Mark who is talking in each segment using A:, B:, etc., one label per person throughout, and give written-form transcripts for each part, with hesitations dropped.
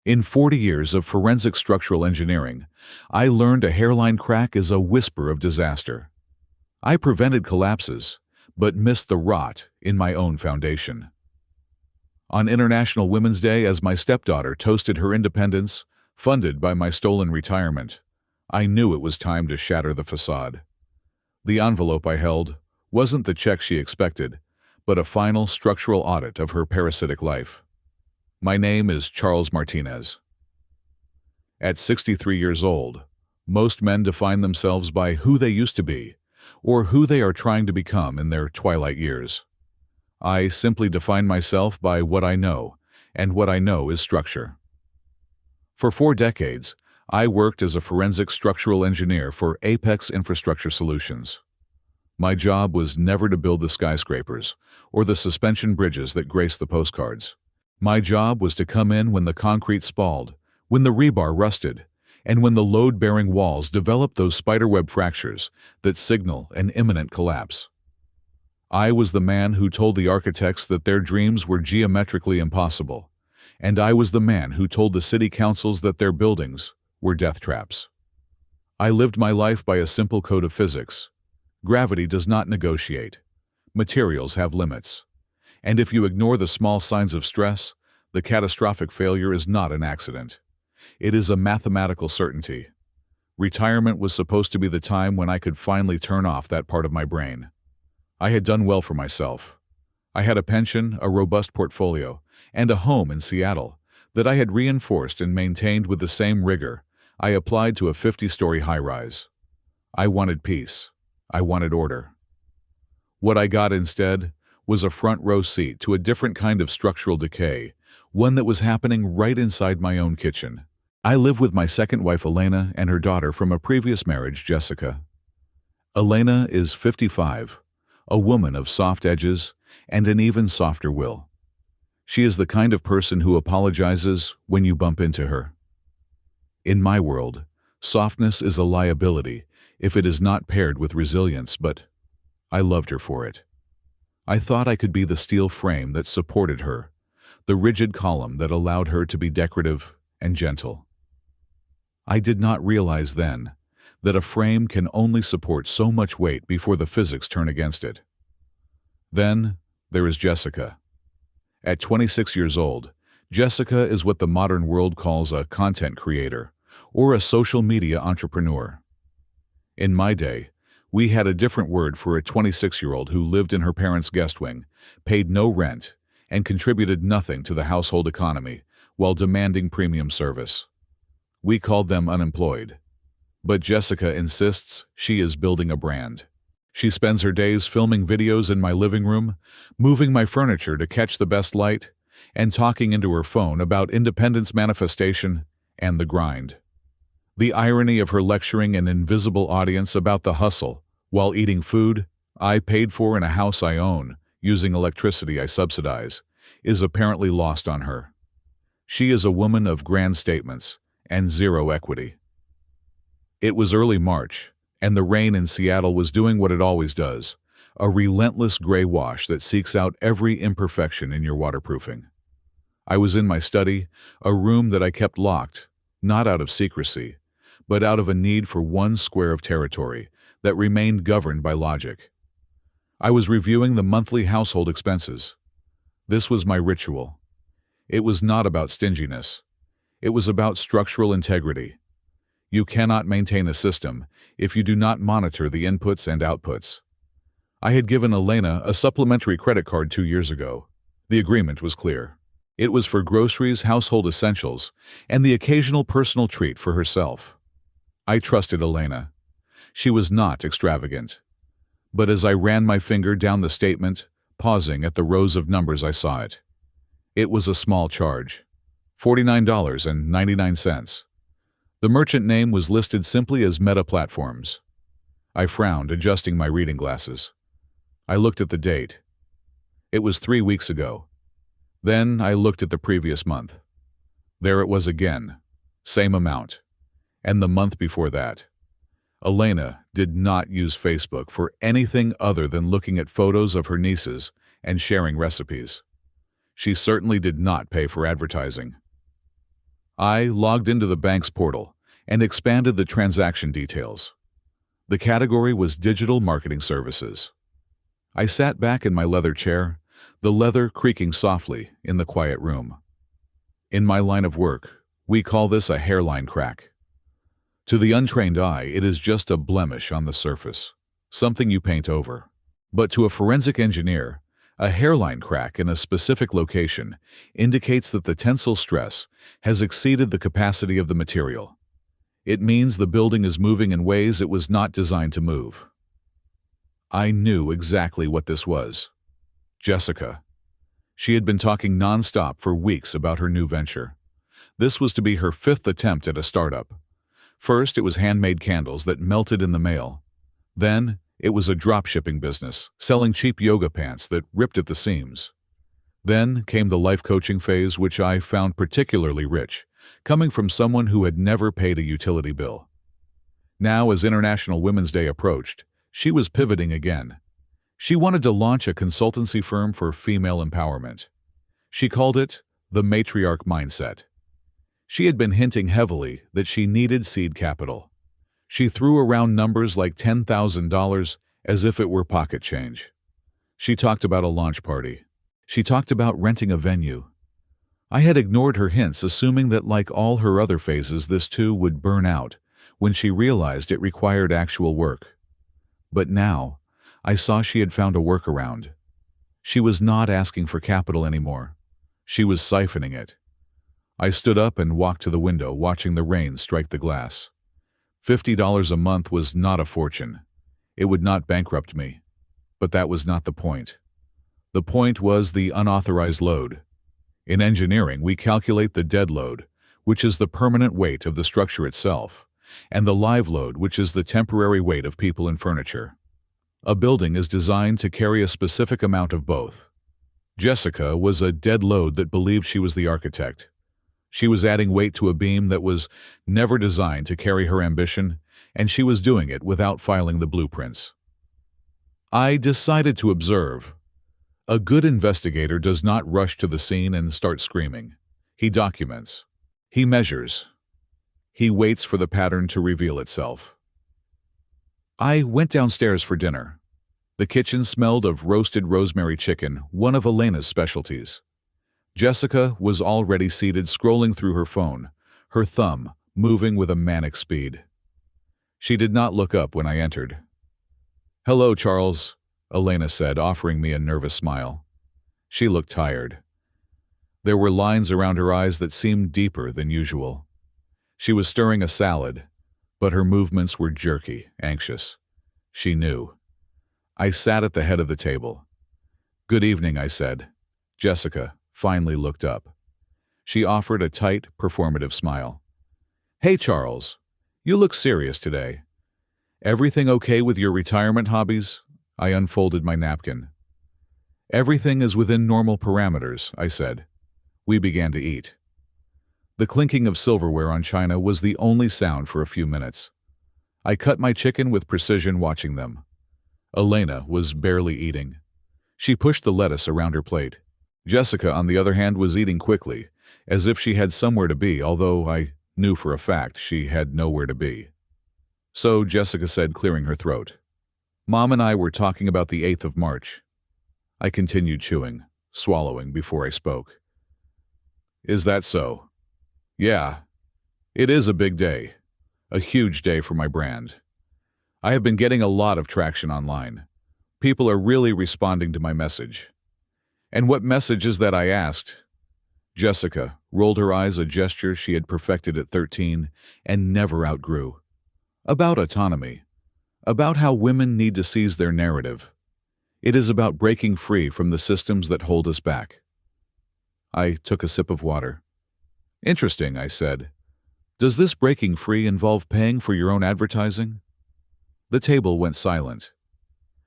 A: In 40 years of forensic structural engineering, I learned a hairline crack is a whisper of disaster. I prevented collapses, but missed the rot in my own foundation. On International Women's Day, as my stepdaughter toasted her independence, funded by my stolen retirement, I knew it was time to shatter the facade. The envelope I held wasn't the check she expected, but a final structural audit of her parasitic life. My name is Charles Martinez. At 63 years old, most men define themselves by who they used to be, or who they are trying to become in their twilight years. I simply define myself by what I know, and what I know is structure. For 4 decades, I worked as a forensic structural engineer for Apex Infrastructure Solutions. My job was never to build the skyscrapers or the suspension bridges that grace the postcards. My job was to come in when the concrete spalled, when the rebar rusted, and when the load-bearing walls developed those spiderweb fractures that signal an imminent collapse. I was the man who told the architects that their dreams were geometrically impossible, and I was the man who told the city councils that their buildings were death traps. I lived my life by a simple code of physics. Gravity does not negotiate. Materials have limits. And if you ignore the small signs of stress, the catastrophic failure is not an accident. It is a mathematical certainty. Retirement was supposed to be the time when I could finally turn off that part of my brain. I had done well for myself. I had a pension, a robust portfolio, and a home in Seattle that I had reinforced and maintained with the same rigor I applied to a 50-story high-rise. I wanted peace. I wanted order. What I got instead was a front-row seat to a different kind of structural decay, one that was happening right inside my own kitchen. I live with my second wife, Elena, and her daughter from a previous marriage, Jessica. Elena is 55, a woman of soft edges and an even softer will. She is the kind of person who apologizes when you bump into her. In my world, softness is a liability if it is not paired with resilience, but I loved her for it. I thought I could be the steel frame that supported her, the rigid column that allowed her to be decorative and gentle. I did not realize then that a frame can only support so much weight before the physics turn against it. Then there is Jessica. At 26 years old, Jessica is what the modern world calls a content creator or a social media entrepreneur. In my day, we had a different word for a 26-year-old who lived in her parents' guest wing, paid no rent, and contributed nothing to the household economy while demanding premium service. We called them unemployed. But Jessica insists she is building a brand. She spends her days filming videos in my living room, moving my furniture to catch the best light, and talking into her phone about independence manifestation and the grind. The irony of her lecturing an invisible audience about the hustle while eating food I paid for in a house I own, using electricity I subsidize, is apparently lost on her. She is a woman of grand statements and zero equity. It was early March, and the rain in Seattle was doing what it always does, a relentless gray wash that seeks out every imperfection in your waterproofing. I was in my study, a room that I kept locked, not out of secrecy, but out of a need for one square of territory that remained governed by logic. I was reviewing the monthly household expenses. This was my ritual. It was not about stinginess. It was about structural integrity. You cannot maintain a system if you do not monitor the inputs and outputs. I had given Elena a supplementary credit card 2 years ago. The agreement was clear. It was for groceries, household essentials, and the occasional personal treat for herself. I trusted Elena. She was not extravagant. But as I ran my finger down the statement, pausing at the rows of numbers, I saw it. It was a small charge, $49.99. The merchant name was listed simply as Meta Platforms. I frowned, adjusting my reading glasses. I looked at the date. It was 3 weeks ago. Then I looked at the previous month. There it was again, same amount. And the month before that. Elena did not use Facebook for anything other than looking at photos of her nieces and sharing recipes. She certainly did not pay for advertising. I logged into the bank's portal and expanded the transaction details. The category was digital marketing services. I sat back in my leather chair, the leather creaking softly in the quiet room. In my line of work, we call this a hairline crack. To the untrained eye, it is just a blemish on the surface, something you paint over. But to a forensic engineer, a hairline crack in a specific location indicates that the tensile stress has exceeded the capacity of the material. It means the building is moving in ways it was not designed to move. I knew exactly what this was. Jessica. She had been talking nonstop for weeks about her new venture. This was to be her 5th attempt at a startup. First, it was handmade candles that melted in the mail. Then, it was a drop-shipping business, selling cheap yoga pants that ripped at the seams. Then came the life coaching phase, which I found particularly rich, coming from someone who had never paid a utility bill. Now, as International Women's Day approached, she was pivoting again. She wanted to launch a consultancy firm for female empowerment. She called it the matriarch mindset. She had been hinting heavily that she needed seed capital. She threw around numbers like $10,000 as if it were pocket change. She talked about a launch party. She talked about renting a venue. I had ignored her hints, assuming that like all her other phases, this too would burn out when she realized it required actual work. But now, I saw she had found a workaround. She was not asking for capital anymore. She was siphoning it. I stood up and walked to the window, watching the rain strike the glass. $50 a month was not a fortune. It would not bankrupt me. But that was not the point. The point was the unauthorized load. In engineering, we calculate the dead load, which is the permanent weight of the structure itself, and the live load, which is the temporary weight of people and furniture. A building is designed to carry a specific amount of both. Jessica was a dead load that believed she was the architect. She was adding weight to a beam that was never designed to carry her ambition, and she was doing it without filing the blueprints. I decided to observe. A good investigator does not rush to the scene and start screaming. He documents. He measures. He waits for the pattern to reveal itself. I went downstairs for dinner. The kitchen smelled of roasted rosemary chicken, one of Elena's specialties. Jessica was already seated, scrolling through her phone, her thumb moving with a manic speed. She did not look up when I entered. "Hello, Charles," Elena said, offering me a nervous smile. She looked tired. There were lines around her eyes that seemed deeper than usual. She was stirring a salad, but her movements were jerky, anxious. She knew. I sat at the head of the table. "Good evening," I said. Jessica finally looked up. She offered a tight, performative smile. "Hey, Charles, you look serious today. Everything okay with your retirement hobbies?" I unfolded my napkin. "Everything is within normal parameters," I said. We began to eat. The clinking of silverware on china was the only sound for a few minutes. I cut my chicken with precision, watching them. Elena was barely eating. She pushed the lettuce around her plate. Jessica, on the other hand, was eating quickly, as if she had somewhere to be, although I knew for a fact she had nowhere to be. So Jessica said, clearing her throat, "Mom and I were talking about the 8th of March. I continued chewing, swallowing before I spoke. "Is that so?" "Yeah. It is a big day. A huge day for my brand. I have been getting a lot of traction online. People are really responding to my message." "And what message is that?" I asked. Jessica rolled her eyes, a gesture she had perfected at 13 and never outgrew. "About autonomy. About how women need to seize their narrative. It is about breaking free from the systems that hold us back." I took a sip of water. "Interesting," I said. "Does this breaking free involve paying for your own advertising?" The table went silent.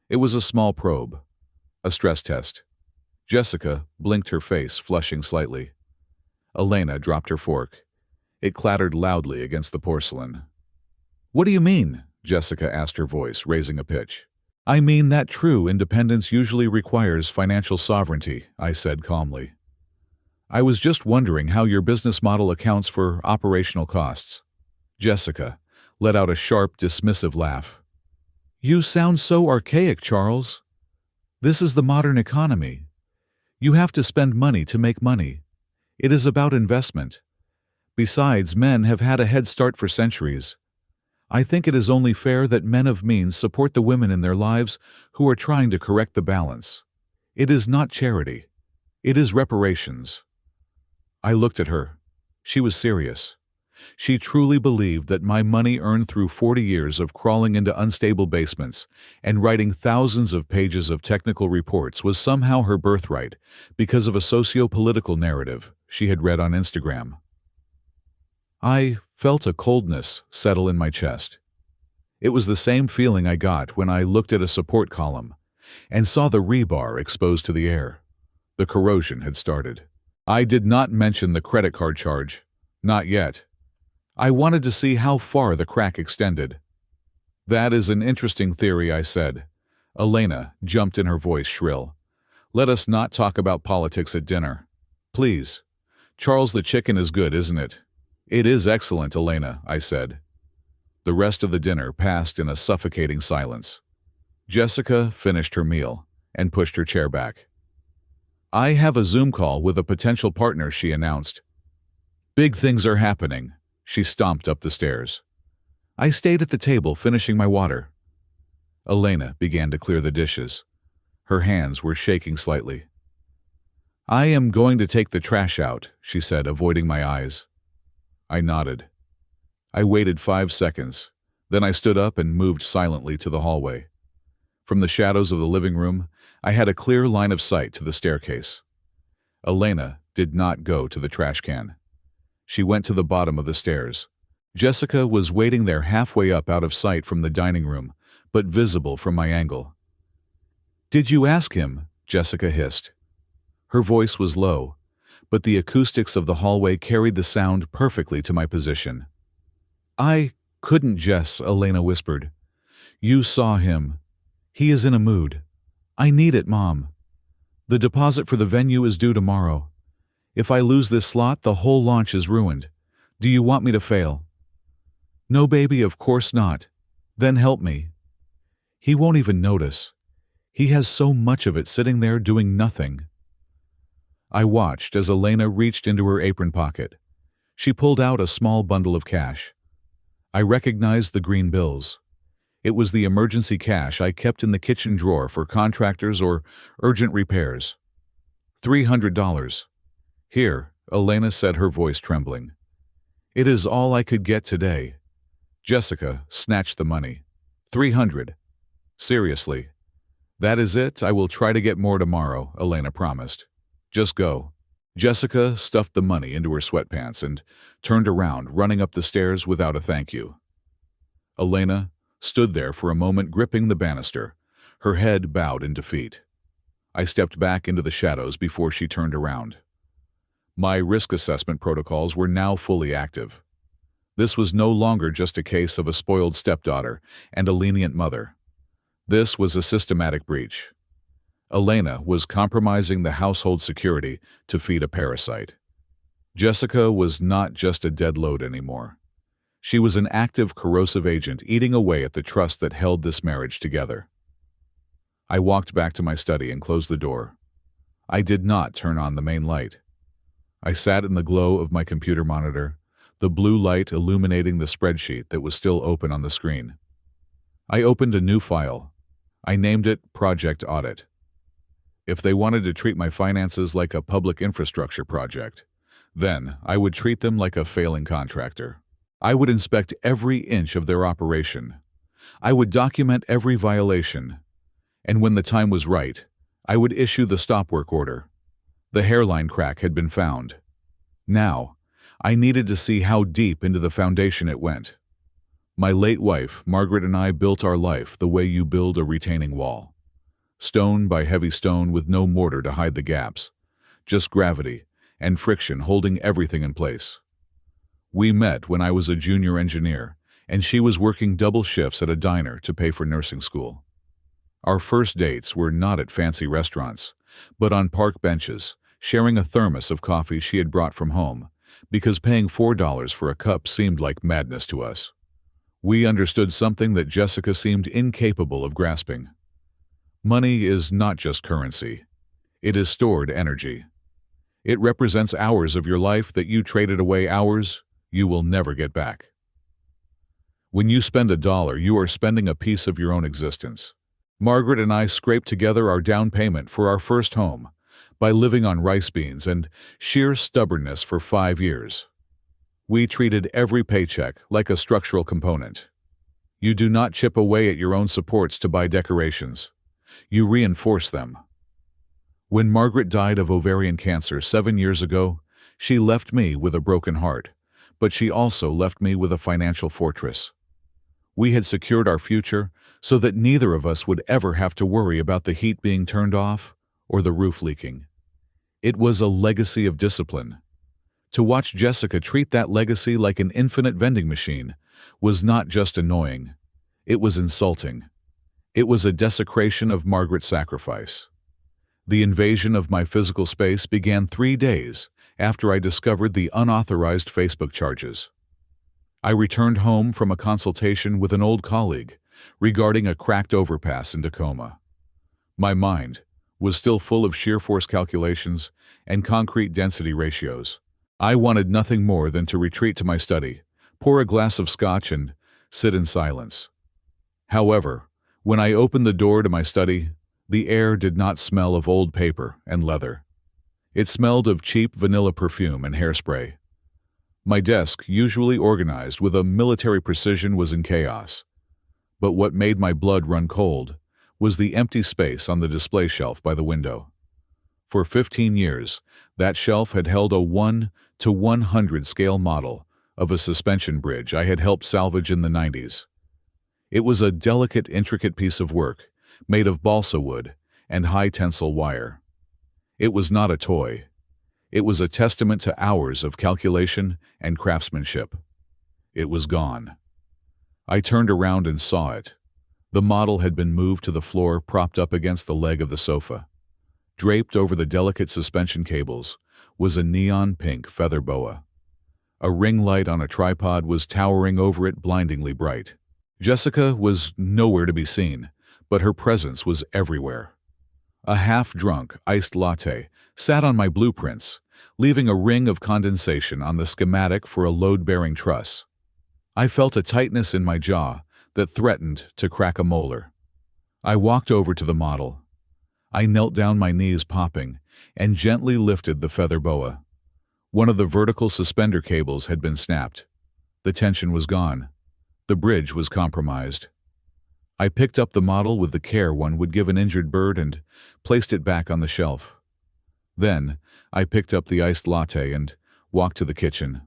A: It was a small probe, a stress test. Jessica blinked, her face flushing slightly. Elena dropped her fork. It clattered loudly against the porcelain. "What do you mean?" Jessica asked, her voice raising a pitch. "I mean that true independence usually requires financial sovereignty," I said calmly. I was just wondering how your business model accounts for operational costs. Jessica let out a sharp, dismissive laugh. You sound so archaic, Charles. This is the modern economy. You have to spend money to make money. It is about investment. Besides, men have had a head start for centuries. I think it is only fair that men of means support the women in their lives who are trying to correct the balance. It is not charity. It is reparations. I looked at her. She was serious. She truly believed that my money earned through 40 years of crawling into unstable basements and writing thousands of pages of technical reports was somehow her birthright because of a socio-political narrative she had read on Instagram. I felt a coldness settle in my chest. It was the same feeling I got when I looked at a support column and saw the rebar exposed to the air. The corrosion had started. I did not mention the credit card charge. Not yet. I wanted to see how far the crack extended. That is an interesting theory, I said. Elena jumped in, her voice shrill. Let us not talk about politics at dinner. Please. Charles, the chicken is good, isn't it? It is excellent, Elena, I said. The rest of the dinner passed in a suffocating silence. Jessica finished her meal and pushed her chair back. I have a Zoom call with a potential partner, she announced. Big things are happening. She stomped up the stairs. I stayed at the table finishing my water. Elena began to clear the dishes. Her hands were shaking slightly. I am going to take the trash out, she said, avoiding my eyes. I nodded. I waited 5 seconds. Then I stood up and moved silently to the hallway. From the shadows of the living room, I had a clear line of sight to the staircase. Elena did not go to the trash can. She went to the bottom of the stairs. Jessica was waiting there, halfway up, out of sight from the dining room, but visible from my angle. Did you ask him? Jessica hissed. Her voice was low, but the acoustics of the hallway carried the sound perfectly to my position. I couldn't, Jess, Elena whispered. You saw him. He is in a mood. I need it, Mom. The deposit for the venue is due tomorrow. If I lose this slot, the whole launch is ruined. Do you want me to fail? No, baby, of course not. Then help me. He won't even notice. He has so much of it sitting there doing nothing. I watched as Elena reached into her apron pocket. She pulled out a small bundle of cash. I recognized the green bills. It was the emergency cash I kept in the kitchen drawer for contractors or urgent repairs. $300. Here, Elena said, her voice trembling. It is all I could get today. Jessica snatched the money. 300. Seriously. That is it. I will try to get more tomorrow, Elena promised. Just go. Jessica stuffed the money into her sweatpants and turned around, running up the stairs without a thank you. Elena stood there for a moment, gripping the banister, her head bowed in defeat. I stepped back into the shadows before she turned around. My risk assessment protocols were now fully active. This was no longer just a case of a spoiled stepdaughter and a lenient mother. This was a systematic breach. Elena was compromising the household security to feed a parasite. Jessica was not just a dead load anymore. She was an active, corrosive agent eating away at the trust that held this marriage together. I walked back to my study and closed the door. I did not turn on the main light. I sat in the glow of my computer monitor, the blue light illuminating the spreadsheet that was still open on the screen. I opened a new file. I named it Project Audit. If they wanted to treat my finances like a public infrastructure project, then I would treat them like a failing contractor. I would inspect every inch of their operation. I would document every violation. And when the time was right, I would issue the stop work order. The hairline crack had been found. Now, I needed to see how deep into the foundation it went. My late wife, Margaret, and I built our life the way you build a retaining wall. Stone by heavy stone with no mortar to hide the gaps. Just gravity and friction holding everything in place. We met when I was a junior engineer, and she was working double shifts at a diner to pay for nursing school. Our first dates were not at fancy restaurants, but on park benches, sharing a thermos of coffee she had brought from home, because paying $4 for a cup seemed like madness to us. We understood something that Jessica seemed incapable of grasping. Money is not just currency. It is stored energy. It represents hours of your life that you traded away, hours you will never get back. When you spend $1, you are spending a piece of your own existence. Margaret and I scraped together our down payment for our first home by living on rice beans and sheer stubbornness for 5 years. We treated every paycheck like a structural component. You do not chip away at your own supports to buy decorations. You reinforce them. When Margaret died of ovarian cancer 7 years ago, she left me with a broken heart, but she also left me with a financial fortress. We had secured our future so that neither of us would ever have to worry about the heat being turned off or the roof leaking. It was a legacy of discipline. To watch Jessica treat that legacy like an infinite vending machine was not just annoying, it was insulting. It was a desecration of Margaret's sacrifice. The invasion of my physical space began 3 days after I discovered the unauthorized Facebook charges. I returned home from a consultation with an old colleague regarding a cracked overpass in Tacoma. My mind was still full of shear force calculations and concrete density ratios. I wanted nothing more than to retreat to my study, pour a glass of scotch, and sit in silence. However, when I opened the door to my study, the air did not smell of old paper and leather. It smelled of cheap vanilla perfume and hairspray. My desk, usually organized with a military precision, was in chaos. But what made my blood run cold was the empty space on the display shelf by the window. For 15 years, that shelf had held a 1:100 scale model of a suspension bridge I had helped salvage in the 90s. It was a delicate, intricate piece of work, made of balsa wood and high-tensile wire. It was not a toy. It was a testament to hours of calculation and craftsmanship. It was gone. I turned around and saw it. The model had been moved to the floor, propped up against the leg of the sofa. Draped over the delicate suspension cables was a neon pink feather boa. A ring light on a tripod was towering over it, blindingly bright. Jessica was nowhere to be seen, but her presence was everywhere. A half-drunk iced latte sat on my blueprints, leaving a ring of condensation on the schematic for a load-bearing truss. I felt a tightness in my jaw that threatened to crack a molar. I walked over to the model. I knelt down, my knees popping, and gently lifted the feather boa. One of the vertical suspender cables had been snapped. The tension was gone. The bridge was compromised. I picked up the model with the care one would give an injured bird and placed it back on the shelf. Then, I picked up the iced latte and walked to the kitchen.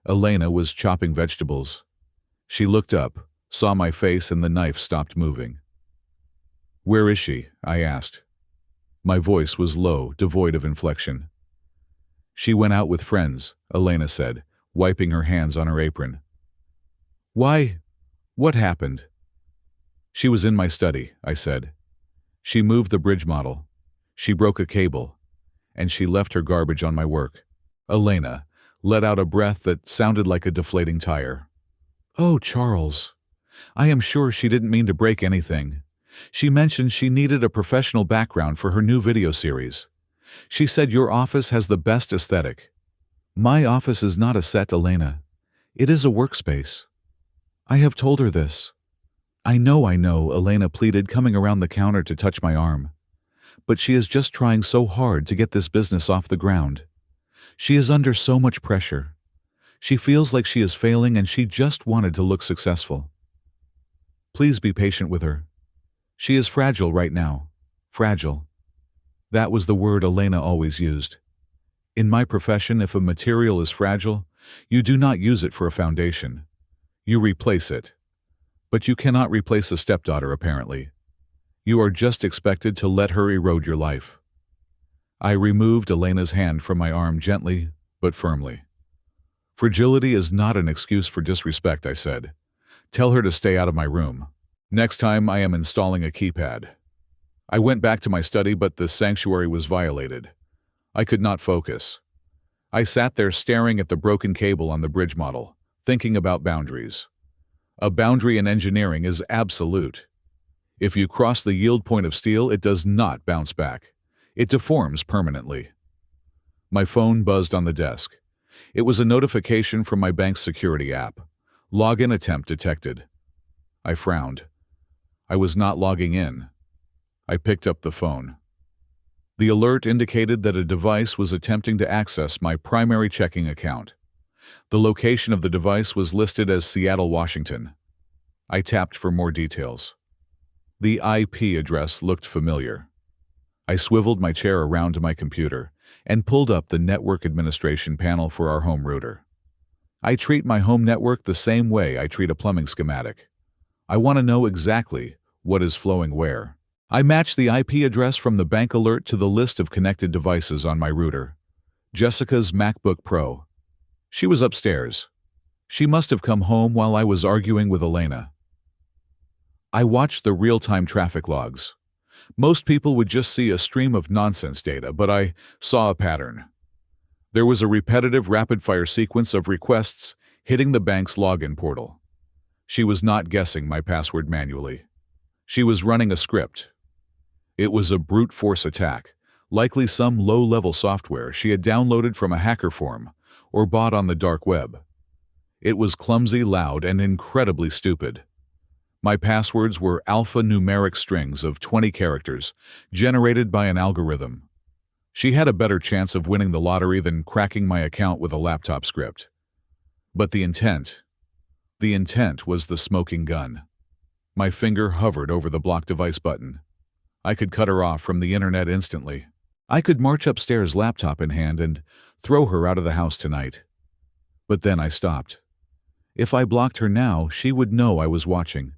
A: Elena was chopping vegetables. She looked up, saw my face, and the knife stopped moving. "Where is she?" I asked. My voice was low, devoid of inflection. "She went out with friends," Elena said, wiping her hands on her apron. "Why? What happened?" "She was in my study," I said. "She moved the bridge model. She broke a cable. And she left her garbage on my work." Elena let out a breath that sounded like a deflating tire. "Oh, Charles. I am sure she didn't mean to break anything. She mentioned she needed a professional background for her new video series. She said your office has the best aesthetic." "My office is not a set, Elena. It is a workspace. I have told her this." I know, Elena pleaded, coming around the counter to touch my arm. "But she is just trying so hard to get this business off the ground. She is under so much pressure. She feels like she is failing and she just wanted to look successful. Please be patient with her. She is fragile right now. Fragile." That was the word Elena always used. In my profession, if a material is fragile, you do not use it for a foundation. You replace it. But you cannot replace a stepdaughter, apparently. You are just expected to let her erode your life. I removed Elena's hand from my arm gently but firmly. "Fragility is not an excuse for disrespect," I said. "Tell her to stay out of my room. Next time I am installing a keypad." I went back to my study, but the sanctuary was violated. I could not focus. I sat there staring at the broken cable on the bridge model, thinking about boundaries. A boundary in engineering is absolute. If you cross the yield point of steel, it does not bounce back. It deforms permanently. My phone buzzed on the desk. It was a notification from my bank's security app. Login attempt detected. I frowned. I was not logging in. I picked up the phone. The alert indicated that a device was attempting to access my primary checking account. The location of the device was listed as Seattle, Washington. I tapped for more details. The IP address looked familiar. I swiveled my chair around to my computer and pulled up the network administration panel for our home router. I treat my home network the same way I treat a plumbing schematic. I want to know exactly what is flowing where. I matched the IP address from the bank alert to the list of connected devices on my router. Jessica's MacBook Pro. She was upstairs. She must have come home while I was arguing with Elena. I watched the real-time traffic logs. Most people would just see a stream of nonsense data, but I saw a pattern. There was a repetitive rapid-fire sequence of requests hitting the bank's login portal. She was not guessing my password manually. She was running a script. It was a brute force attack, likely some low-level software she had downloaded from a hacker forum or bought on the dark web. It was clumsy, loud, and incredibly stupid. My passwords were alphanumeric strings of 20 characters generated by an algorithm. She had a better chance of winning the lottery than cracking my account with a laptop script. But the intent was the smoking gun. My finger hovered over the block device button. I could cut her off from the internet instantly. I could march upstairs, laptop in hand, and throw her out of the house tonight. But then I stopped. If I blocked her now, she would know I was watching.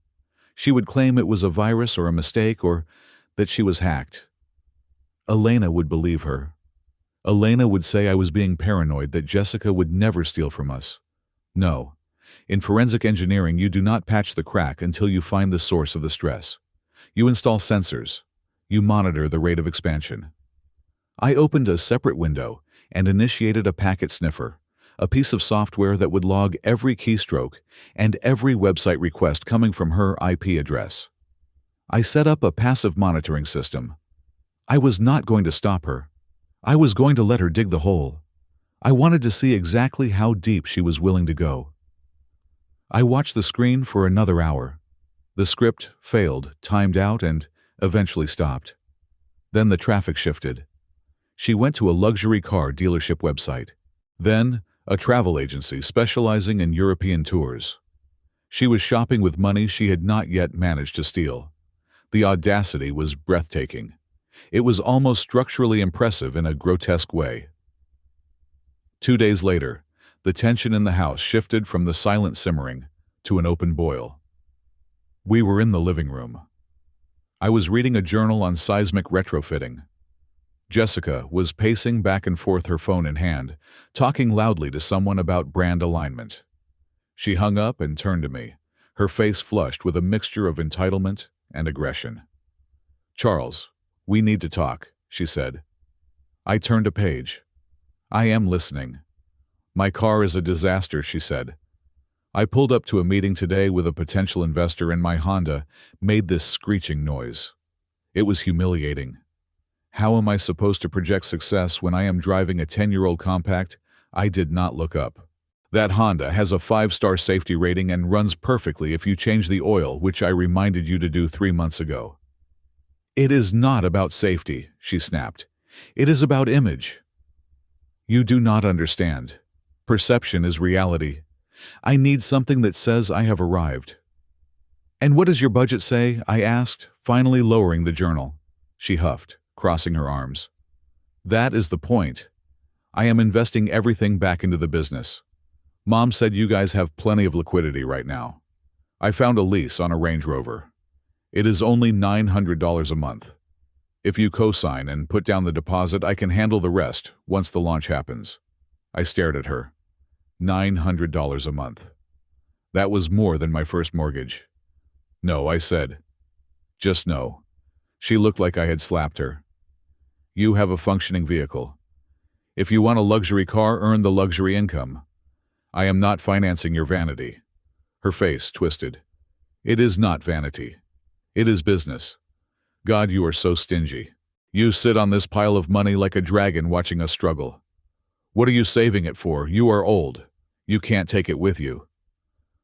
A: She would claim it was a virus or a mistake or that she was hacked. Elena would believe her. Elena would say I was being paranoid, that Jessica would never steal from us. No. In forensic engineering, you do not patch the crack until you find the source of the stress. You install sensors. You monitor the rate of expansion. I opened a separate window and initiated a packet sniffer, a piece of software that would log every keystroke and every website request coming from her IP address. I set up a passive monitoring system. I was not going to stop her. I was going to let her dig the hole. I wanted to see exactly how deep she was willing to go. I watched the screen for another hour. The script failed, timed out, and eventually stopped. Then the traffic shifted. She went to a luxury car dealership website. Then, a travel agency specializing in European tours. She was shopping with money she had not yet managed to steal. The audacity was breathtaking. It was almost structurally impressive in a grotesque way. 2 days later, the tension in the house shifted from the silent simmering to an open boil. We were in the living room. I was reading a journal on seismic retrofitting. Jessica was pacing back and forth, her phone in hand, talking loudly to someone about brand alignment. She hung up and turned to me, her face flushed with a mixture of entitlement and aggression. "Charles, we need to talk," she said. I turned a page. "I am listening." "My car is a disaster," she said. I pulled up to a meeting today with a potential investor and my Honda made this screeching noise. It was humiliating. How am I supposed to project success when I am driving a 10-year-old compact? I did not look up. That Honda has a 5-star safety rating and runs perfectly if you change the oil, which I reminded you to do 3 months ago. "It is not about safety," she snapped. "It is about image." "You do not understand. Perception is reality. I need something that says I have arrived." "And what does your budget say?" I asked, finally lowering the journal. She huffed, crossing her arms. "That is the point. I am investing everything back into the business. Mom said you guys have plenty of liquidity right now. I found a lease on a Range Rover. It is only $900 a month. If you co-sign and put down the deposit, I can handle the rest once the launch happens." I stared at her. $900 a month. That was more than my first mortgage. "No," I said. "Just no." She looked like I had slapped her. "You have a functioning vehicle. If you want a luxury car, earn the luxury income. I am not financing your vanity." Her face twisted. "It is not vanity. It is business. God, you are so stingy. You sit on this pile of money like a dragon watching us struggle. What are you saving it for? You are old. You can't take it with you."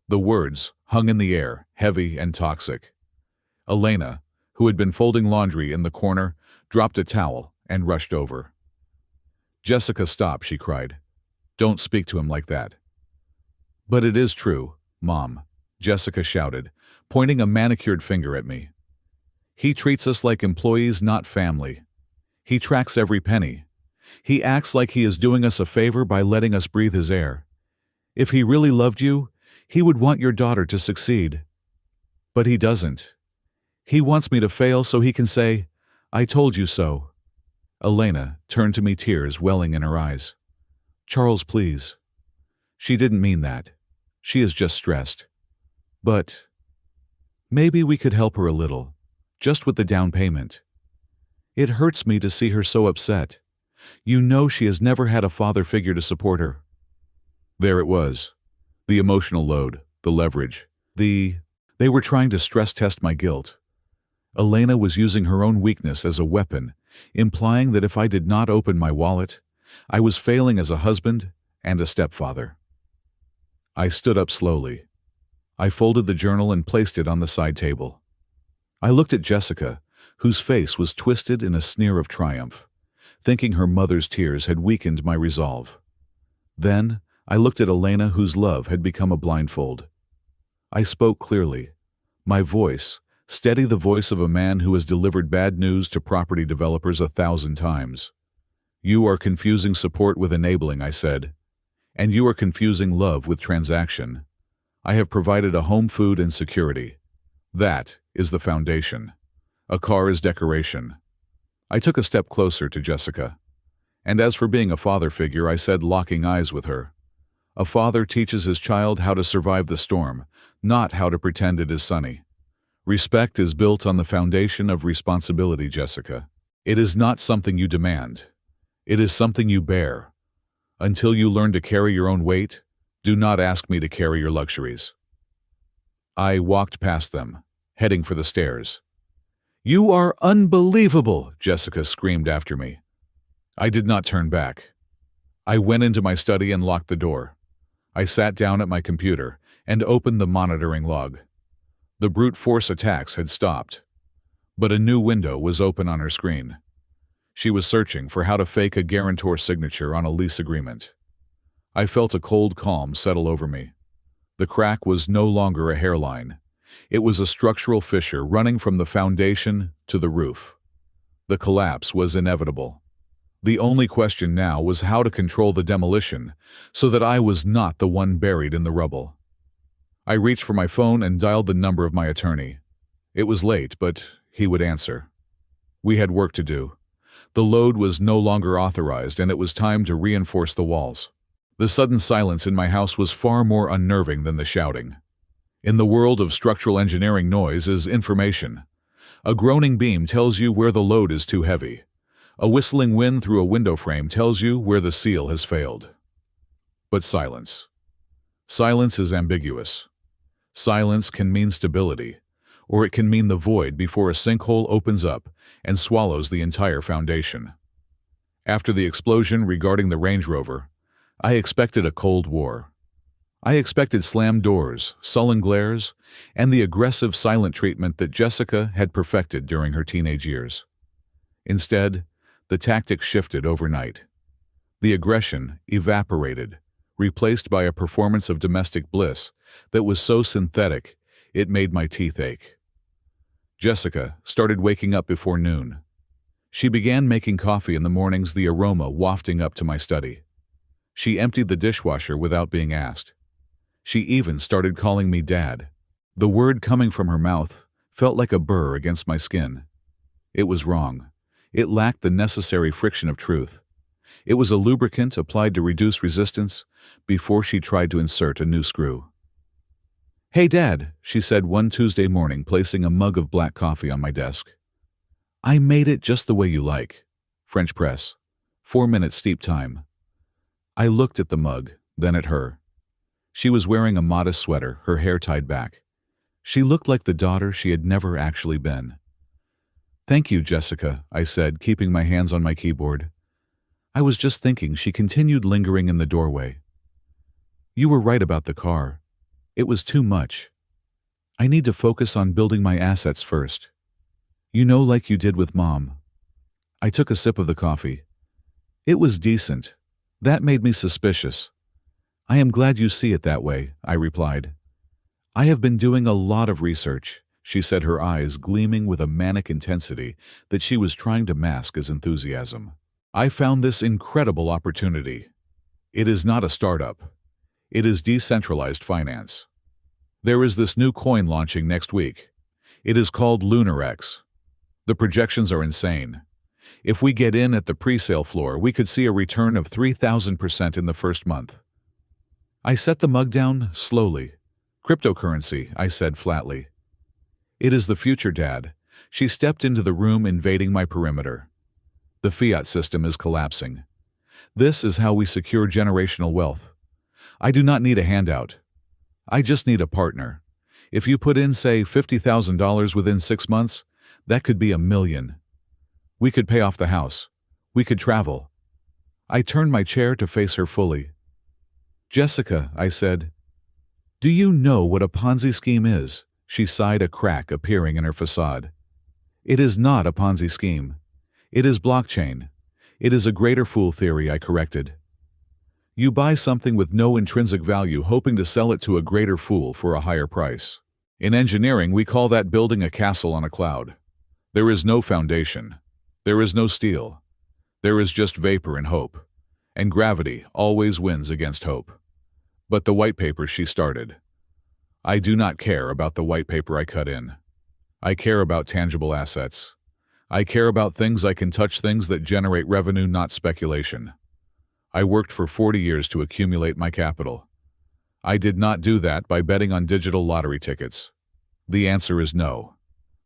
A: The words hung in the air, heavy and toxic. Elena, who had been folding laundry in the corner, dropped a towel and rushed over. "Jessica, stop," she cried. "Don't speak to him like that." "But it is true, Mom," Jessica shouted, pointing a manicured finger at me. "He treats us like employees, not family. He tracks every penny. He acts like he is doing us a favor by letting us breathe his air. If he really loved you, he would want your daughter to succeed. But he doesn't. He wants me to fail so he can say, 'I told you so.'" Elena turned to me, tears welling in her eyes. "Charles, please. She didn't mean that. She is just stressed. But maybe we could help her a little, just with the down payment. It hurts me to see her so upset. You know she has never had a father figure to support her." There it was. The emotional load, the leverage, they were trying to stress test my guilt. Elena was using her own weakness as a weapon, implying that if I did not open my wallet, I was failing as a husband and a stepfather. I stood up slowly. I folded the journal and placed it on the side table. I looked at Jessica, whose face was twisted in a sneer of triumph, thinking her mother's tears had weakened my resolve. Then I looked at Elena, whose love had become a blindfold. I spoke clearly, my voice steady, the voice of a man who has delivered bad news to property developers 1,000 times. "You are confusing support with enabling," I said. "And you are confusing love with transaction. I have provided a home, food, and security. That is the foundation. A car is decoration." I took a step closer to Jessica. "And as for being a father figure," I said, locking eyes with her, "a father teaches his child how to survive the storm, not how to pretend it is sunny. Respect is built on the foundation of responsibility, Jessica. It is not something you demand. It is something you bear. Until you learn to carry your own weight, do not ask me to carry your luxuries." I walked past them, heading for the stairs. "You are unbelievable!" Jessica screamed after me. I did not turn back. I went into my study and locked the door. I sat down at my computer and opened the monitoring log. The brute force attacks had stopped, but a new window was open on her screen. She was searching for how to fake a guarantor signature on a lease agreement. I felt a cold calm settle over me. The crack was no longer a hairline. It was a structural fissure running from the foundation to the roof. The collapse was inevitable. The only question now was how to control the demolition so that I was not the one buried in the rubble. I reached for my phone and dialed the number of my attorney. It was late, but he would answer. We had work to do. The load was no longer authorized, and it was time to reinforce the walls. The sudden silence in my house was far more unnerving than the shouting. In the world of structural engineering, noise is information. A groaning beam tells you where the load is too heavy. A whistling wind through a window frame tells you where the seal has failed. But silence. Silence is ambiguous. Silence can mean stability, or it can mean the void before a sinkhole opens up and swallows the entire foundation. After the explosion regarding the Range Rover, I expected a Cold War. I expected slammed doors, sullen glares, and the aggressive silent treatment that Jessica had perfected during her teenage years. Instead, the tactics shifted overnight. The aggression evaporated, replaced by a performance of domestic bliss that was so synthetic it made my teeth ache. Jessica started waking up before noon. She began making coffee in the mornings, the aroma wafting up to my study. She emptied the dishwasher without being asked. She even started calling me Dad. The word coming from her mouth felt like a burr against my skin. It was wrong. It lacked the necessary friction of truth. It was a lubricant applied to reduce resistance before she tried to insert a new screw. "Hey, Dad," she said one Tuesday morning, placing a mug of black coffee on my desk. "I made it just the way you like. French press. 4-minute steep time. I looked at the mug, then at her. She was wearing a modest sweater, her hair tied back. She looked like the daughter she had never actually been. "Thank you, Jessica," I said, keeping my hands on my keyboard. "I was just thinking," she continued, lingering in the doorway. "You were right about the car. It was too much. I need to focus on building my assets first. Like you did with Mom." I took a sip of the coffee. It was decent. That made me suspicious. "I am glad you see it that way," I replied. "I have been doing a lot of research," she said, her eyes gleaming with a manic intensity that she was trying to mask as enthusiasm. "I found this incredible opportunity. It is not a startup. It is decentralized finance. There is this new coin launching next week. It is called LunarX. The projections are insane. If we get in at the pre-sale floor, we could see a return of 3,000% in the first month." I set the mug down slowly. "Cryptocurrency," I said flatly. "It is the future, Dad." She stepped into the room, invading my perimeter. "The fiat system is collapsing. This is how we secure generational wealth. I do not need a handout. I just need a partner. If you put in, say, $50,000 within 6 months, that could be $1 million. We could pay off the house. We could travel." I turned my chair to face her fully. "Jessica," I said, "do you know what a Ponzi scheme is?" She sighed, a crack appearing in her facade. "It is not a Ponzi scheme. It is blockchain. It is a greater fool theory," I corrected. "You buy something with no intrinsic value, hoping to sell it to a greater fool for a higher price. In engineering, we call that building a castle on a cloud. There is no foundation. There is no steel. There is just vapor and hope. And gravity always wins against hope." "But the white paper," she started. "I do not care about the white paper," I cut in. "I care about tangible assets. I care about things I can touch, things that generate revenue, not speculation. I worked for 40 years to accumulate my capital. I did not do that by betting on digital lottery tickets. The answer is no."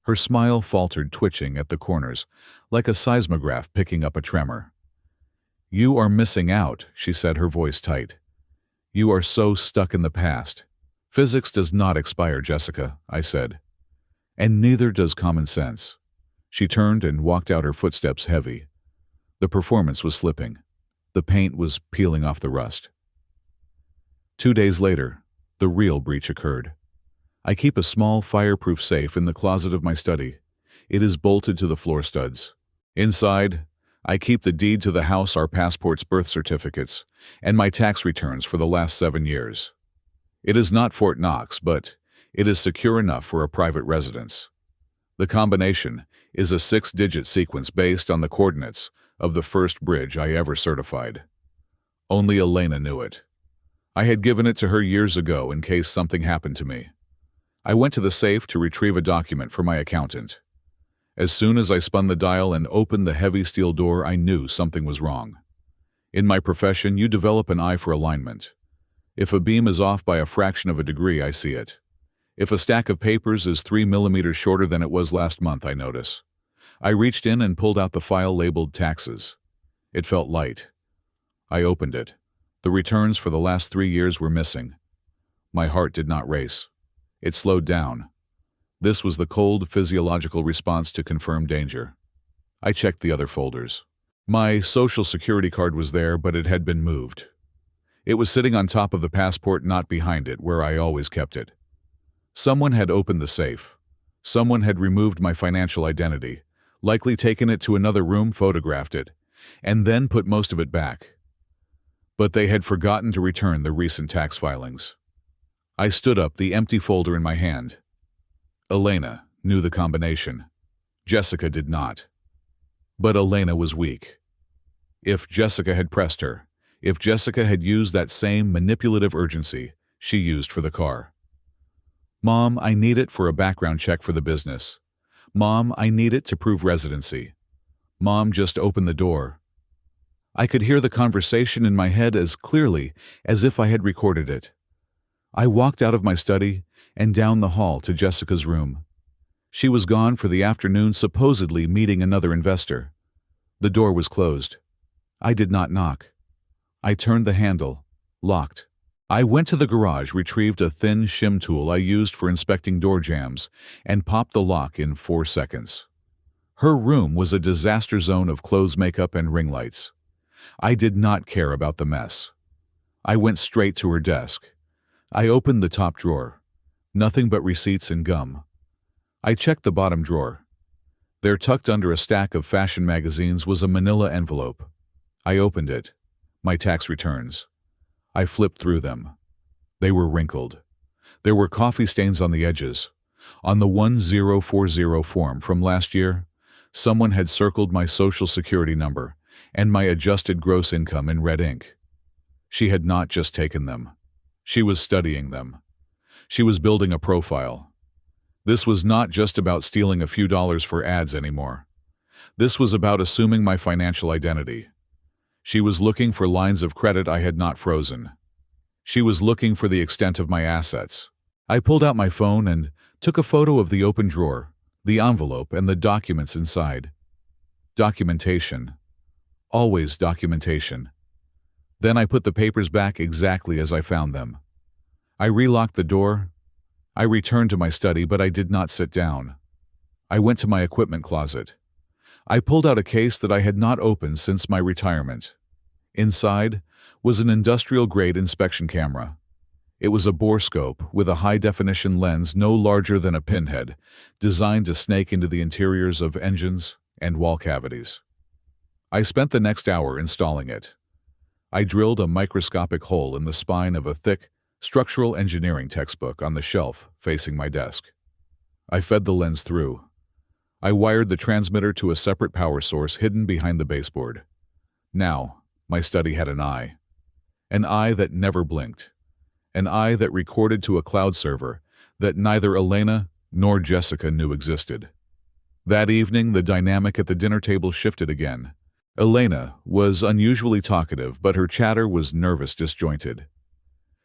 A: Her smile faltered, twitching at the corners, like a seismograph picking up a tremor. "You are missing out," she said, her voice tight. "You are so stuck in the past. Physics does not expire, Jessica," I said. "And neither does common sense." She turned and walked out, her footsteps heavy. The performance was slipping. The paint was peeling off the rust. 2 days later, the real breach occurred. I keep a small fireproof safe in the closet of my study. It is bolted to the floor studs. Inside, I keep the deed to the house, our passports, birth certificates, and my tax returns for the last 7 years. It is not Fort Knox, but it is secure enough for a private residence. The combination is a 6-digit sequence based on the coordinates of the first bridge I ever certified. Only Elena knew it. I had given it to her years ago in case something happened to me. I went to the safe to retrieve a document for my accountant. As soon as I spun the dial and opened the heavy steel door, I knew something was wrong. In my profession, you develop an eye for alignment. If a beam is off by a fraction of a degree, I see it. If a stack of papers is 3 millimeters shorter than it was last month, I notice. I reached in and pulled out the file labeled taxes. It felt light. I opened it. The returns for the last 3 years were missing. My heart did not race. It slowed down. This was the cold, physiological response to confirmed danger. I checked the other folders. My Social Security card was there, but it had been moved. It was sitting on top of the passport, not behind it, where I always kept it. Someone had opened the safe. Someone had removed my financial identity, likely taken it to another room, photographed it, and then put most of it back. But they had forgotten to return the recent tax filings. I stood up, the empty folder in my hand. Elena knew the combination. Jessica did not. But Elena was weak. If Jessica had pressed her, if Jessica had used that same manipulative urgency she used for the car. "Mom, I need it for a background check for the business. Mom, I need it to prove residency. Mom, just open the door." I could hear the conversation in my head as clearly as if I had recorded it. I walked out of my study and down the hall to Jessica's room. She was gone for the afternoon, supposedly meeting another investor. The door was closed. I did not knock. I turned the handle. Locked. I went to the garage, retrieved a thin shim tool I used for inspecting door jambs, and popped the lock in 4 seconds. Her room was a disaster zone of clothes, makeup, and ring lights. I did not care about the mess. I went straight to her desk. I opened the top drawer. Nothing but receipts and gum. I checked the bottom drawer. There, tucked under a stack of fashion magazines, was a manila envelope. I opened it. My tax returns. I flipped through them. They were wrinkled. There were coffee stains on the edges. On the 1040 form from last year, someone had circled my social security number and my adjusted gross income in red ink. She had not just taken them. She was studying them. She was building a profile. This was not just about stealing a few dollars for ads anymore. This was about assuming my financial identity. She was looking for lines of credit I had not frozen. She was looking for the extent of my assets. I pulled out my phone and took a photo of the open drawer, the envelope, and the documents inside. Documentation. Always documentation. Then I put the papers back exactly as I found them. I relocked the door. I returned to my study, but I did not sit down. I went to my equipment closet. I pulled out a case that I had not opened since my retirement. Inside was an industrial-grade inspection camera. It was a borescope with a high-definition lens no larger than a pinhead, designed to snake into the interiors of engines and wall cavities. I spent the next hour installing it. I drilled a microscopic hole in the spine of a thick, structural engineering textbook on the shelf facing my desk. I fed the lens through. I wired the transmitter to a separate power source hidden behind the baseboard. Now, my study had an eye that never blinked, an eye that recorded to a cloud server that neither Elena nor Jessica knew existed. That evening, the dynamic at the dinner table shifted again. Elena was unusually talkative, but her chatter was nervous, disjointed.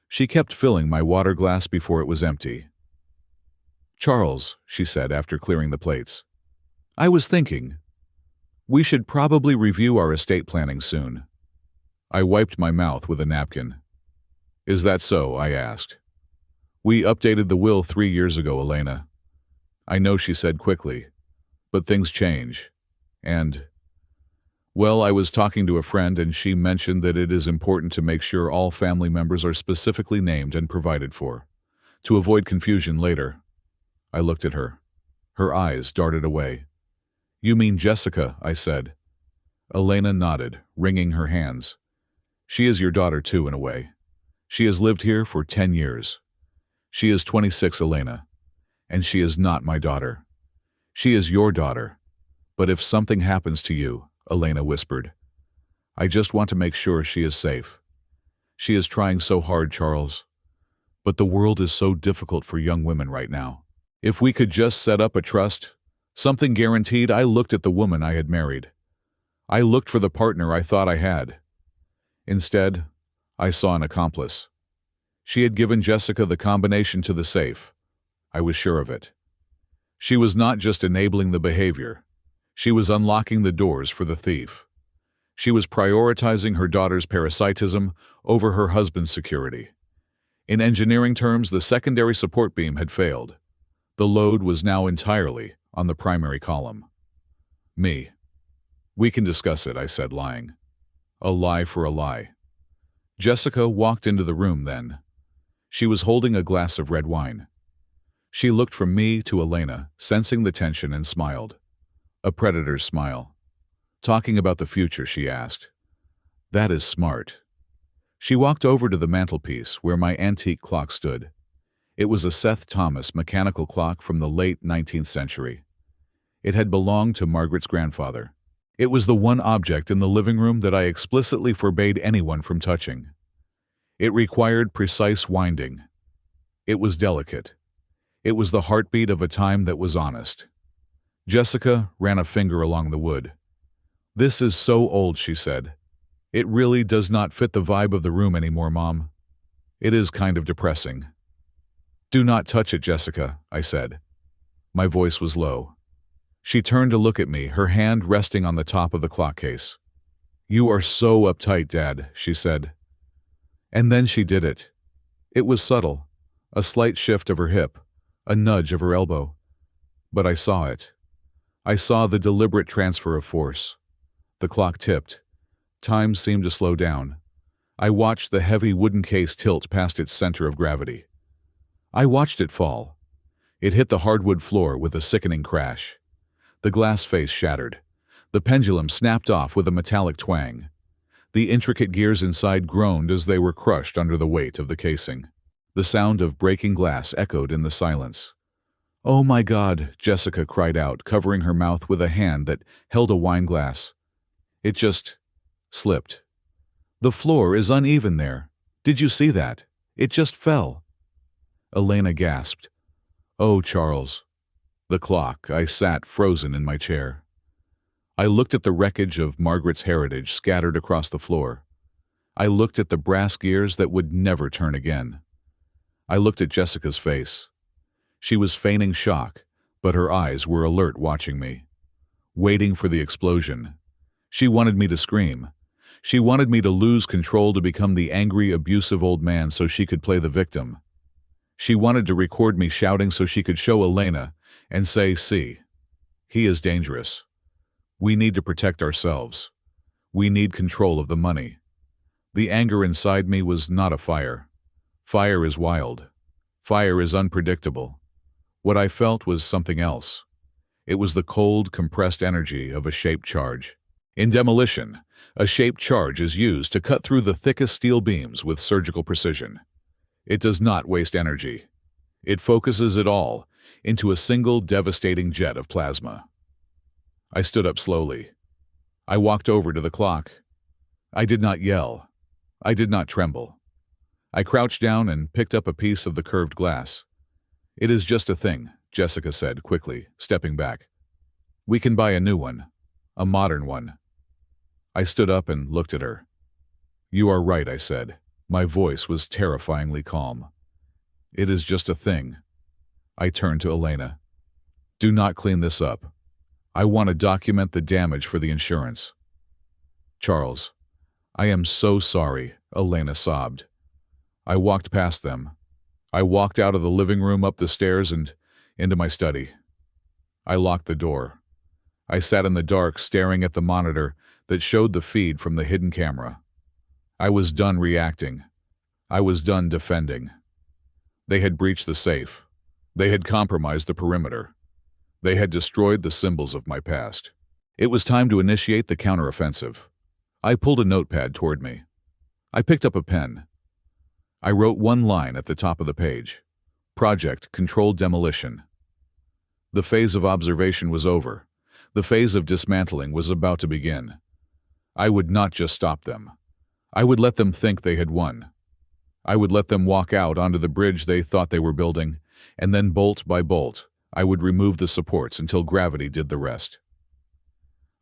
A: She kept filling my water glass before it was empty. "Charles," she said after clearing the plates, "I was thinking, we should probably review our estate planning soon." I wiped my mouth with a napkin. "Is that so?" I asked. "We updated the will 3 years ago, Elena." "I know," she said quickly, "but things change. And, well, I was talking to a friend and she mentioned that it is important to make sure all family members are specifically named and provided for, to avoid confusion later." I looked at her. Her eyes darted away. "You mean Jessica?" I said. Elena nodded, wringing her hands. "She is your daughter too, in a way. She has lived here for 10 years. She is 26, Elena, and she is not my daughter. She is your daughter. But if something happens to you," Elena whispered, "I just want to make sure she is safe. She is trying so hard, Charles. But the world is so difficult for young women right now. If we could just set up a trust, something guaranteed." I looked at the woman I had married. I looked for the partner I thought I had. Instead, I saw an accomplice. She had given Jessica the combination to the safe. I was sure of it. She was not just enabling the behavior. She was unlocking the doors for the thief. She was prioritizing her daughter's parasitism over her husband's security. In engineering terms, the secondary support beam had failed. The load was now entirely on the primary column. Me. "We can discuss it," I said, lying. A lie for a lie. Jessica walked into the room then. She was holding a glass of red wine. She looked from me to Elena, sensing the tension, and smiled. A predator's smile. "Talking about the future?" she asked. "That is smart." She walked over to the mantelpiece where my antique clock stood. It was a Seth Thomas mechanical clock from the late 19th century. It had belonged to Margaret's grandfather. It was the one object in the living room that I explicitly forbade anyone from touching. It required precise winding. It was delicate. It was the heartbeat of a time that was honest. Jessica ran a finger along the wood. "This is so old," she said. "It really does not fit the vibe of the room anymore, Mom. It is kind of depressing." "Do not touch it, Jessica," I said. My voice was low. She turned to look at me, her hand resting on the top of the clock case. "You are so uptight, Dad," she said. And then she did it. It was subtle, a slight shift of her hip, a nudge of her elbow. But I saw it. I saw the deliberate transfer of force. The clock tipped. Time seemed to slow down. I watched the heavy wooden case tilt past its center of gravity. I watched it fall. It hit the hardwood floor with a sickening crash. The glass face shattered. The pendulum snapped off with a metallic twang. The intricate gears inside groaned as they were crushed under the weight of the casing. The sound of breaking glass echoed in the silence. "Oh my God," Jessica cried out, covering her mouth with a hand that held a wine glass. "It just slipped. The floor is uneven there. Did you see that? It just fell." Elena gasped. "Oh, Charles." The clock. I sat frozen in my chair. I looked at the wreckage of Margaret's heritage scattered across the floor. I looked at the brass gears that would never turn again. I looked at Jessica's face. She was feigning shock, but her eyes were alert, watching me, waiting for the explosion. She wanted me to scream. She wanted me to lose control, to become the angry, abusive old man so she could play the victim. She wanted to record me shouting so she could show Elena and say, "See, he is dangerous. We need to protect ourselves. We need control of the money." The anger inside me was not a fire. Fire is wild. Fire is unpredictable. What I felt was something else. It was the cold, compressed energy of a shaped charge. In demolition, a shaped charge is used to cut through the thickest steel beams with surgical precision. It does not waste energy. It focuses it all into a single devastating jet of plasma. I stood up slowly. I walked over to the clock. I did not yell. I did not tremble. I crouched down and picked up a piece of the curved glass. "It is just a thing," Jessica said quickly, stepping back. "We can buy a new one, a modern one." I stood up and looked at her. "You are right," I said. My voice was terrifyingly calm. "It is just a thing." I turned to Elena. "Do not clean this up. I want to document the damage for the insurance." "Charles, I am so sorry," Elena sobbed. I walked past them. I walked out of the living room, up the stairs, and into my study. I locked the door. I sat in the dark, staring at the monitor that showed the feed from the hidden camera. I was done reacting. I was done defending. They had breached the safe. They had compromised the perimeter. They had destroyed the symbols of my past. It was time to initiate the counteroffensive. I pulled a notepad toward me. I picked up a pen. I wrote one line at the top of the page: Project Controlled Demolition. The phase of observation was over. The phase of dismantling was about to begin. I would not just stop them. I would let them think they had won. I would let them walk out onto the bridge they thought they were building, and then bolt by bolt, I would remove the supports until gravity did the rest.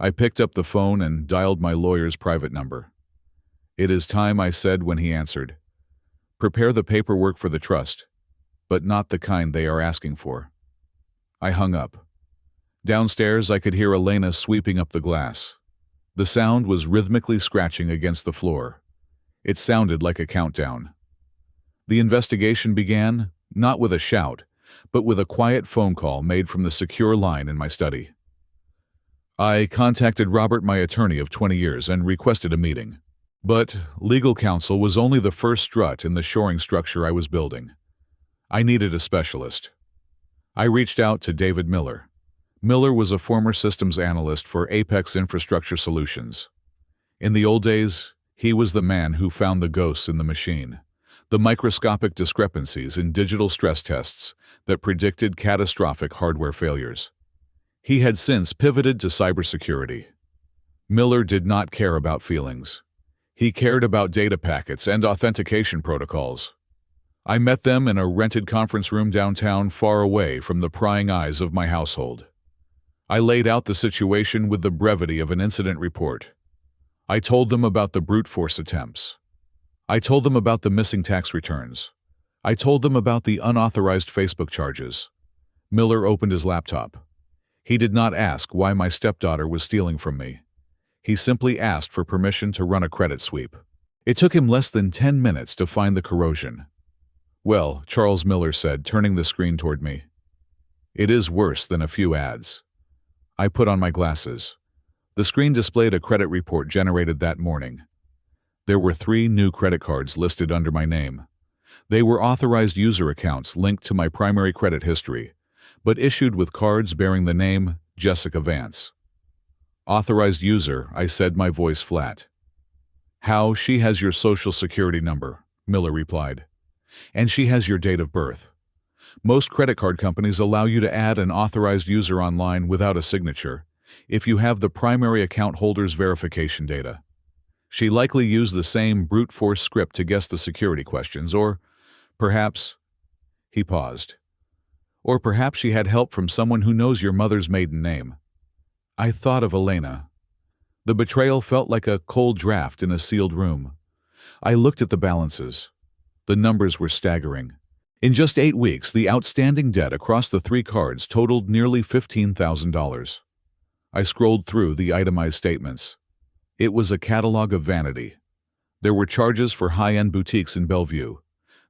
A: I picked up the phone and dialed my lawyer's private number. "It is time," I said when he answered. "Prepare the paperwork for the trust, but not the kind they are asking for." I hung up. Downstairs, I could hear Elena sweeping up the glass. The sound was rhythmically scratching against the floor. It sounded like a countdown. The investigation began, not with a shout, but with a quiet phone call made from the secure line in my study. I contacted Robert, my attorney of 20 years, and requested a meeting. But legal counsel was only the first strut in the shoring structure I was building. I needed a specialist. I reached out to David Miller. Miller was a former systems analyst for Apex Infrastructure Solutions. In the old days, he was the man who found the ghosts in the machine, the microscopic discrepancies in digital stress tests that predicted catastrophic hardware failures. He had since pivoted to cybersecurity. Miller did not care about feelings. He cared about data packets and authentication protocols. I met them in a rented conference room downtown, far away from the prying eyes of my household. I laid out the situation with the brevity of an incident report. I told them about the brute force attempts. I told them about the missing tax returns. I told them about the unauthorized Facebook charges. Miller opened his laptop. He did not ask why my stepdaughter was stealing from me. He simply asked for permission to run a credit sweep. It took him less than 10 minutes to find the corrosion. "Well," Charles Miller said, turning the screen toward me, "it is worse than a few ads." I put on my glasses. The screen displayed a credit report generated that morning. There were 3 new credit cards listed under my name. They were authorized user accounts linked to my primary credit history, but issued with cards bearing the name Jessica Vance. "Authorized user," I said, my voice flat. "How? She has your social security number," Miller replied. "And she has your date of birth. Most credit card companies allow you to add an authorized user online without a signature if you have the primary account holder's verification data. She likely used the same brute force script to guess the security questions, or perhaps..." He paused. "Or perhaps she had help from someone who knows your mother's maiden name." I thought of Elena. The betrayal felt like a cold draft in a sealed room. I looked at the balances. The numbers were staggering. In just 8 weeks, the outstanding debt across the 3 cards totaled nearly $15,000. I scrolled through the itemized statements. It was a catalog of vanity. There were charges for high-end boutiques in Bellevue.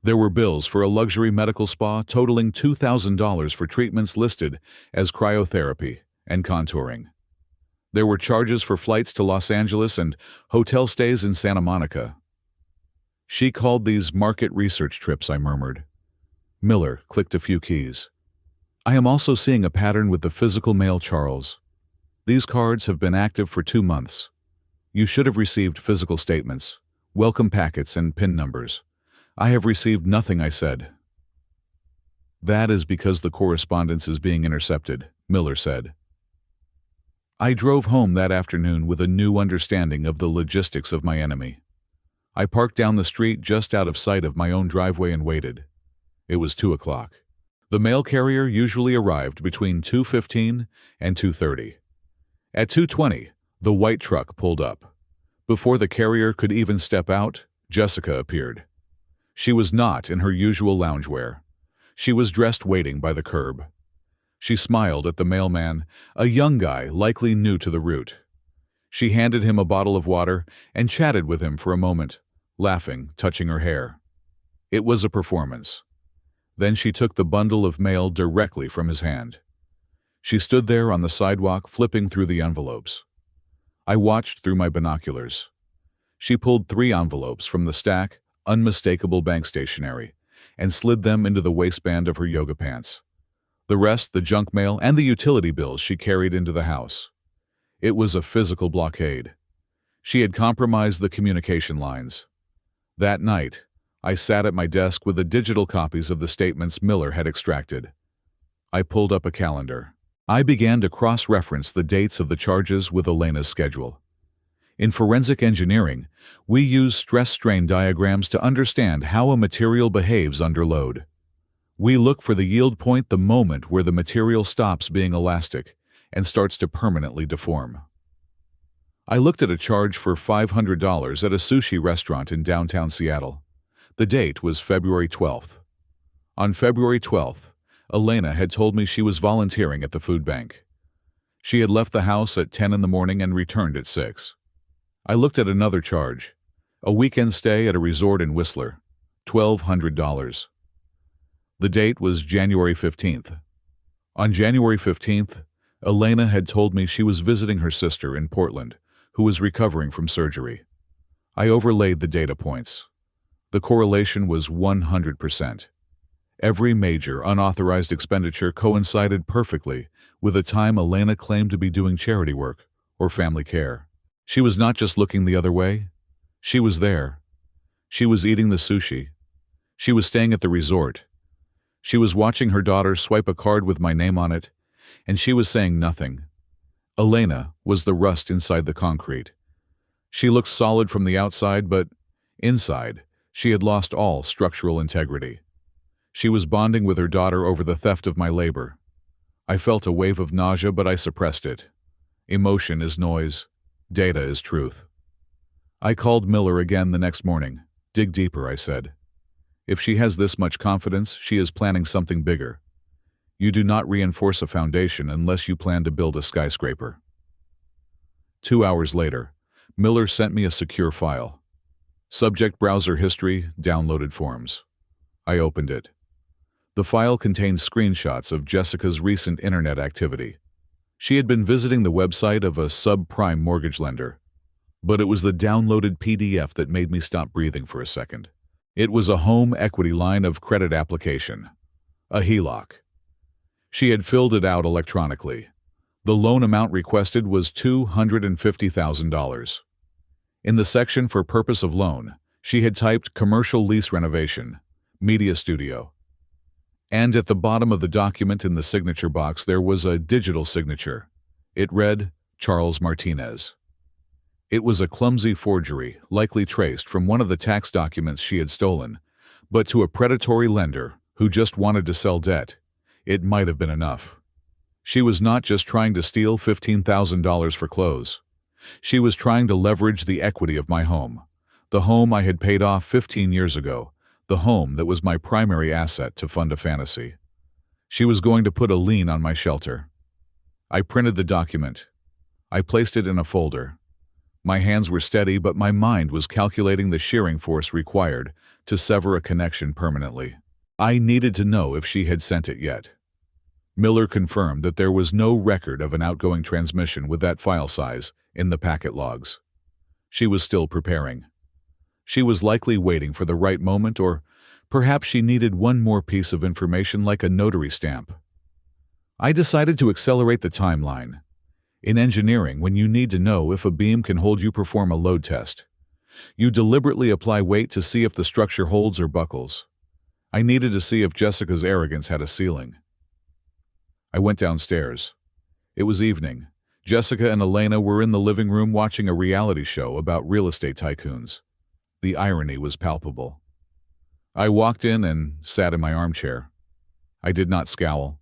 A: There were bills for a luxury medical spa totaling $2,000 for treatments listed as cryotherapy and contouring. There were charges for flights to Los Angeles and hotel stays in Santa Monica. "She called these market research trips," I murmured. Miller clicked a few keys. "I am also seeing a pattern with the physical mail, Charles. These cards have been active for 2 months. You should have received physical statements, welcome packets, and PIN numbers." "I have received nothing," I said. "That is because the correspondence is being intercepted," Miller said. I drove home that afternoon with a new understanding of the logistics of my enemy. I parked down the street just out of sight of my own driveway and waited. It was 2 o'clock. The mail carrier usually arrived between 2:15 and 2:30. At 2:20, the white truck pulled up. Before the carrier could even step out, Jessica appeared. She was not in her usual loungewear. She was dressed waiting by the curb. She smiled at the mailman, a young guy likely new to the route. She handed him a bottle of water and chatted with him for a moment, laughing, touching her hair. It was a performance. Then she took the bundle of mail directly from his hand. She stood there on the sidewalk, flipping through the envelopes. I watched through my binoculars. She pulled 3 envelopes from the stack, unmistakable bank stationery, and slid them into the waistband of her yoga pants. The rest, the junk mail and the utility bills, she carried into the house. It was a physical blockade. She had compromised the communication lines. That night, I sat at my desk with the digital copies of the statements Miller had extracted. I pulled up a calendar. I began to cross-reference the dates of the charges with Elena's schedule. In forensic engineering, we use stress-strain diagrams to understand how a material behaves under load. We look for the yield point, the moment where the material stops being elastic and starts to permanently deform. I looked at a charge for $500 at a sushi restaurant in downtown Seattle. The date was February 12th. On February 12th, Elena had told me she was volunteering at the food bank. She had left the house at 10 in the morning and returned at 6. I looked at another charge, a weekend stay at a resort in Whistler, $1,200. The date was January 15th. On January 15th, Elena had told me she was visiting her sister in Portland, who was recovering from surgery. I overlaid the data points. The correlation was 100%. Every major unauthorized expenditure coincided perfectly with the time Elena claimed to be doing charity work or family care. She was not just looking the other way. She was there. She was eating the sushi. She was staying at the resort. She was watching her daughter swipe a card with my name on it, and she was saying nothing. Elena was the rust inside the concrete. She looked solid from the outside, but inside, she had lost all structural integrity. She was bonding with her daughter over the theft of my labor. I felt a wave of nausea, but I suppressed it. Emotion is noise. Data is truth. I called Miller again the next morning. "Dig deeper," I said. "If she has this much confidence, she is planning something bigger. You do not reinforce a foundation unless you plan to build a skyscraper." 2 hours later, Miller sent me a secure file. Subject browser history, downloaded forms. I opened it. The file contained screenshots of Jessica's recent internet activity. She had been visiting the website of a subprime mortgage lender. But it was the downloaded PDF that made me stop breathing for a second. It was a home equity line of credit application. A HELOC. She had filled it out electronically. The loan amount requested was $250,000. In the section for purpose of loan, she had typed commercial lease renovation, media studio. And at the bottom of the document in the signature box there was a digital signature. It read, Charles Martinez. It was a clumsy forgery, likely traced from one of the tax documents she had stolen, but to a predatory lender who just wanted to sell debt, it might have been enough. She was not just trying to steal $15,000 for clothes. She was trying to leverage the equity of my home, the home I had paid off 15 years ago, the home that was my primary asset to fund a fantasy. She was going to put a lien on my shelter. I printed the document. I placed it in a folder. My hands were steady, but my mind was calculating the shearing force required to sever a connection permanently. I needed to know if she had sent it yet. Miller confirmed that there was no record of an outgoing transmission with that file size in the packet logs. She was still preparing. She was likely waiting for the right moment, or perhaps she needed one more piece of information like a notary stamp. I decided to accelerate the timeline. In engineering, when you need to know if a beam can hold, you perform a load test. You deliberately apply weight to see if the structure holds or buckles. I needed to see if Jessica's arrogance had a ceiling. I went downstairs. It was evening. Jessica and Elena were in the living room watching a reality show about real estate tycoons. The irony was palpable. I walked in and sat in my armchair. I did not scowl.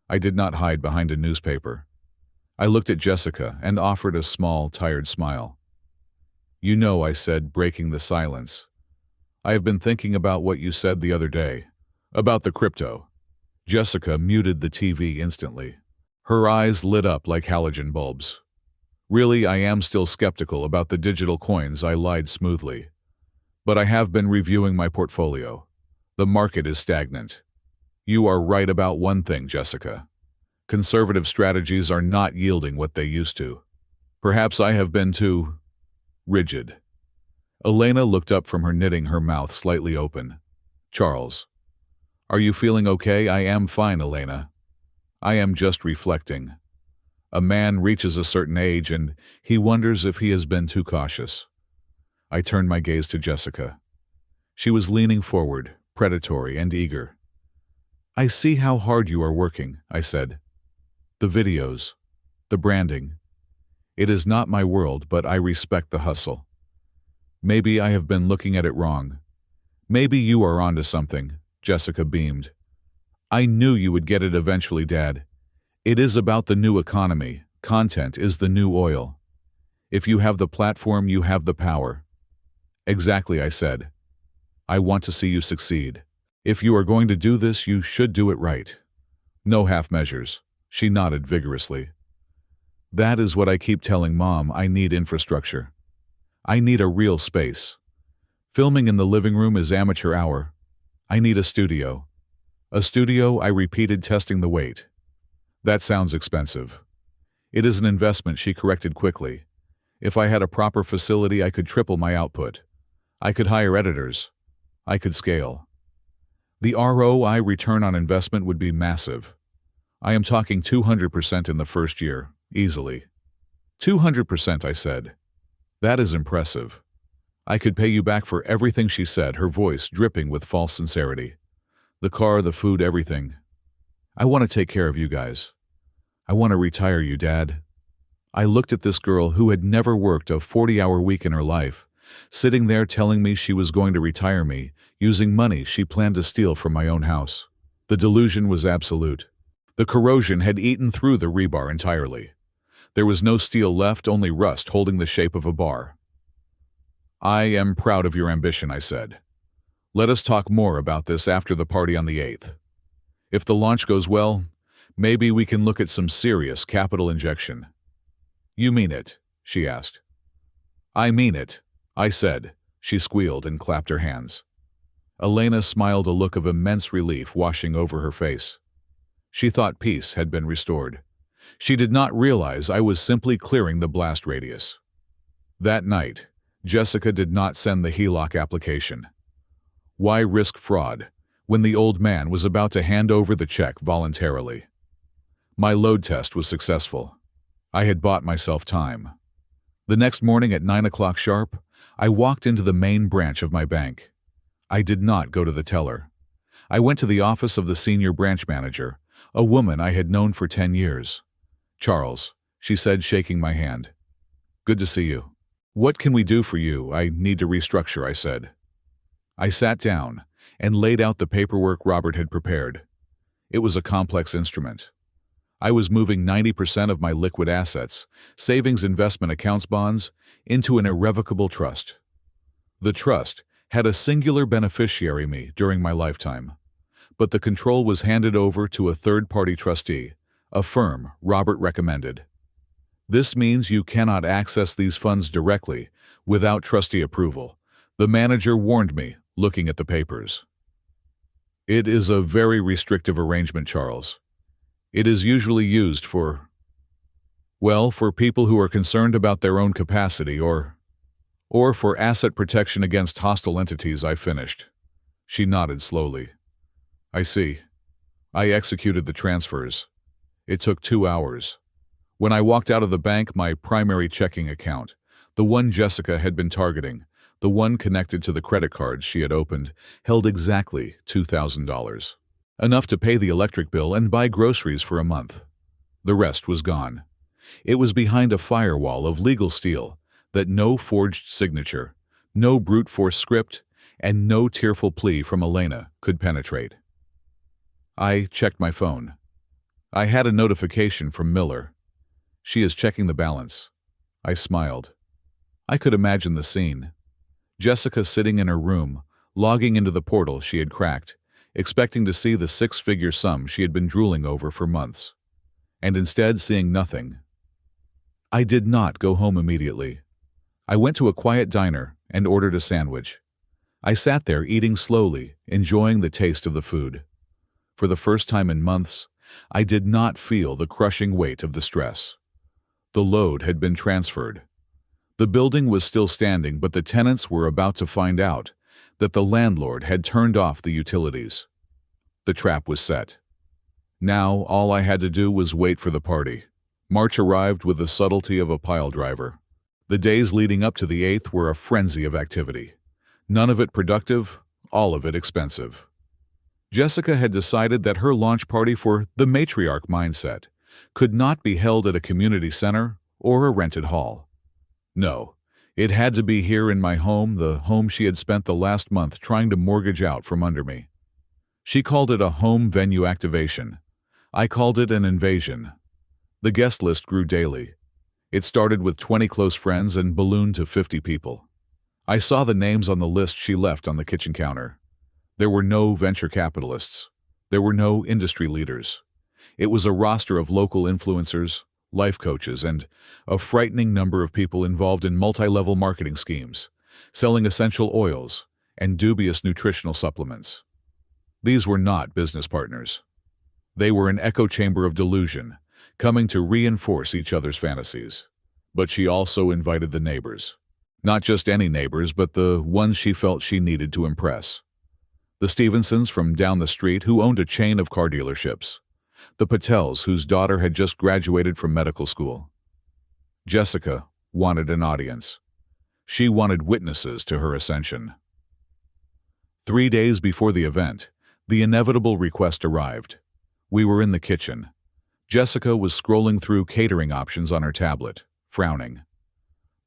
A: I did not hide behind a newspaper. I looked at Jessica and offered a small, tired smile. You know, I said, breaking the silence. I have been thinking about what you said the other day. About the crypto. Jessica muted the TV instantly. Her eyes lit up like halogen bulbs. Really, I am still skeptical about the digital coins, I lied smoothly. But I have been reviewing my portfolio. The market is stagnant. You are right about one thing, Jessica. Conservative strategies are not yielding what they used to. Perhaps I have been too rigid. Elena looked up from her knitting, her mouth slightly open. Charles, are you feeling okay? I am fine, Elena. I am just reflecting. A man reaches a certain age and he wonders if he has been too cautious. I turned my gaze to Jessica. She was leaning forward, predatory and eager. I see how hard you are working, I said. The videos, the branding. It is not my world, but I respect the hustle. Maybe I have been looking at it wrong. Maybe you are onto something, Jessica beamed. I knew you would get it eventually, Dad. It is about the new economy. Content is the new oil. If you have the platform, you have the power. Exactly, I said. I want to see you succeed. If you are going to do this, you should do it right. No half measures. She nodded vigorously. That is what I keep telling Mom. I need infrastructure. I need a real space. Filming in the living room is amateur hour. I need a studio. A studio, I repeated, testing the weight. That sounds expensive. It is an investment, she corrected quickly. If I had a proper facility, I could triple my output. I could hire editors. I could scale. The ROI, return on investment, would be massive. I am talking 200% in the first year, easily. 200%, I said. That is impressive. I could pay you back for everything, she said, her voice dripping with false sincerity. The car, the food, everything. I want to take care of you guys. I want to retire you, Dad. I looked at this girl who had never worked a 40-hour week in her life, sitting there telling me she was going to retire me, using money she planned to steal from my own house. The delusion was absolute. The corrosion had eaten through the rebar entirely. There was no steel left, only rust holding the shape of a bar. I am proud of your ambition, I said. Let us talk more about this after the party on the 8th. If the launch goes well, maybe we can look at some serious capital injection. You mean it? she asked. I mean it, I said. She squealed and clapped her hands. Elena smiled, a look of immense relief washing over her face. She thought peace had been restored. She did not realize I was simply clearing the blast radius. That night, Jessica did not send the HELOC application. Why risk fraud when the old man was about to hand over the check voluntarily? My load test was successful. I had bought myself time. The next morning at 9 o'clock sharp, I walked into the main branch of my bank. I did not go to the teller. I went to the office of the senior branch manager, a woman I had known for 10 years. Charles, she said, shaking my hand. Good to see you. What can we do for you? I need to restructure, I said. I sat down and laid out the paperwork Robert had prepared. It was a complex instrument. I was moving 90% of my liquid assets, savings, investment accounts, bonds, into an irrevocable trust. The trust had a singular beneficiary, me, during my lifetime, but the control was handed over to a third-party trustee, a firm Robert recommended. This means you cannot access these funds directly without trustee approval, the manager warned me, looking at the papers. It is a very restrictive arrangement, Charles. It is usually used for people who are concerned about their own capacity or for asset protection against hostile entities, I finished. She nodded slowly. I see. I executed the transfers. It took 2 hours. When I walked out of the bank, my primary checking account, the one Jessica had been targeting, the one connected to the credit cards she had opened, held exactly $2,000. Enough to pay the electric bill and buy groceries for a month. The rest was gone. It was behind a firewall of legal steel that no forged signature, no brute force script, and no tearful plea from Elena could penetrate. I checked my phone. I had a notification from Miller. She is checking the balance. I smiled. I could imagine the scene. Jessica sitting in her room, logging into the portal she had cracked, expecting to see the 6-figure sum she had been drooling over for months, and instead seeing nothing. I did not go home immediately. I went to a quiet diner and ordered a sandwich. I sat there eating slowly, enjoying the taste of the food. For the first time in months, I did not feel the crushing weight of the stress. The load had been transferred. The building was still standing, but the tenants were about to find out that the landlord had turned off the utilities. The trap was set. Now all I had to do was wait for the party. March arrived with the subtlety of a pile driver. The days leading up to the 8th were a frenzy of activity. None of it productive, all of it expensive. Jessica had decided that her launch party for the matriarch mindset could not be held at a community center or a rented hall. No, it had to be here in my home, the home she had spent the last month trying to mortgage out from under me. She called it a home venue activation. I called it an invasion. The guest list grew daily. It started with 20 close friends and ballooned to 50 people. I saw the names on the list she left on the kitchen counter. There were no venture capitalists. There were no industry leaders. It was a roster of local influencers, life coaches, and a frightening number of people involved in multi-level marketing schemes, selling essential oils and dubious nutritional supplements. These were not business partners. They were an echo chamber of delusion, coming to reinforce each other's fantasies. But she also invited the neighbors. Not just any neighbors, but the ones she felt she needed to impress. The Stevensons from down the street, who owned a chain of car dealerships. The Patels, whose daughter had just graduated from medical school. Jessica wanted an audience. She wanted witnesses to her ascension. 3 days before the event, the inevitable request arrived. We were in the kitchen. Jessica was scrolling through catering options on her tablet, frowning.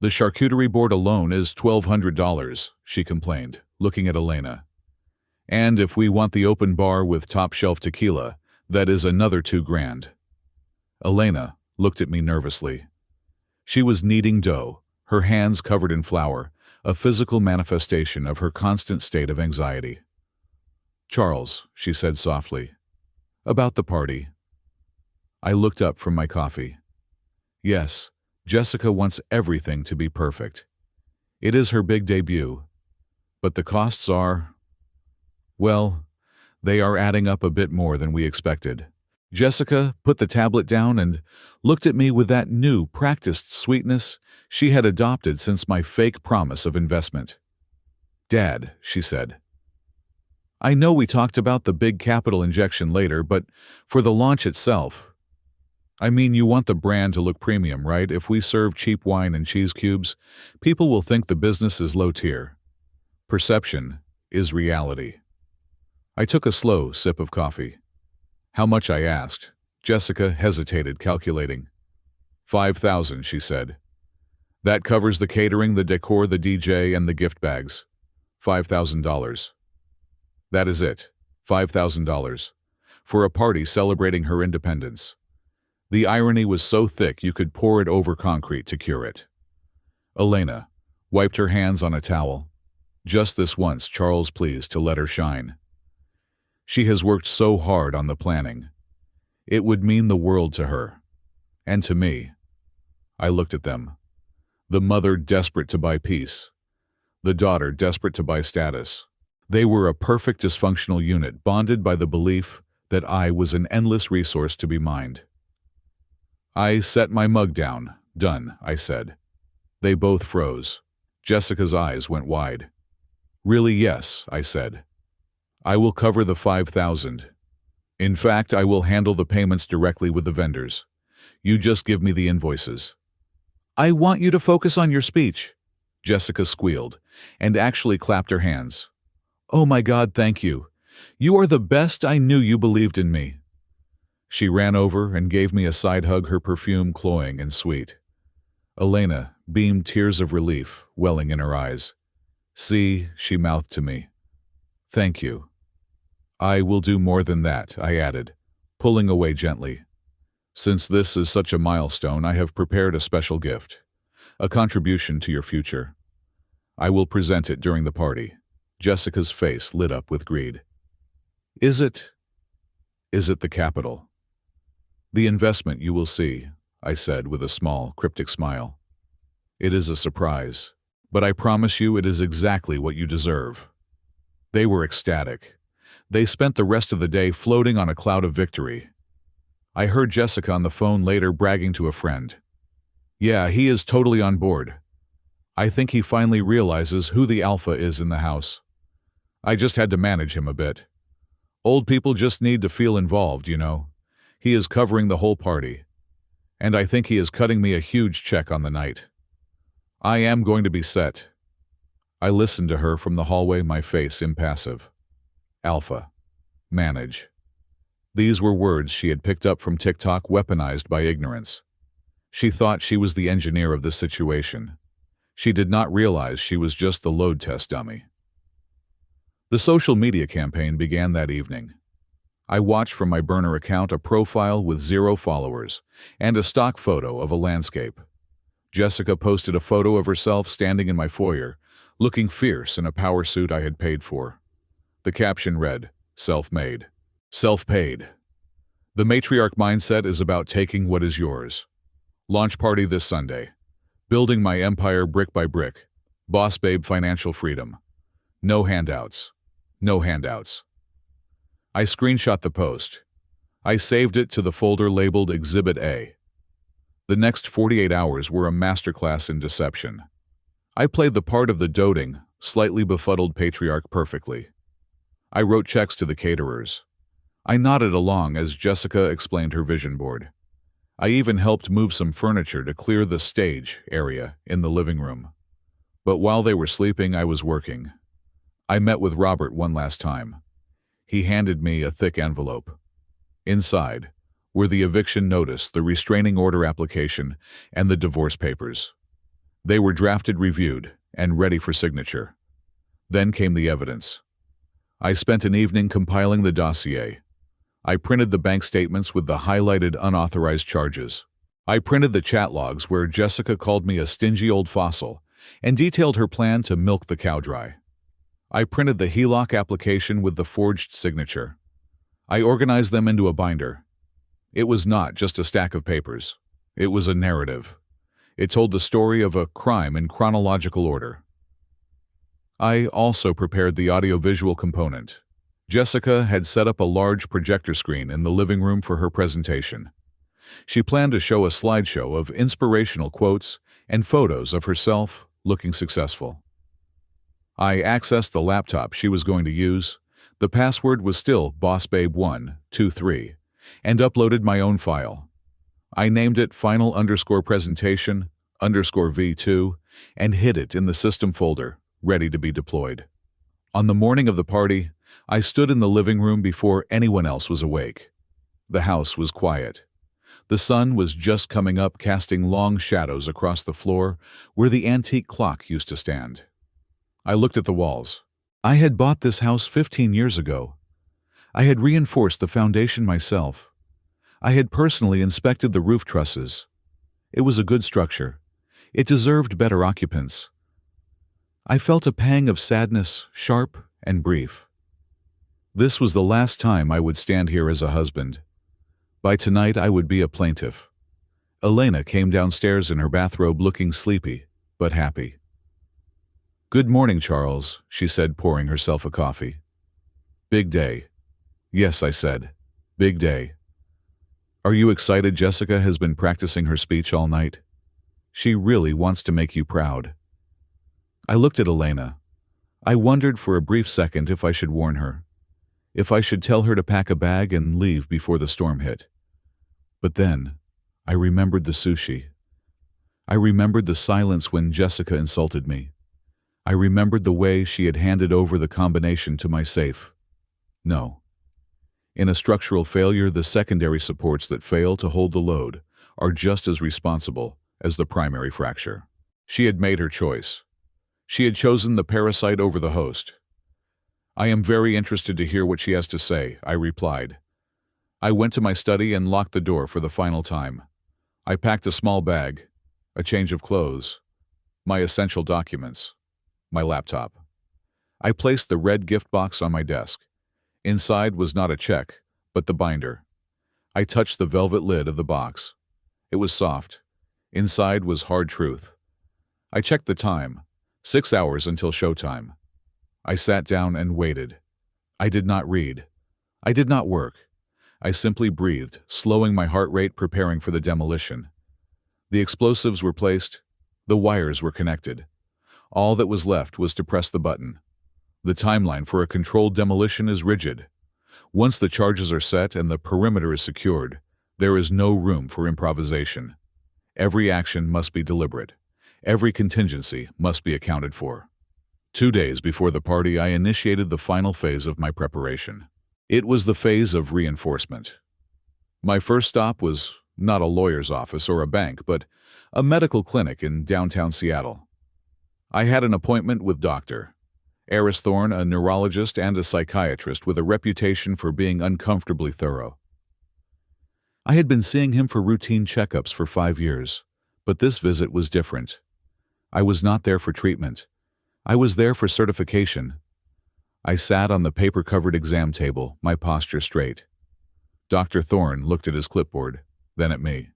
A: The charcuterie board alone is $1,200, she complained, looking at Elena. And if we want the open bar with top-shelf tequila, that is another $2,000. Elena looked at me nervously. She was kneading dough, her hands covered in flour, a physical manifestation of her constant state of anxiety. Charles, she said softly, about the party. I looked up from my coffee. Yes, Jessica wants everything to be perfect. It is her big debut, but the costs are, well, they are adding up a bit more than we expected. Jessica put the tablet down and looked at me with that new, practiced sweetness she had adopted since my fake promise of investment. "Dad," she said, "I know we talked about the big capital injection later, but for the launch itself, I mean, you want the brand to look premium, right? If we serve cheap wine and cheese cubes, people will think the business is low tier. Perception is reality." I took a slow sip of coffee. "How much?" I asked. Jessica hesitated, calculating. 5,000, she said. "That covers the catering, the decor, the DJ, and the gift bags. $5,000. That is it. $5,000. For a party celebrating her independence." The irony was so thick you could pour it over concrete to cure it. Elena wiped her hands on a towel. "Just this once, Charles, please, to let her shine. She has worked so hard on the planning. It would mean the world to her. And to me." I looked at them. The mother desperate to buy peace. The daughter desperate to buy status. They were a perfect dysfunctional unit, bonded by the belief that I was an endless resource to be mined. I set my mug down. "Done," I said. They both froze. Jessica's eyes went wide. "Really, yes," I said. "I will cover the 5,000. In fact, I will handle the payments directly with the vendors. You just give me the invoices." "I want you to focus on your speech," Jessica squealed, and actually clapped her hands. "Oh my God, thank you. You are the best. I knew you believed in me." She ran over and gave me a side hug, her perfume cloying and sweet. Elena beamed, tears of relief welling in her eyes. "See," she mouthed to me. "Thank you." "I will do more than that," I added, pulling away gently. "Since this is such a milestone, I have prepared a special gift, a contribution to your future. I will present it during the party." Jessica's face lit up with greed. Is it the capital?" "The investment you will see," I said with a small, cryptic smile. "It is a surprise, but I promise you it is exactly what you deserve." They were ecstatic. They spent the rest of the day floating on a cloud of victory. I heard Jessica on the phone later bragging to a friend. "Yeah, he is totally on board. I think he finally realizes who the alpha is in the house. I just had to manage him a bit. Old people just need to feel involved, you know. He is covering the whole party. And I think he is cutting me a huge check on the night. I am going to be set." I listened to her from the hallway, my face impassive. Alpha. Manage. These were words she had picked up from TikTok, weaponized by ignorance. She thought she was the engineer of the situation. She did not realize she was just the load test dummy. The social media campaign began that evening. I watched from my burner account a profile with 0 followers and a stock photo of a landscape. Jessica posted a photo of herself standing in my foyer, looking fierce in a power suit I had paid for. The caption read, "Self-made. Self-paid. The matriarch mindset is about taking what is yours. Launch party this Sunday. Building my empire brick by brick. Boss babe financial freedom. No handouts. No handouts." I screenshot the post. I saved it to the folder labeled Exhibit A. The next 48 hours were a masterclass in deception. I played the part of the doting, slightly befuddled patriarch perfectly. I wrote checks to the caterers. I nodded along as Jessica explained her vision board. I even helped move some furniture to clear the stage area in the living room. But while they were sleeping, I was working. I met with Robert one last time. He handed me a thick envelope. Inside were the eviction notice, the restraining order application, and the divorce papers. They were drafted, reviewed, and ready for signature. Then came the evidence. I spent an evening compiling the dossier. I printed the bank statements with the highlighted unauthorized charges. I printed the chat logs where Jessica called me a stingy old fossil and detailed her plan to milk the cow dry. I printed the HELOC application with the forged signature. I organized them into a binder. It was not just a stack of papers. It was a narrative. It told the story of a crime in chronological order. I also prepared the audiovisual component. Jessica had set up a large projector screen in the living room for her presentation. She planned to show a slideshow of inspirational quotes and photos of herself looking successful. I accessed the laptop she was going to use. The password was still bossbabe123 and uploaded my own file. I named it final_presentation_v2 and hid it in the system folder, ready to be deployed. On the morning of the party, I stood in the living room before anyone else was awake. The house was quiet. The sun was just coming up, casting long shadows across the floor where the antique clock used to stand. I looked at the walls. I had bought this house 15 years ago. I had reinforced the foundation myself. I had personally inspected the roof trusses. It was a good structure. It deserved better occupants. I felt a pang of sadness, sharp and brief. This was the last time I would stand here as a husband. By tonight I would be a plaintiff. Elena came downstairs in her bathrobe looking sleepy, but happy. "Good morning, Charles," she said, pouring herself a coffee. "Big day." "Yes," I said. "Big day." "Are you excited? Jessica has been practicing her speech all night. She really wants to make you proud." I looked at Elena. I wondered for a brief second if I should warn her, if I should tell her to pack a bag and leave before the storm hit. But then, I remembered the sushi. I remembered the silence when Jessica insulted me. I remembered the way she had handed over the combination to my safe. No. In a structural failure, the secondary supports that fail to hold the load are just as responsible as the primary fracture. She had made her choice. She had chosen the parasite over the host. "I am very interested to hear what she has to say," I replied. I went to my study and locked the door for the final time. I packed a small bag, a change of clothes, my essential documents, my laptop. I placed the red gift box on my desk. Inside was not a check, but the binder. I touched the velvet lid of the box. It was soft. Inside was hard truth. I checked the time, 6 hours until showtime. I sat down and waited. I did not read. I did not work. I simply breathed, slowing my heart rate, preparing for the demolition. The explosives were placed. The wires were connected. All that was left was to press the button. The timeline for a controlled demolition is rigid. Once the charges are set and the perimeter is secured, there is no room for improvisation. Every action must be deliberate. Every contingency must be accounted for. 2 days before the party, I initiated the final phase of my preparation. It was the phase of reinforcement. My first stop was not a lawyer's office or a bank, but a medical clinic in downtown Seattle. I had an appointment with Dr. Eris Thorne, a neurologist and a psychiatrist with a reputation for being uncomfortably thorough. I had been seeing him for routine checkups for 5 years, but this visit was different. I was not there for treatment. I was there for certification. I sat on the paper-covered exam table, my posture straight. Dr. Thorne looked at his clipboard, then at me.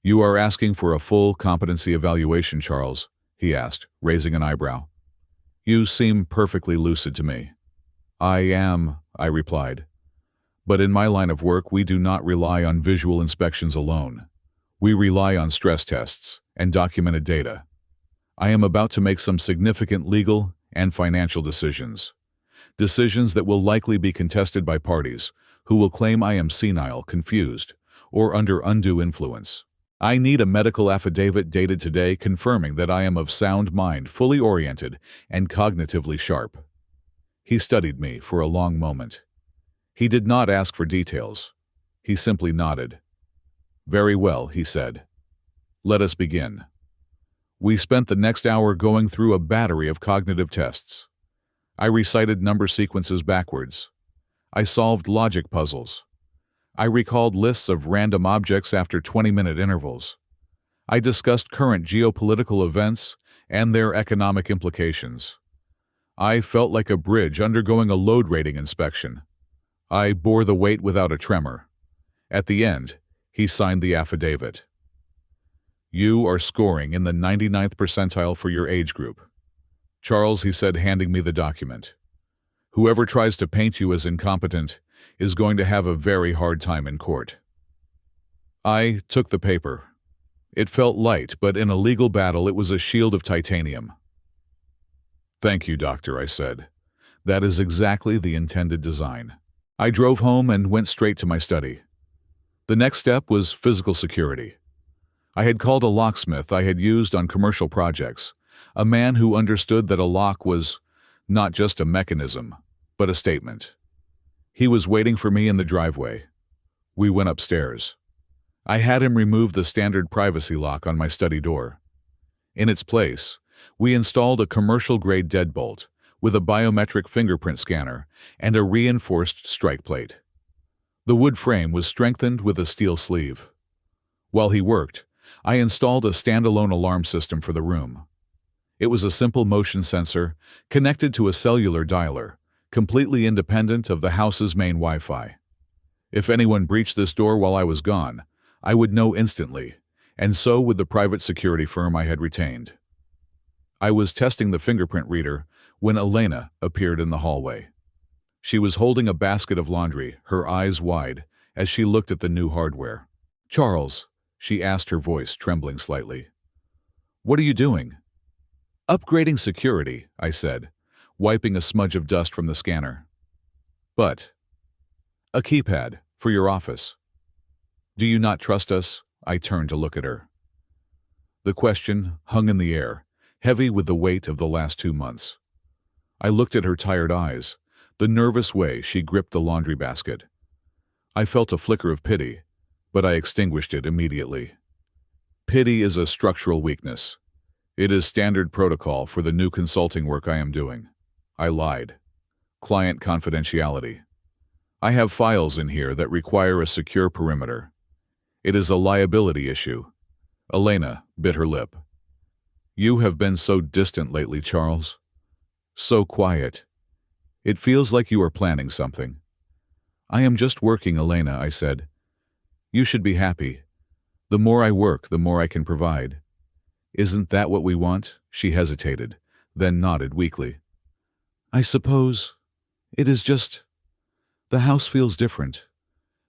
A: "You are asking for a full competency evaluation, Charles?" he asked, raising an eyebrow. "You seem perfectly lucid to me." "I am," I replied. "But in my line of work, we do not rely on visual inspections alone. We rely on stress tests and documented data. I am about to make some significant legal and financial decisions. Decisions that will likely be contested by parties who will claim I am senile, confused, or under undue influence. I need a medical affidavit dated today confirming that I am of sound mind, fully oriented, and cognitively sharp." He studied me for a long moment. He did not ask for details. He simply nodded. "Very well," he said. "Let us begin." We spent the next hour going through a battery of cognitive tests. I recited number sequences backwards. I solved logic puzzles. I recalled lists of random objects after 20-minute intervals. I discussed current geopolitical events and their economic implications. I felt like a bridge undergoing a load rating inspection. I bore the weight without a tremor. At the end, he signed the affidavit. You are scoring in the 99th percentile for your age group. Charles, he said, handing me the document. Whoever tries to paint you as incompetent is going to have a very hard time in court. I took the paper. It felt light, but in a legal battle it was a shield of titanium. Thank you, doctor, I said. That is exactly the intended design. I drove home and went straight to my study. The next step was physical security. I had called a locksmith I had used on commercial projects, a man who understood that a lock was not just a mechanism, but a statement. He was waiting for me in the driveway. We went upstairs. I had him remove the standard privacy lock on my study door. In its place, we installed a commercial-grade deadbolt with a biometric fingerprint scanner and a reinforced strike plate. The wood frame was strengthened with a steel sleeve. While he worked, I installed a standalone alarm system for the room. It was a simple motion sensor connected to a cellular dialer, completely independent of the house's main Wi-Fi. If anyone breached this door while I was gone, I would know instantly, and so would the private security firm I had retained. I was testing the fingerprint reader when Elena appeared in the hallway. She was holding a basket of laundry, her eyes wide, as she looked at the new hardware. "Charles," she asked, her voice trembling slightly. "What are you doing?" "Upgrading security," I said, wiping a smudge of dust from the scanner. "But a keypad for your office. Do you not trust us?" I turned to look at her. The question hung in the air, heavy with the weight of the last 2 months. I looked at her tired eyes, the nervous way she gripped the laundry basket. I felt a flicker of pity, but I extinguished it immediately. Pity is a structural weakness. It is standard protocol for the new consulting work I am doing. I lied. Client confidentiality. I have files in here that require a secure perimeter. It is a liability issue. Elena bit her lip. "You have been so distant lately, Charles. So quiet. It feels like you are planning something." "I am just working, Elena," I said. "You should be happy. The more I work, the more I can provide." "Isn't that what we want?" She hesitated, then nodded weakly. "I suppose. It is just. The house feels different."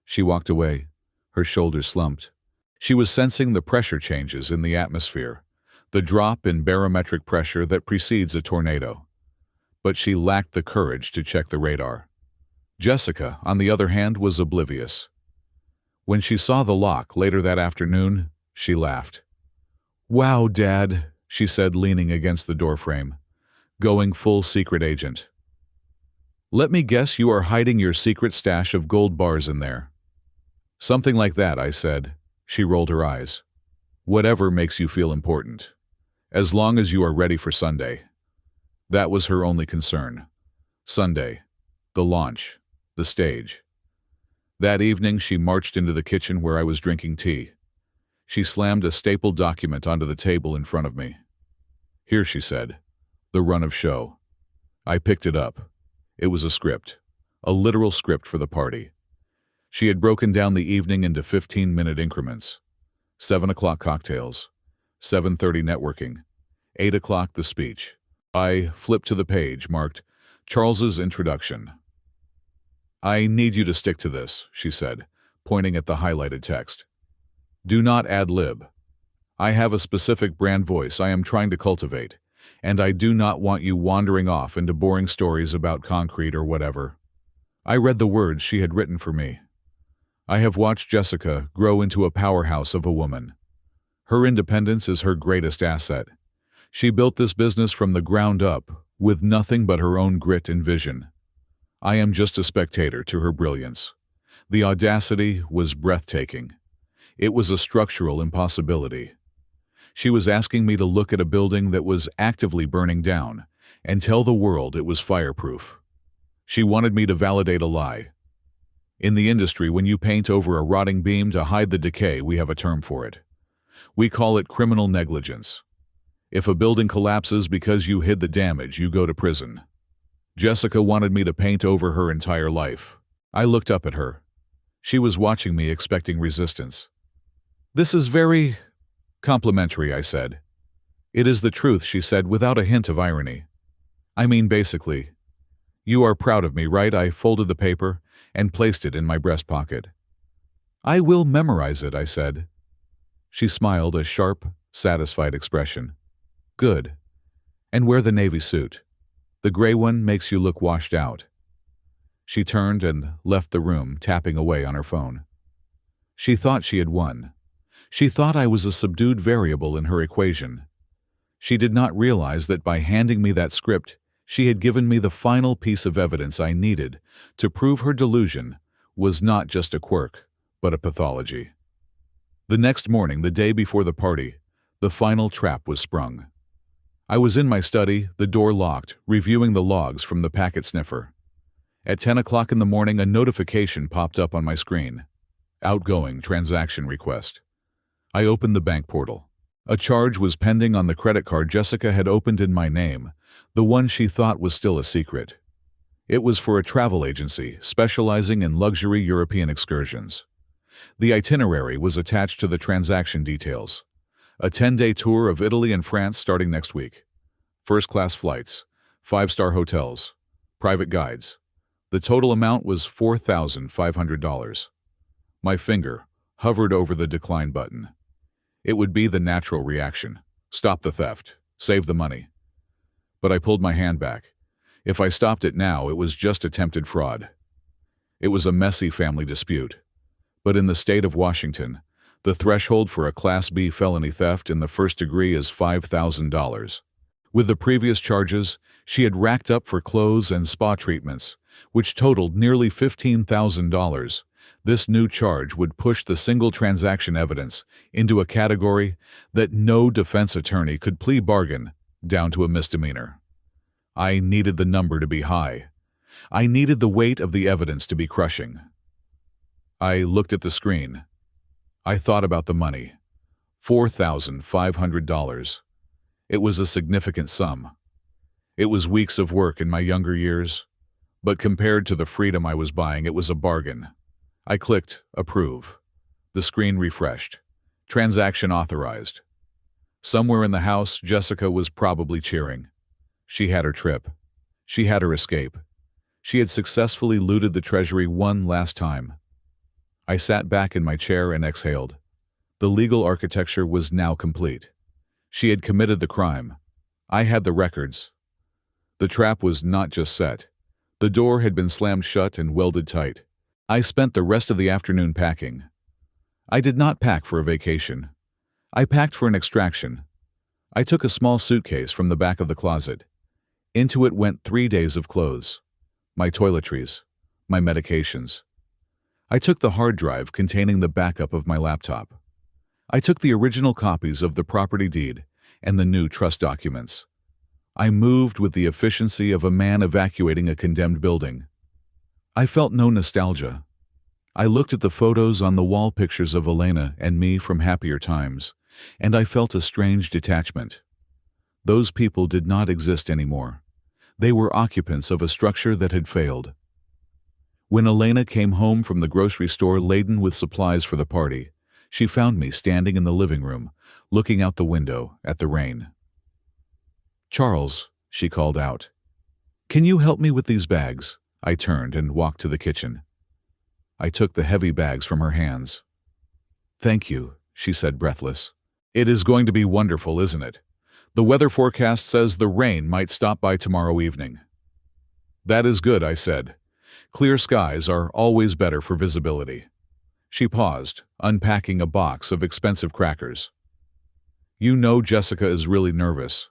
A: She walked away, her shoulders slumped. She was sensing the pressure changes in the atmosphere, the drop in barometric pressure that precedes a tornado. But she lacked the courage to check the radar. Jessica, on the other hand, was oblivious. When she saw the lock later that afternoon, she laughed. "Wow, Dad," she said, leaning against the doorframe, going full secret agent. "Let me guess you are hiding your secret stash of gold bars in there." "Something like that," I said. She rolled her eyes. "Whatever makes you feel important. As long as you are ready for Sunday." That was her only concern. Sunday. The launch. The stage. That evening she marched into the kitchen where I was drinking tea. She slammed a stapled document onto the table in front of me. "Here," she said. "The run of show." I picked it up. It was a script. A literal script for the party. She had broken down the evening into 15-minute increments. 7 o'clock cocktails. 7:30 networking. 8 o'clock the speech. I flipped to the page marked Charles's Introduction. "I need you to stick to this," she said, pointing at the highlighted text. "Do not ad-lib. I have a specific brand voice I am trying to cultivate, and I do not want you wandering off into boring stories about concrete or whatever." I read the words she had written for me. I have watched Jessica grow into a powerhouse of a woman. Her independence is her greatest asset. She built this business from the ground up, with nothing but her own grit and vision. I am just a spectator to her brilliance. The audacity was breathtaking. It was a structural impossibility. She was asking me to look at a building that was actively burning down and tell the world it was fireproof. She wanted me to validate a lie. In the industry, when you paint over a rotting beam to hide the decay, we have a term for it. We call it criminal negligence. If a building collapses because you hid the damage, you go to prison. Jessica wanted me to paint over her entire life. I looked up at her. She was watching me, expecting resistance. "This is very Complimentary, I said. It is the truth, she said without a hint of irony. I mean, basically. You are proud of me, right? I folded the paper and placed it in my breast pocket. I will memorize it, I said. She smiled, a sharp, satisfied expression. Good. And wear the navy suit. The gray one makes you look washed out. She turned and left the room, tapping away on her phone. She thought she had won. She thought I was a subdued variable in her equation. She did not realize that by handing me that script, she had given me the final piece of evidence I needed to prove her delusion was not just a quirk, but a pathology. The next morning, the day before the party, the final trap was sprung. I was in my study, the door locked, reviewing the logs from the packet sniffer. At 10 o'clock in the morning, a notification popped up on my screen. Outgoing transaction request. I opened the bank portal. A charge was pending on the credit card Jessica had opened in my name, the one she thought was still a secret. It was for a travel agency specializing in luxury European excursions. The itinerary was attached to the transaction details. A 10-day tour of Italy and France starting next week. First-class flights, 5-star hotels, private guides. The total amount was $4,500. My finger hovered over the decline button. It would be the natural reaction. Stop the theft. Save the money. But I pulled my hand back. If I stopped it now, it was just attempted fraud. It was a messy family dispute. But in the state of Washington, the threshold for a Class B felony theft in the first degree is $5,000. With the previous charges, she had racked up for clothes and spa treatments, which totaled nearly $15,000. This new charge would push the single transaction evidence into a category that no defense attorney could plea bargain down to a misdemeanor. I needed the number to be high. I needed the weight of the evidence to be crushing. I looked at the screen. I thought about the money. $4,500. It was a significant sum. It was weeks of work in my younger years, but compared to the freedom I was buying, it was a bargain. I clicked Approve. The screen refreshed. Transaction authorized. Somewhere in the house, Jessica was probably cheering. She had her trip. She had her escape. She had successfully looted the treasury one last time. I sat back in my chair and exhaled. The legal architecture was now complete. She had committed the crime. I had the records. The trap was not just set. The door had been slammed shut and welded tight. I spent the rest of the afternoon packing. I did not pack for a vacation. I packed for an extraction. I took a small suitcase from the back of the closet. Into it went 3 days of clothes, my toiletries, my medications. I took the hard drive containing the backup of my laptop. I took the original copies of the property deed and the new trust documents. I moved with the efficiency of a man evacuating a condemned building. I felt no nostalgia. I looked at the photos on the wall, pictures of Elena and me from happier times, and I felt a strange detachment. Those people did not exist anymore. They were occupants of a structure that had failed. When Elena came home from the grocery store laden with supplies for the party, she found me standing in the living room, looking out the window at the rain. "Charles," she called out, "can you help me with these bags?" I turned and walked to the kitchen. I took the heavy bags from her hands. "Thank you," she said, breathless. "It is going to be wonderful, isn't it? The weather forecast says the rain might stop by tomorrow evening." "That is good," I said. "Clear skies are always better for visibility." She paused, unpacking a box of expensive crackers. "You know Jessica is really nervous.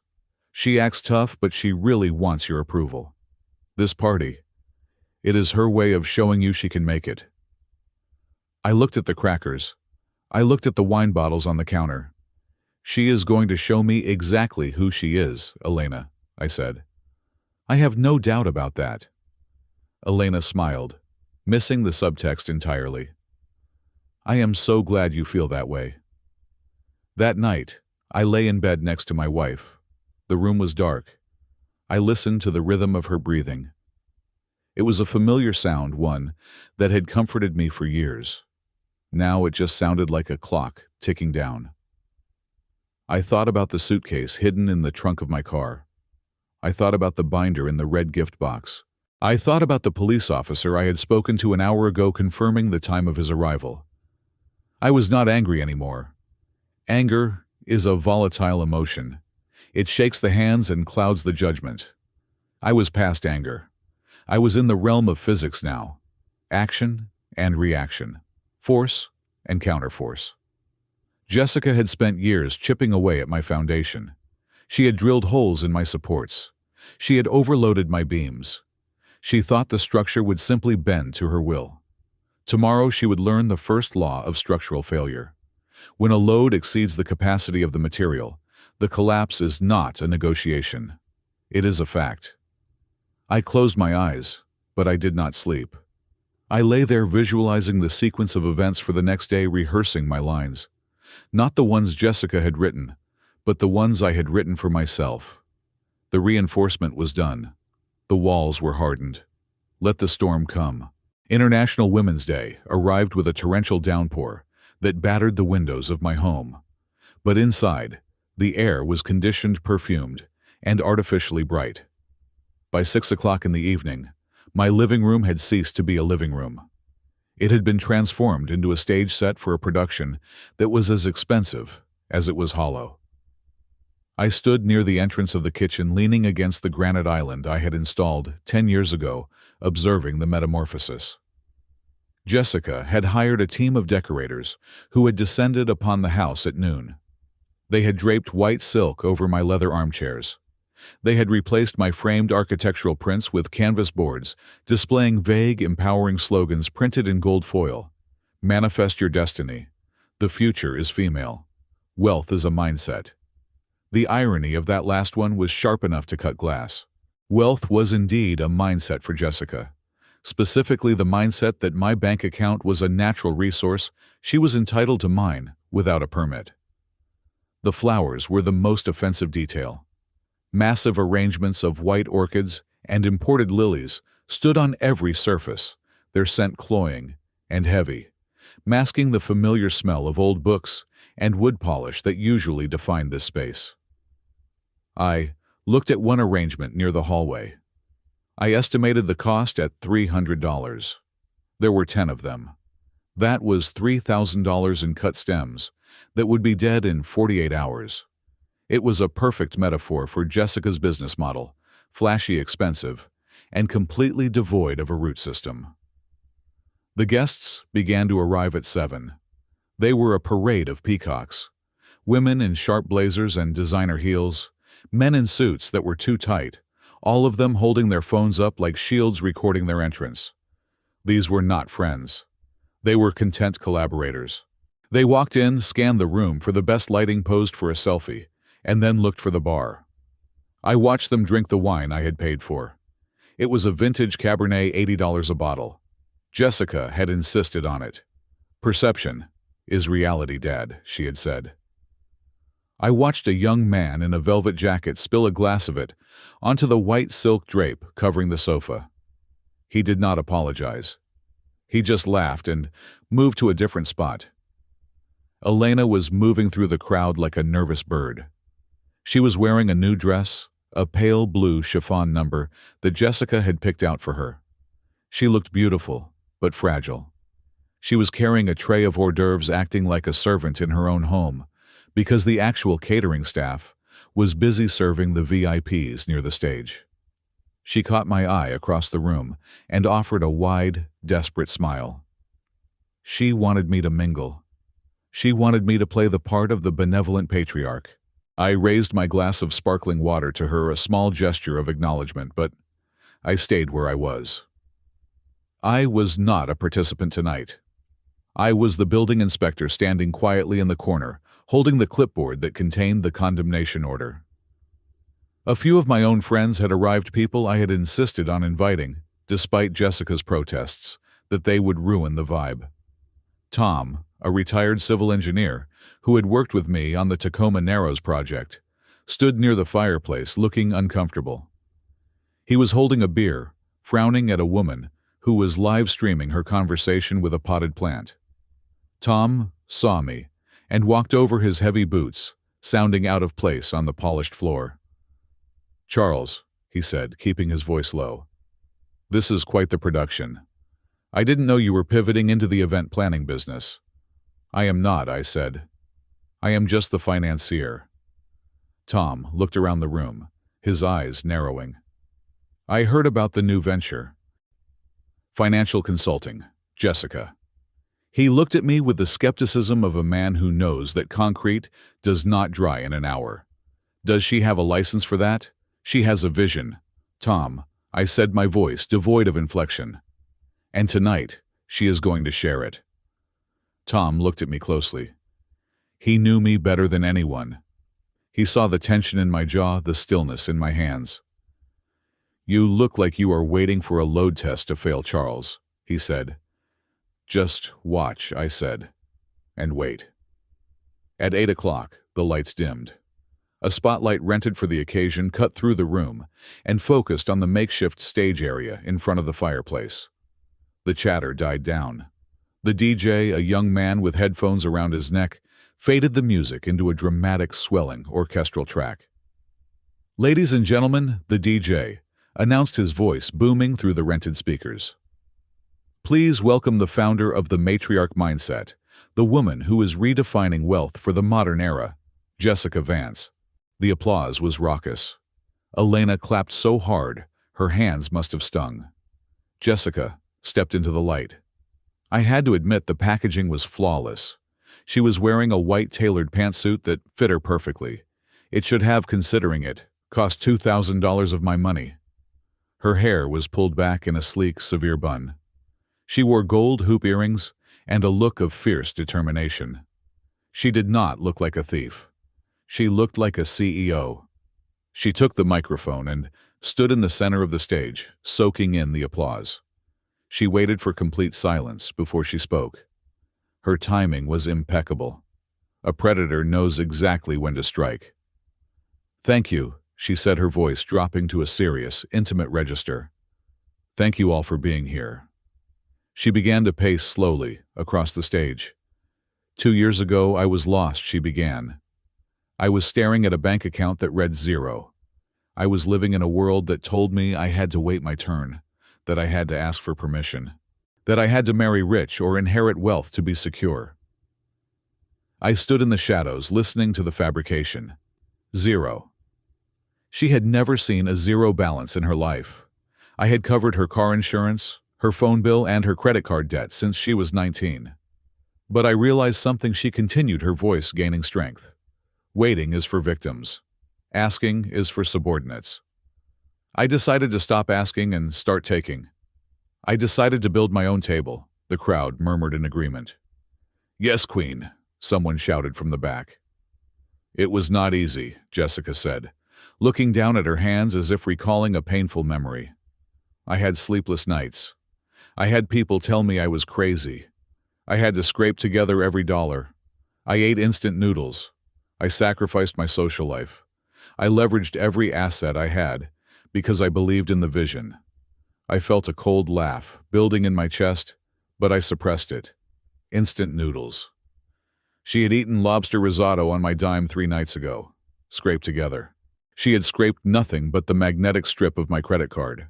A: She acts tough, but she really wants your approval. This party, it is her way of showing you she can make it." I looked at the crackers. I looked at the wine bottles on the counter. "She is going to show me exactly who she is, Elena," I said. "I have no doubt about that." Elena smiled, missing the subtext entirely. "I am so glad you feel that way." That night, I lay in bed next to my wife. The room was dark. I listened to the rhythm of her breathing. It was a familiar sound, one that had comforted me for years. Now it just sounded like a clock ticking down. I thought about the suitcase hidden in the trunk of my car. I thought about the binder in the red gift box. I thought about the police officer I had spoken to an hour ago confirming the time of his arrival. I was not angry anymore. Anger is a volatile emotion. It shakes the hands and clouds the judgment. I was past anger. I was in the realm of physics now. Action and reaction. Force and counterforce. Jessica had spent years chipping away at my foundation. She had drilled holes in my supports. She had overloaded my beams. She thought the structure would simply bend to her will. Tomorrow she would learn the first law of structural failure. When a load exceeds the capacity of the material, the collapse is not a negotiation. It is a fact. I closed my eyes, but I did not sleep. I lay there visualizing the sequence of events for the next day, rehearsing my lines. Not the ones Jessica had written, but the ones I had written for myself. The reinforcement was done. The walls were hardened. Let the storm come. International Women's Day arrived with a torrential downpour that battered the windows of my home. But inside, the air was conditioned, perfumed, and artificially bright. By 6 o'clock in the evening, my living room had ceased to be a living room. It had been transformed into a stage set for a production that was as expensive as it was hollow. I stood near the entrance of the kitchen, leaning against the granite island I had installed 10 years ago, observing the metamorphosis. Jessica had hired a team of decorators who had descended upon the house at noon. They had draped white silk over my leather armchairs. They had replaced my framed architectural prints with canvas boards displaying vague, empowering slogans printed in gold foil. Manifest your destiny. The future is female. Wealth is a mindset. The irony of that last one was sharp enough to cut glass. Wealth was indeed a mindset for Jessica. Specifically the mindset that my bank account was a natural resource she was entitled to mine without a permit. The flowers were the most offensive detail. Massive arrangements of white orchids and imported lilies stood on every surface, their scent cloying and heavy, masking the familiar smell of old books and wood polish that usually defined this space. I looked at one arrangement near the hallway. I estimated the cost at $300. There were 10 of them. That was $3,000 in cut stems that would be dead in 48 hours. It was a perfect metaphor for Jessica's business model, flashy, expensive, and completely devoid of a root system. The guests began to arrive at 7. They were a parade of peacocks. Women in sharp blazers and designer heels, men in suits that were too tight, all of them holding their phones up like shields recording their entrance. These were not friends. They were content collaborators. They walked in, scanned the room for the best lighting, posed for a selfie, and then looked for the bar. I watched them drink the wine I had paid for. It was a vintage Cabernet, $80 a bottle. Jessica had insisted on it. Perception is reality, Dad, she had said. I watched a young man in a velvet jacket spill a glass of it onto the white silk drape covering the sofa. He did not apologize. He just laughed and moved to a different spot. Elena was moving through the crowd like a nervous bird. She was wearing a new dress, a pale blue chiffon number that Jessica had picked out for her. She looked beautiful, but fragile. She was carrying a tray of hors d'oeuvres, acting like a servant in her own home, because the actual catering staff was busy serving the VIPs near the stage. She caught my eye across the room and offered a wide, desperate smile. She wanted me to mingle. She wanted me to play the part of the benevolent patriarch. I raised my glass of sparkling water to her, a small gesture of acknowledgement, but I stayed where I was. I was not a participant tonight. I was the building inspector standing quietly in the corner, holding the clipboard that contained the condemnation order. A few of my own friends had arrived, people I had insisted on inviting, despite Jessica's protests, that they would ruin the vibe. Tom, a retired civil engineer who had worked with me on the Tacoma Narrows project, stood near the fireplace looking uncomfortable. He was holding a beer, frowning at a woman who was live streaming her conversation with a potted plant. Tom saw me and walked over his heavy boots, sounding out of place on the polished floor. "Charles," he said, keeping his voice low, "this is quite the production. I didn't know you were pivoting into the event planning business." "I am not," I said. "I am just the financier." Tom looked around the room, his eyes narrowing. "I heard about the new venture. Financial consulting, Jessica." He looked at me with the skepticism of a man who knows that concrete does not dry in an hour. "Does she have a license for that?" "She has a vision, Tom," I said, my voice devoid of inflection. "And tonight, she is going to share it." Tom looked at me closely. He knew me better than anyone. He saw the tension in my jaw, the stillness in my hands. "You look like you are waiting for a load test to fail, Charles," he said. "Just watch," I said, "and wait." At 8 o'clock, the lights dimmed. A spotlight rented for the occasion cut through the room and focused on the makeshift stage area in front of the fireplace. The chatter died down. The DJ, a young man with headphones around his neck, faded the music into a dramatic, swelling orchestral track. "Ladies and gentlemen," the DJ announced, his voice booming through the rented speakers. "Please welcome the founder of the matriarch mindset, the woman who is redefining wealth for the modern era, Jessica Vance." The applause was raucous. Elena clapped so hard, her hands must have stung. Jessica stepped into the light. I had to admit the packaging was flawless. She was wearing a white tailored pantsuit that fit her perfectly. It should have, considering it cost $2,000 of my money. Her hair was pulled back in a sleek, severe bun. She wore gold hoop earrings and a look of fierce determination. She did not look like a thief. She looked like a CEO. She took the microphone and stood in the center of the stage, soaking in the applause. She waited for complete silence before she spoke. Her timing was impeccable. A predator knows exactly when to strike. "Thank you," she said, her voice dropping to a serious, intimate register. "Thank you all for being here." She began to pace slowly across the stage. "2 years ago, I was lost," she began. "I was staring at a bank account that read 0. I was living in a world that told me I had to wait my turn, that I had to ask for permission, that I had to marry rich or inherit wealth to be secure. I stood in the shadows listening to the fabrication. 0. She had never seen a zero balance in her life. I had covered her car insurance, her phone bill, and her credit card debt since she was 19. But I realized something. She continued, her voice gaining strength. "Waiting is for victims. Asking is for subordinates. I decided to stop asking and start taking. I decided to build my own table." The crowd murmured in agreement. "Yes, Queen," someone shouted from the back. "It was not easy," Jessica said, looking down at her hands as if recalling a painful memory. "I had sleepless nights. I had people tell me I was crazy. I had to scrape together every dollar. I ate instant noodles. I sacrificed my social life. I leveraged every asset I had because I believed in the vision. I felt a cold laugh building in my chest, but I suppressed it. Instant noodles. She had eaten lobster risotto on my dime 3 nights ago, scraped together. She had scraped nothing but the magnetic strip of my credit card.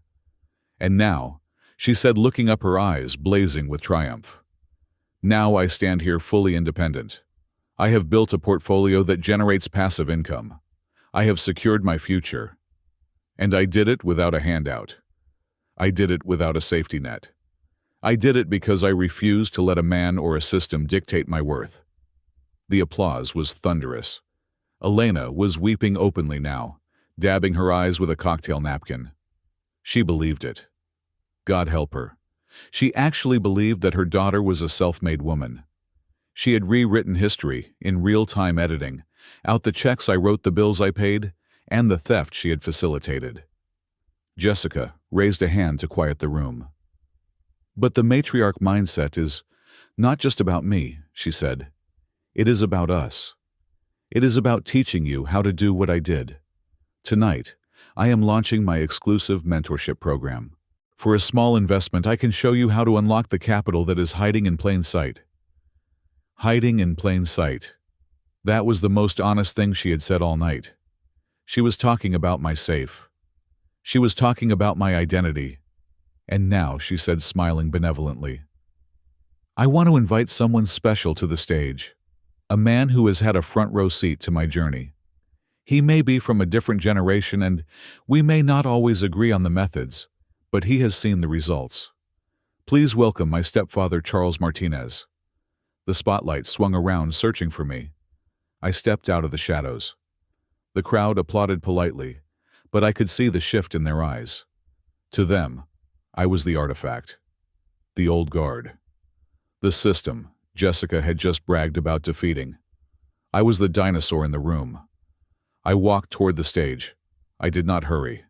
A: And now," she said, looking up, her eyes blazing with triumph, "now I stand here fully independent. I have built a portfolio that generates passive income. I have secured my future. And I did it without a handout. I did it without a safety net. I did it because I refused to let a man or a system dictate my worth." The applause was thunderous. Elena was weeping openly now, dabbing her eyes with a cocktail napkin. She believed it. God help her. She actually believed that her daughter was a self-made woman. She had rewritten history in real-time editing, out the checks I wrote, the bills I paid, and the theft she had facilitated. Jessica raised a hand to quiet the room. "But the matriarch mindset is not just about me," she said. "It is about us. It is about teaching you how to do what I did. Tonight, I am launching my exclusive mentorship program. For a small investment, I can show you how to unlock the capital that is hiding in plain sight." Hiding in plain sight. That was the most honest thing she had said all night. She was talking about my safe. She was talking about my identity. And now, she said, smiling benevolently, I want to invite someone special to the stage. A man who has had a front row seat to my journey. He may be from a different generation and we may not always agree on the methods, but he has seen the results. Please welcome my stepfather, Charles Martinez. The spotlight swung around, searching for me. I stepped out of the shadows. The crowd applauded politely, but I could see the shift in their eyes. To them, I was the artifact. The old guard. The system Jessica had just bragged about defeating. I was the dinosaur in the room. I walked toward the stage. I did not hurry.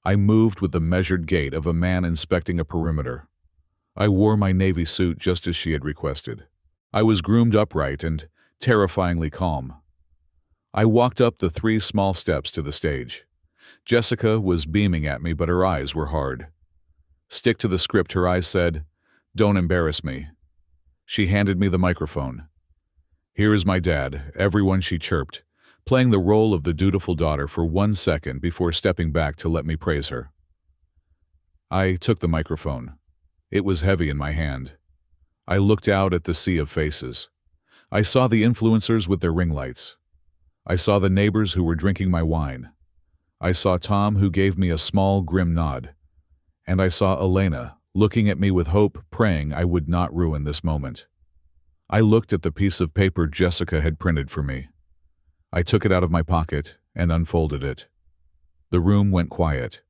A: I moved with the measured gait of a man inspecting a perimeter. I wore my navy suit just as she had requested. I was groomed upright and terrifyingly calm. I walked up the 3 small steps to the stage. Jessica was beaming at me, but her eyes were hard. Stick to the script, her eyes said. Don't embarrass me. She handed me the microphone. Here is my dad, everyone, she chirped, playing the role of the dutiful daughter for 1 second before stepping back to let me praise her. I took the microphone. It was heavy in my hand. I looked out at the sea of faces. I saw the influencers with their ring lights. I saw the neighbors who were drinking my wine. I saw Tom, who gave me a small, grim nod. And I saw Elena, looking at me with hope, praying I would not ruin this moment. I looked at the piece of paper Jessica had printed for me. I took it out of my pocket and unfolded it. The room went quiet.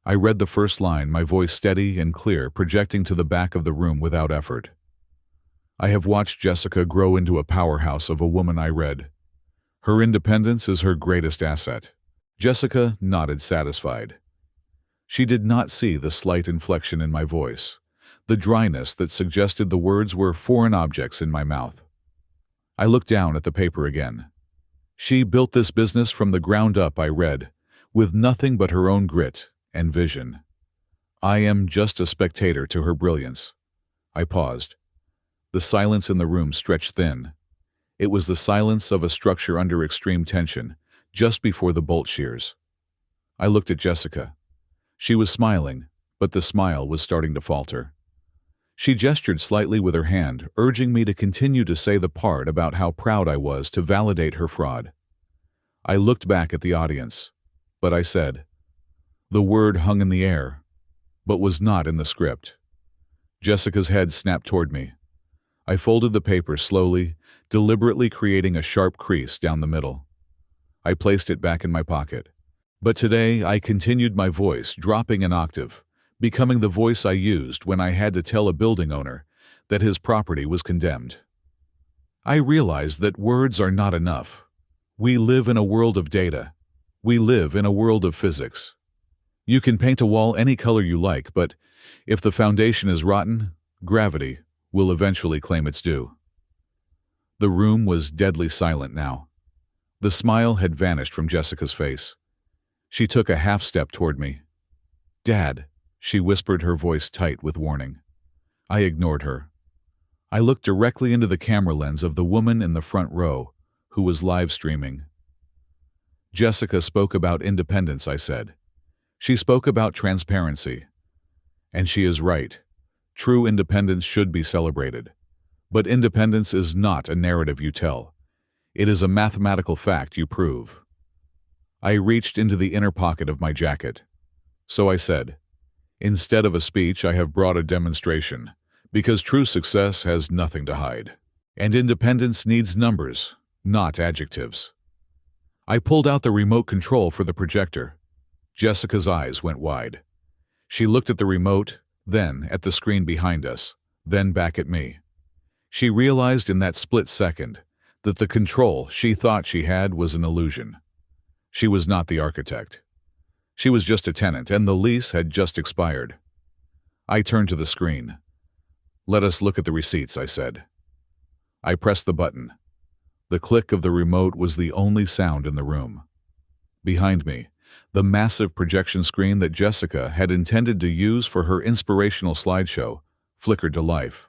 A: I read the first line, my voice steady and clear, projecting to the back of the room without effort. I have watched Jessica grow into a powerhouse of a woman, I read. Her independence is her greatest asset. Jessica nodded, satisfied. She did not see the slight inflection in my voice, the dryness that suggested the words were foreign objects in my mouth. I looked down at the paper again. She built this business from the ground up, I read, with nothing but her own grit and vision. I am just a spectator to her brilliance. I paused. The silence in the room stretched thin. It was the silence of a structure under extreme tension, just before the bolt shears. I looked at Jessica. She was smiling, but the smile was starting to falter. She gestured slightly with her hand, urging me to continue to say the part about how proud I was to validate her fraud. I looked back at the audience, but I said, the word hung in the air, but was not in the script. Jessica's head snapped toward me. I folded the paper slowly, deliberately creating a sharp crease down the middle. I placed it back in my pocket. But today I continued my voice, dropping an octave, becoming the voice I used when I had to tell a building owner that his property was condemned. I realized that words are not enough. We live in a world of data. We live in a world of physics. You can paint a wall any color you like, but if the foundation is rotten, gravity will eventually claim its due. The room was deadly silent now. The smile had vanished from Jessica's face. She took a half step toward me. Dad, she whispered, her voice tight with warning. I ignored her. I looked directly into the camera lens of the woman in the front row, who was live streaming. Jessica spoke about independence, I said. She spoke about transparency. And she is right. True independence should be celebrated. But independence is not a narrative you tell. It is a mathematical fact you prove. I reached into the inner pocket of my jacket. So I said, instead of a speech, I have brought a demonstration, because true success has nothing to hide. And independence needs numbers, not adjectives. I pulled out the remote control for the projector. Jessica's eyes went wide. She looked at the remote, then at the screen behind us, then back at me. She realized in that split second that the control she thought she had was an illusion. She was not the architect. She was just a tenant, and the lease had just expired. I turned to the screen. Let us look at the receipts, I said. I pressed the button. The click of the remote was the only sound in the room. Behind me, the massive projection screen that Jessica had intended to use for her inspirational slideshow flickered to life.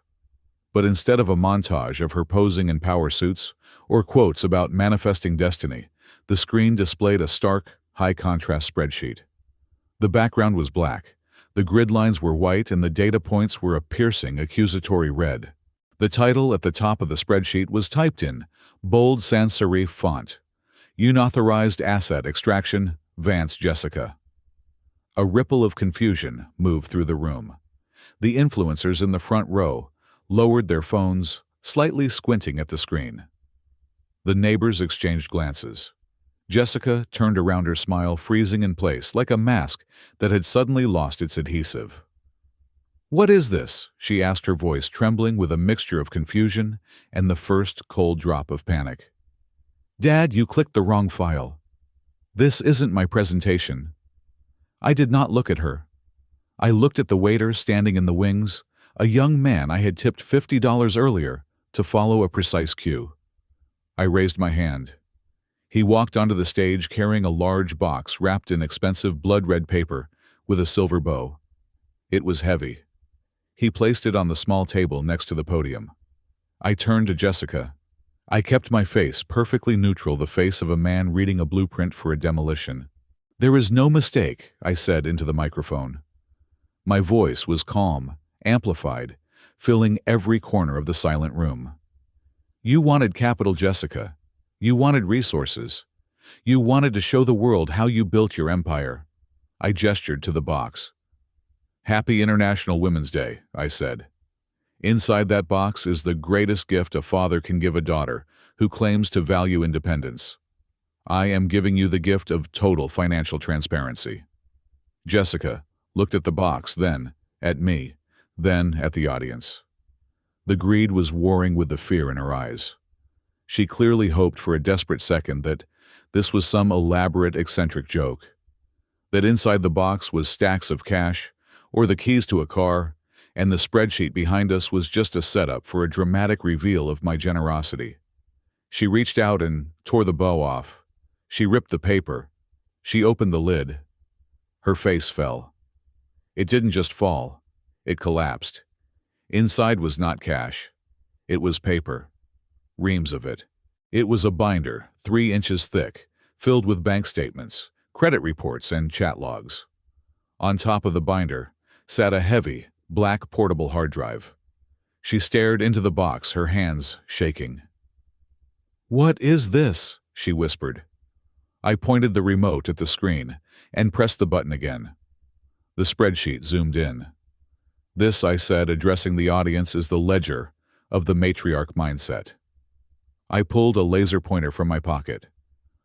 A: But instead of a montage of her posing in power suits or quotes about manifesting destiny, the screen displayed a stark, high-contrast spreadsheet. The background was black, the grid lines were white, and the data points were a piercing, accusatory red. The title at the top of the spreadsheet was typed in bold sans serif font, "Unauthorized Asset Extraction, Vance Jessica." A ripple of confusion moved through the room. The influencers in the front row lowered their phones, slightly squinting at the screen. The neighbors exchanged glances. Jessica turned around, her smile freezing in place like a mask that had suddenly lost its adhesive. "What is this?" she asked, her voice trembling with a mixture of confusion and the first cold drop of panic. "Dad, you clicked the wrong file. This isn't my presentation." I did not look at her. I looked at the waiter standing in the wings, a young man I had tipped $50 earlier to follow a precise cue. I raised my hand. He walked onto the stage carrying a large box wrapped in expensive blood-red paper with a silver bow. It was heavy. He placed it on the small table next to the podium. I turned to Jessica. I kept my face perfectly neutral, the face of a man reading a blueprint for a demolition. "There is no mistake," I said into the microphone. My voice was calm, amplified, filling every corner of the silent room. "You wanted capital, Jessica. You wanted resources. You wanted to show the world how you built your empire." I gestured to the box. "Happy International Women's Day," I said. "Inside that box is the greatest gift a father can give a daughter who claims to value independence. I am giving you the gift of total financial transparency." Jessica looked at the box, then at me, then at the audience. The greed was warring with the fear in her eyes. She clearly hoped for a desperate second that this was some elaborate, eccentric joke, that inside the box was stacks of cash or the keys to a car, and the spreadsheet behind us was just a setup for a dramatic reveal of my generosity. She reached out and tore the bow off. She ripped the paper. She opened the lid. Her face fell. It didn't just fall. It collapsed. Inside was not cash. It was paper. Reams of it. It was a binder, 3 inches thick, filled with bank statements, credit reports, and chat logs. On top of the binder sat a heavy, black portable hard drive. She stared into the box, her hands shaking. "What is this?" she whispered. I pointed the remote at the screen and pressed the button again. The spreadsheet zoomed in. "This," I said, addressing the audience, "is the ledger of the matriarch mindset." I pulled a laser pointer from my pocket.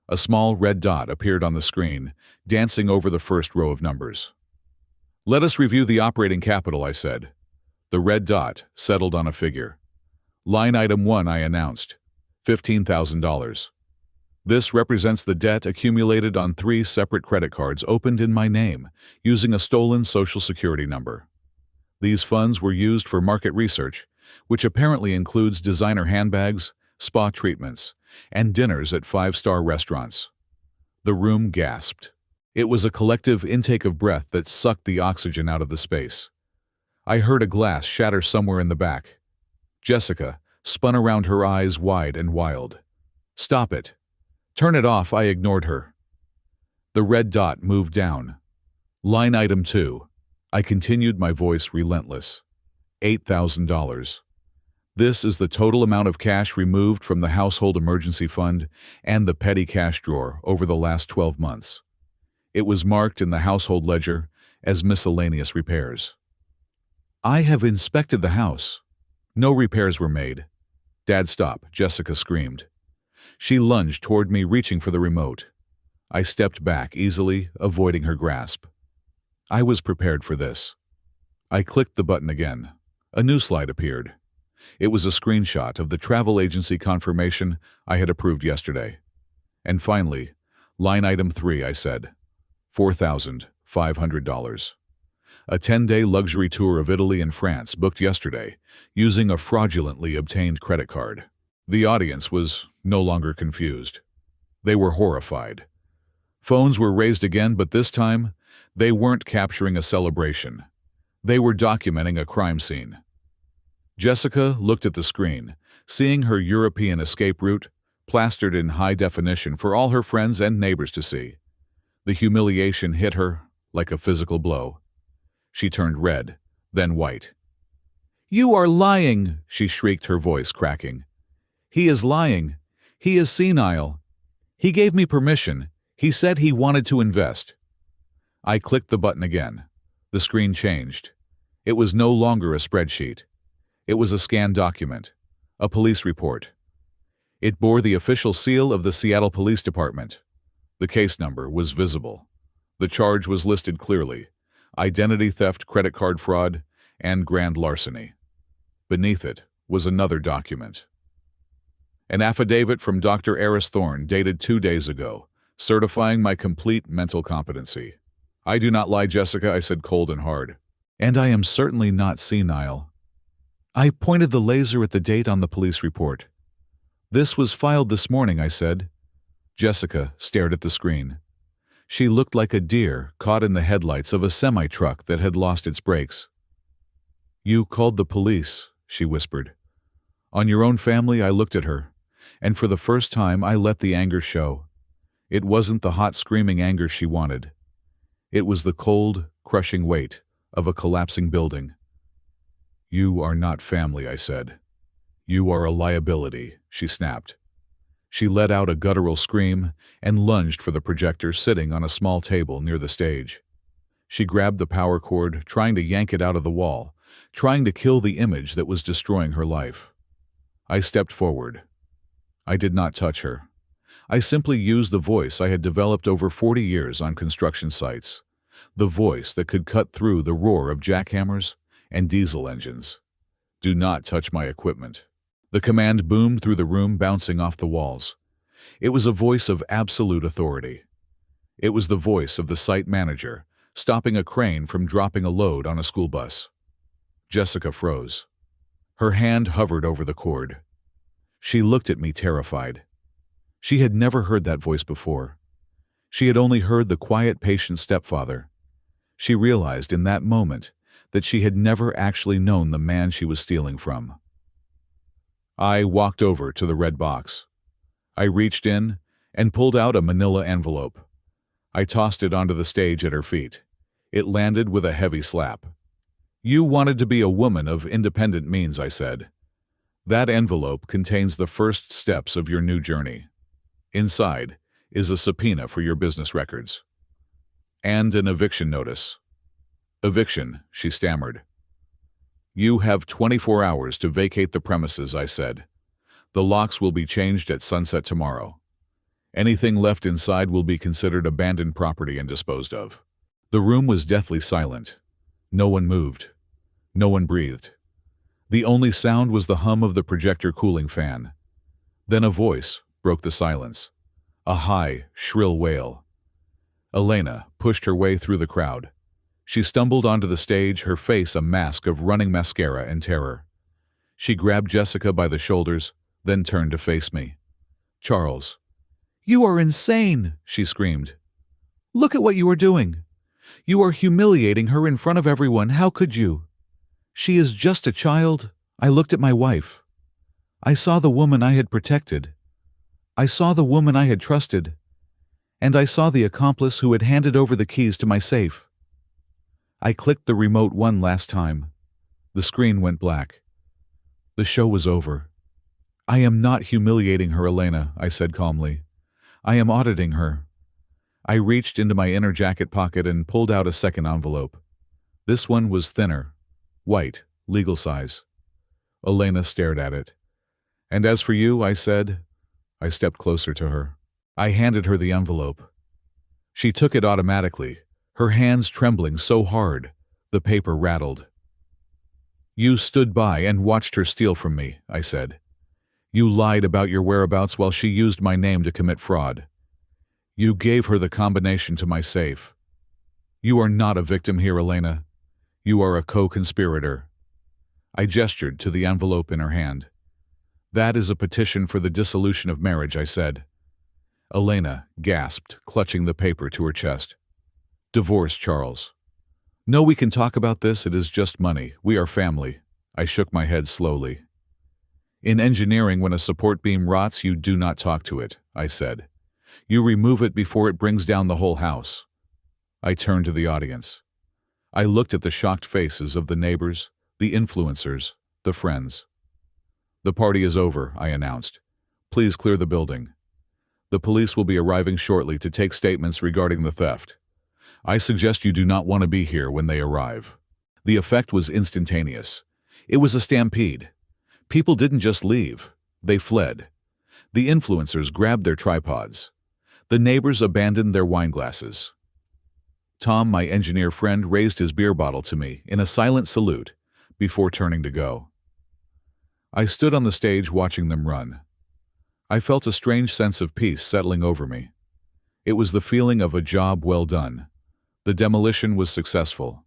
A: A small red dot appeared on the screen, dancing over the first row of numbers. "Let us review the operating capital," I said. The red dot settled on a figure. "Line item 1, I announced, $15,000. This represents the debt accumulated on 3 separate credit cards opened in my name using a stolen Social Security number. These funds were used for market research, which apparently includes designer handbags, spa treatments, and dinners at 5-star restaurants." The room gasped. It was a collective intake of breath that sucked the oxygen out of the space. I heard a glass shatter somewhere in the back. Jessica spun around, her eyes wide and wild. "Stop it. Turn it off," I ignored her. The red dot moved down. "Line item 2. I continued, my voice relentless. $8,000. This is the total amount of cash removed from the household emergency fund and the petty cash drawer over the last 12 months. It was marked in the household ledger as miscellaneous repairs." "I have inspected the house. No repairs were made." "Dad, stop," Jessica screamed. She lunged toward me, reaching for the remote. I stepped back easily, avoiding her grasp. I was prepared for this. I clicked the button again. A new slide appeared. It was a screenshot of the travel agency confirmation I had approved yesterday. And finally, line item 3, I said, $4,500. A 10-day luxury tour of Italy and France booked yesterday using a fraudulently obtained credit card. The audience was no longer confused. They were horrified. Phones were raised again, but this time, they weren't capturing a celebration. They were documenting a crime scene. Jessica looked at the screen, seeing her European escape route plastered in high definition for all her friends and neighbors to see. The humiliation hit her like a physical blow. She turned red, then white. "You are lying!" she shrieked, her voice cracking. "He is lying. He is senile. He gave me permission. He said he wanted to invest." I clicked the button again. The screen changed. It was no longer a spreadsheet. It was a scanned document, a police report. It bore the official seal of the Seattle Police Department. The case number was visible. The charge was listed clearly: identity theft, credit card fraud, and grand larceny. Beneath it was another document. An affidavit from Dr. Eris Thorne dated 2 days ago, certifying my complete mental competency. "I do not lie, Jessica," I said cold and hard. "And I am certainly not senile." I pointed the laser at the date on the police report. "This was filed this morning," I said. Jessica stared at the screen. She looked like a deer caught in the headlights of a semi-truck that had lost its brakes. "You called the police," she whispered. "On your own family?" I looked at her, and for the first time I let the anger show. It wasn't the hot screaming anger she wanted. It was the cold, crushing weight of a collapsing building. "You are not family," I said. "You are a liability," she snapped. She let out a guttural scream and lunged for the projector sitting on a small table near the stage. She grabbed the power cord, trying to yank it out of the wall, trying to kill the image that was destroying her life. I stepped forward. I did not touch her. I simply used the voice I had developed over 40 years on construction sites, the voice that could cut through the roar of jackhammers and diesel engines. "Do not touch my equipment." The command boomed through the room, bouncing off the walls. It was a voice of absolute authority. It was the voice of the site manager, stopping a crane from dropping a load on a school bus. Jessica froze. Her hand hovered over the cord. She looked at me terrified. She had never heard that voice before. She had only heard the quiet, patient stepfather. She realized in that moment that she had never actually known the man she was stealing from. I walked over to the red box. I reached in and pulled out a manila envelope. I tossed it onto the stage at her feet. It landed with a heavy slap. "You wanted to be a woman of independent means," I said. "That envelope contains the first steps of your new journey. Inside is a subpoena for your business records. And an eviction notice." "Eviction," she stammered. "You have 24 hours to vacate the premises," I said. "The locks will be changed at sunset tomorrow. Anything left inside will be considered abandoned property and disposed of." The room was deathly silent. No one moved. No one breathed. The only sound was the hum of the projector cooling fan. Then a voice broke the silence. A high, shrill wail. Elena pushed her way through the crowd. She stumbled onto the stage, her face a mask of running mascara and terror. She grabbed Jessica by the shoulders, then turned to face me. "Charles." "You are insane," she screamed. "Look at what you are doing. You are humiliating her in front of everyone. How could you? She is just a child." I looked at my wife. I saw the woman I had protected. I saw the woman I had trusted. And I saw the accomplice who had handed over the keys to my safe. I clicked the remote one last time. The screen went black. The show was over. "I am not humiliating her, Elena," I said calmly. "I am auditing her." I reached into my inner jacket pocket and pulled out a second envelope. This one was thinner, white, legal size. Elena stared at it. "And as for you," I said. I stepped closer to her. I handed her the envelope. She took it automatically, her hands trembling so hard, the paper rattled. "You stood by and watched her steal from me," I said. "You lied about your whereabouts while she used my name to commit fraud. You gave her the combination to my safe. You are not a victim here, Elena. You are a co-conspirator." I gestured to the envelope in her hand. "That is a petition for the dissolution of marriage," I said. Elena gasped, clutching the paper to her chest. "Divorce, Charles." "No, we can talk about this. It is just money. We are family." I shook my head slowly. In engineering, when a support beam rots, you do not talk to it, I said. You remove it before it brings down the whole house. I turned to the audience. I looked at the shocked faces of the neighbors, the influencers, the friends. The party is over, I announced. Please clear the building. The police will be arriving shortly to take statements regarding the theft. I suggest you do not want to be here when they arrive. The effect was instantaneous. It was a stampede. People didn't just leave. They fled. The influencers grabbed their tripods. The neighbors abandoned their wine glasses. Tom, my engineer friend, raised his beer bottle to me in a silent salute before turning to go. I stood on the stage watching them run. I felt a strange sense of peace settling over me. It was the feeling of a job well done. The demolition was successful.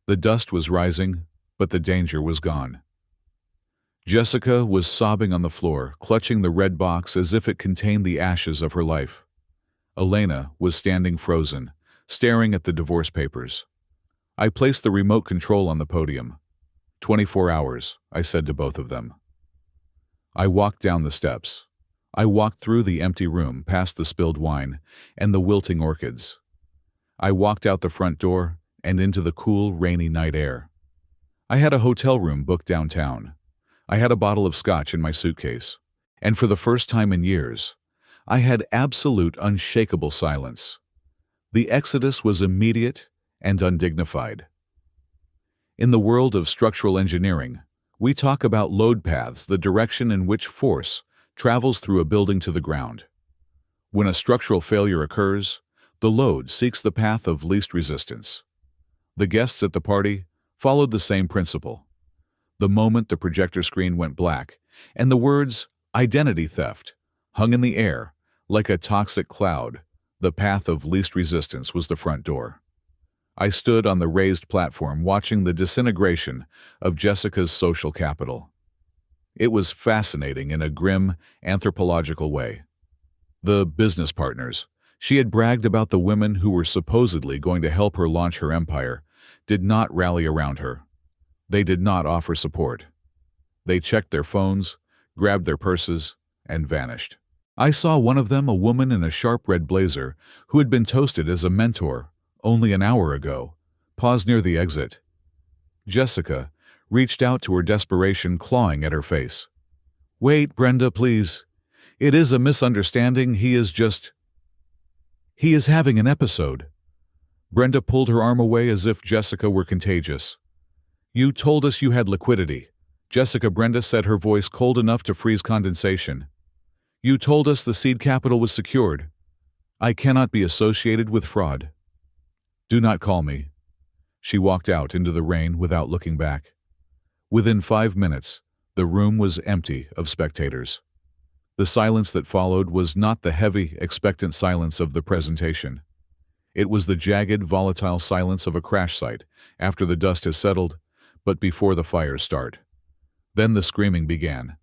A: The dust was rising, but the danger was gone. Jessica was sobbing on the floor, clutching the red box as if it contained the ashes of her life. Elena was standing frozen, staring at the divorce papers. I placed the remote control on the podium. 24 hours, I said to both of them. I walked down the steps. I walked through the empty room, past the spilled wine and the wilting orchids. I walked out the front door and into the cool, rainy night air. I had a hotel room booked downtown. I had a bottle of scotch in my suitcase. And for the first time in years, I had absolute, unshakable silence. The exodus was immediate and undignified. In the world of structural engineering, we talk about load paths, the direction in which force travels through a building to the ground. When a structural failure occurs, the load seeks the path of least resistance. The guests at the party followed the same principle. The moment the projector screen went black, and the words "identity theft" hung in the air like a toxic cloud, the path of least resistance was the front door. I stood on the raised platform watching the disintegration of Jessica's social capital. It was fascinating in a grim, anthropological way. The business partners she had bragged about, the women who were supposedly going to help her launch her empire, did not rally around her. They did not offer support. They checked their phones, grabbed their purses, and vanished. I saw one of them, a woman in a sharp red blazer, who had been toasted as a mentor only an hour ago, pause near the exit. Jessica reached out to her, desperation clawing at her face. "Wait, Brenda, please. It is a misunderstanding. He is having an episode." Brenda pulled her arm away as if Jessica were contagious. "You told us you had liquidity." Jessica, Brenda said, her voice cold enough to freeze condensation. "You told us the seed capital was secured. I cannot be associated with fraud. Do not call me." She walked out into the rain without looking back. Within 5 minutes, the room was empty of spectators. The silence that followed was not the heavy, expectant silence of the presentation. It was the jagged, volatile silence of a crash site after the dust has settled, but before the fires start. Then the screaming began.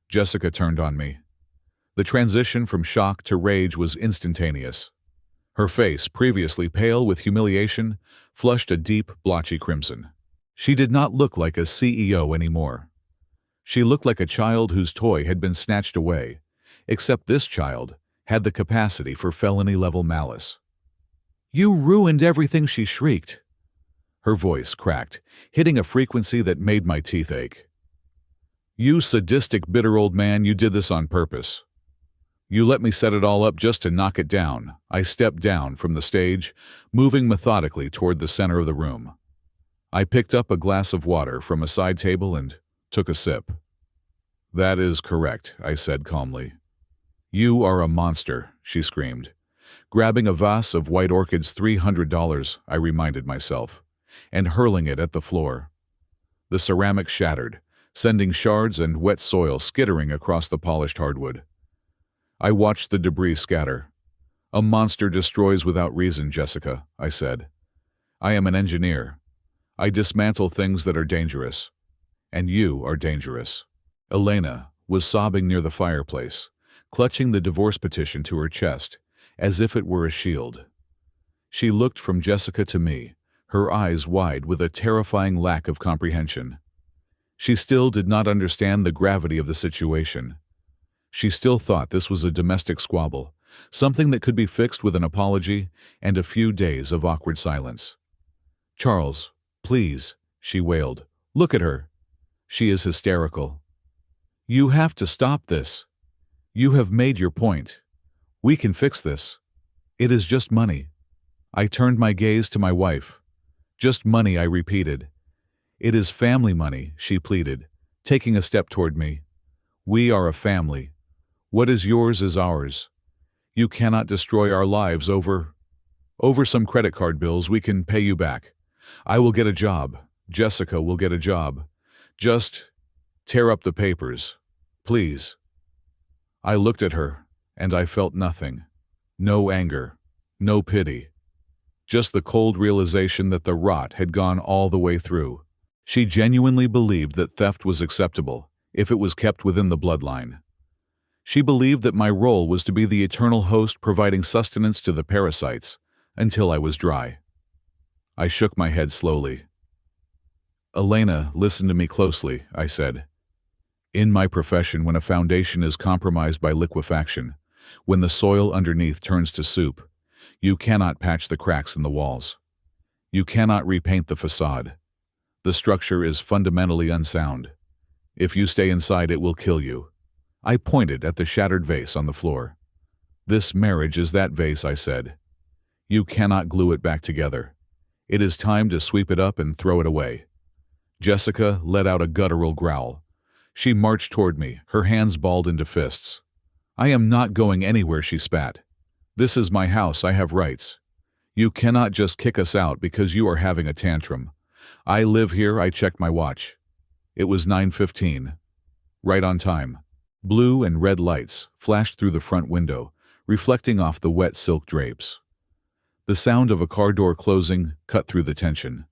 A: Jessica turned on me. The transition from shock to rage was instantaneous. Her face, previously pale with humiliation, flushed a deep, blotchy crimson. She did not look like a CEO anymore. She looked like a child whose toy had been snatched away, except this child had the capacity for felony-level malice. "You ruined everything," she shrieked. Her voice cracked, hitting a frequency that made my teeth ache. "You sadistic, bitter old man, you did this on purpose. You let me set it all up just to knock it down." I stepped down from the stage, moving methodically toward the center of the room. I picked up a glass of water from a side table and took a sip. "That is correct," I said calmly. "You are a monster," she screamed. Grabbing a vase of white orchids, $300, I reminded myself, and hurling it at the floor. The ceramic shattered, sending shards and wet soil skittering across the polished hardwood. I watched the debris scatter. "A monster destroys without reason, Jessica," I said. "I am an engineer. I dismantle things that are dangerous. And you are dangerous." Elena was sobbing near the fireplace, clutching the divorce petition to her chest, as if it were a shield. She looked from Jessica to me, her eyes wide with a terrifying lack of comprehension. She still did not understand the gravity of the situation. She still thought this was a domestic squabble, something that could be fixed with an apology and a few days of awkward silence. "Charles, please," she wailed. "Look at her. She is hysterical. You have to stop this. You have made your point. We can fix this. It is just money." I turned my gaze to my wife. "Just money," I repeated. "It is family money," she pleaded, taking a step toward me. "We are a family. What is yours is ours. You cannot destroy our lives over some credit card bills. We can pay you back. I will get a job. Jessica will get a job. Just tear up the papers, please." I looked at her, and I felt nothing. No anger, no pity. Just the cold realization that the rot had gone all the way through. She genuinely believed that theft was acceptable, if it was kept within the bloodline. She believed that my role was to be the eternal host providing sustenance to the parasites, until I was dry. I shook my head slowly. "Elena, listen to me closely," I said. "In my profession, when a foundation is compromised by liquefaction, when the soil underneath turns to soup, you cannot patch the cracks in the walls. You cannot repaint the facade. The structure is fundamentally unsound. If you stay inside, it will kill you." I pointed at the shattered vase on the floor. "This marriage is that vase," I said. "You cannot glue it back together. It is time to sweep it up and throw it away." Jessica let out a guttural growl. She marched toward me, her hands balled into fists. "I am not going anywhere," she spat. "This is my house. I have rights. You cannot just kick us out because you are having a tantrum. I live here." I checked my watch. It was 9:15. Right on time. Blue and red lights flashed through the front window, reflecting off the wet silk drapes. The sound of a car door closing cut through the tension.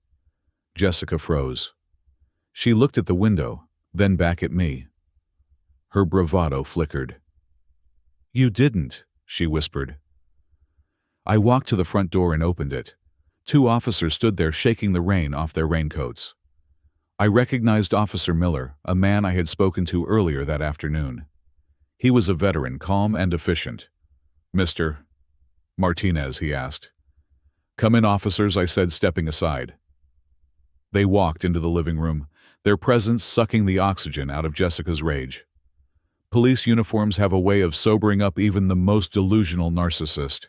A: Jessica froze. She looked at the window, then back at me. Her bravado flickered. "You didn't," she whispered. I walked to the front door and opened it. 2 officers stood there shaking the rain off their raincoats. I recognized Officer Miller, a man I had spoken to earlier that afternoon. He was a veteran, calm and efficient. "Mr. Martinez," he asked. "Come in, officers," I said, stepping aside. They walked into the living room, their presence sucking the oxygen out of Jessica's rage. Police uniforms have a way of sobering up even the most delusional narcissist.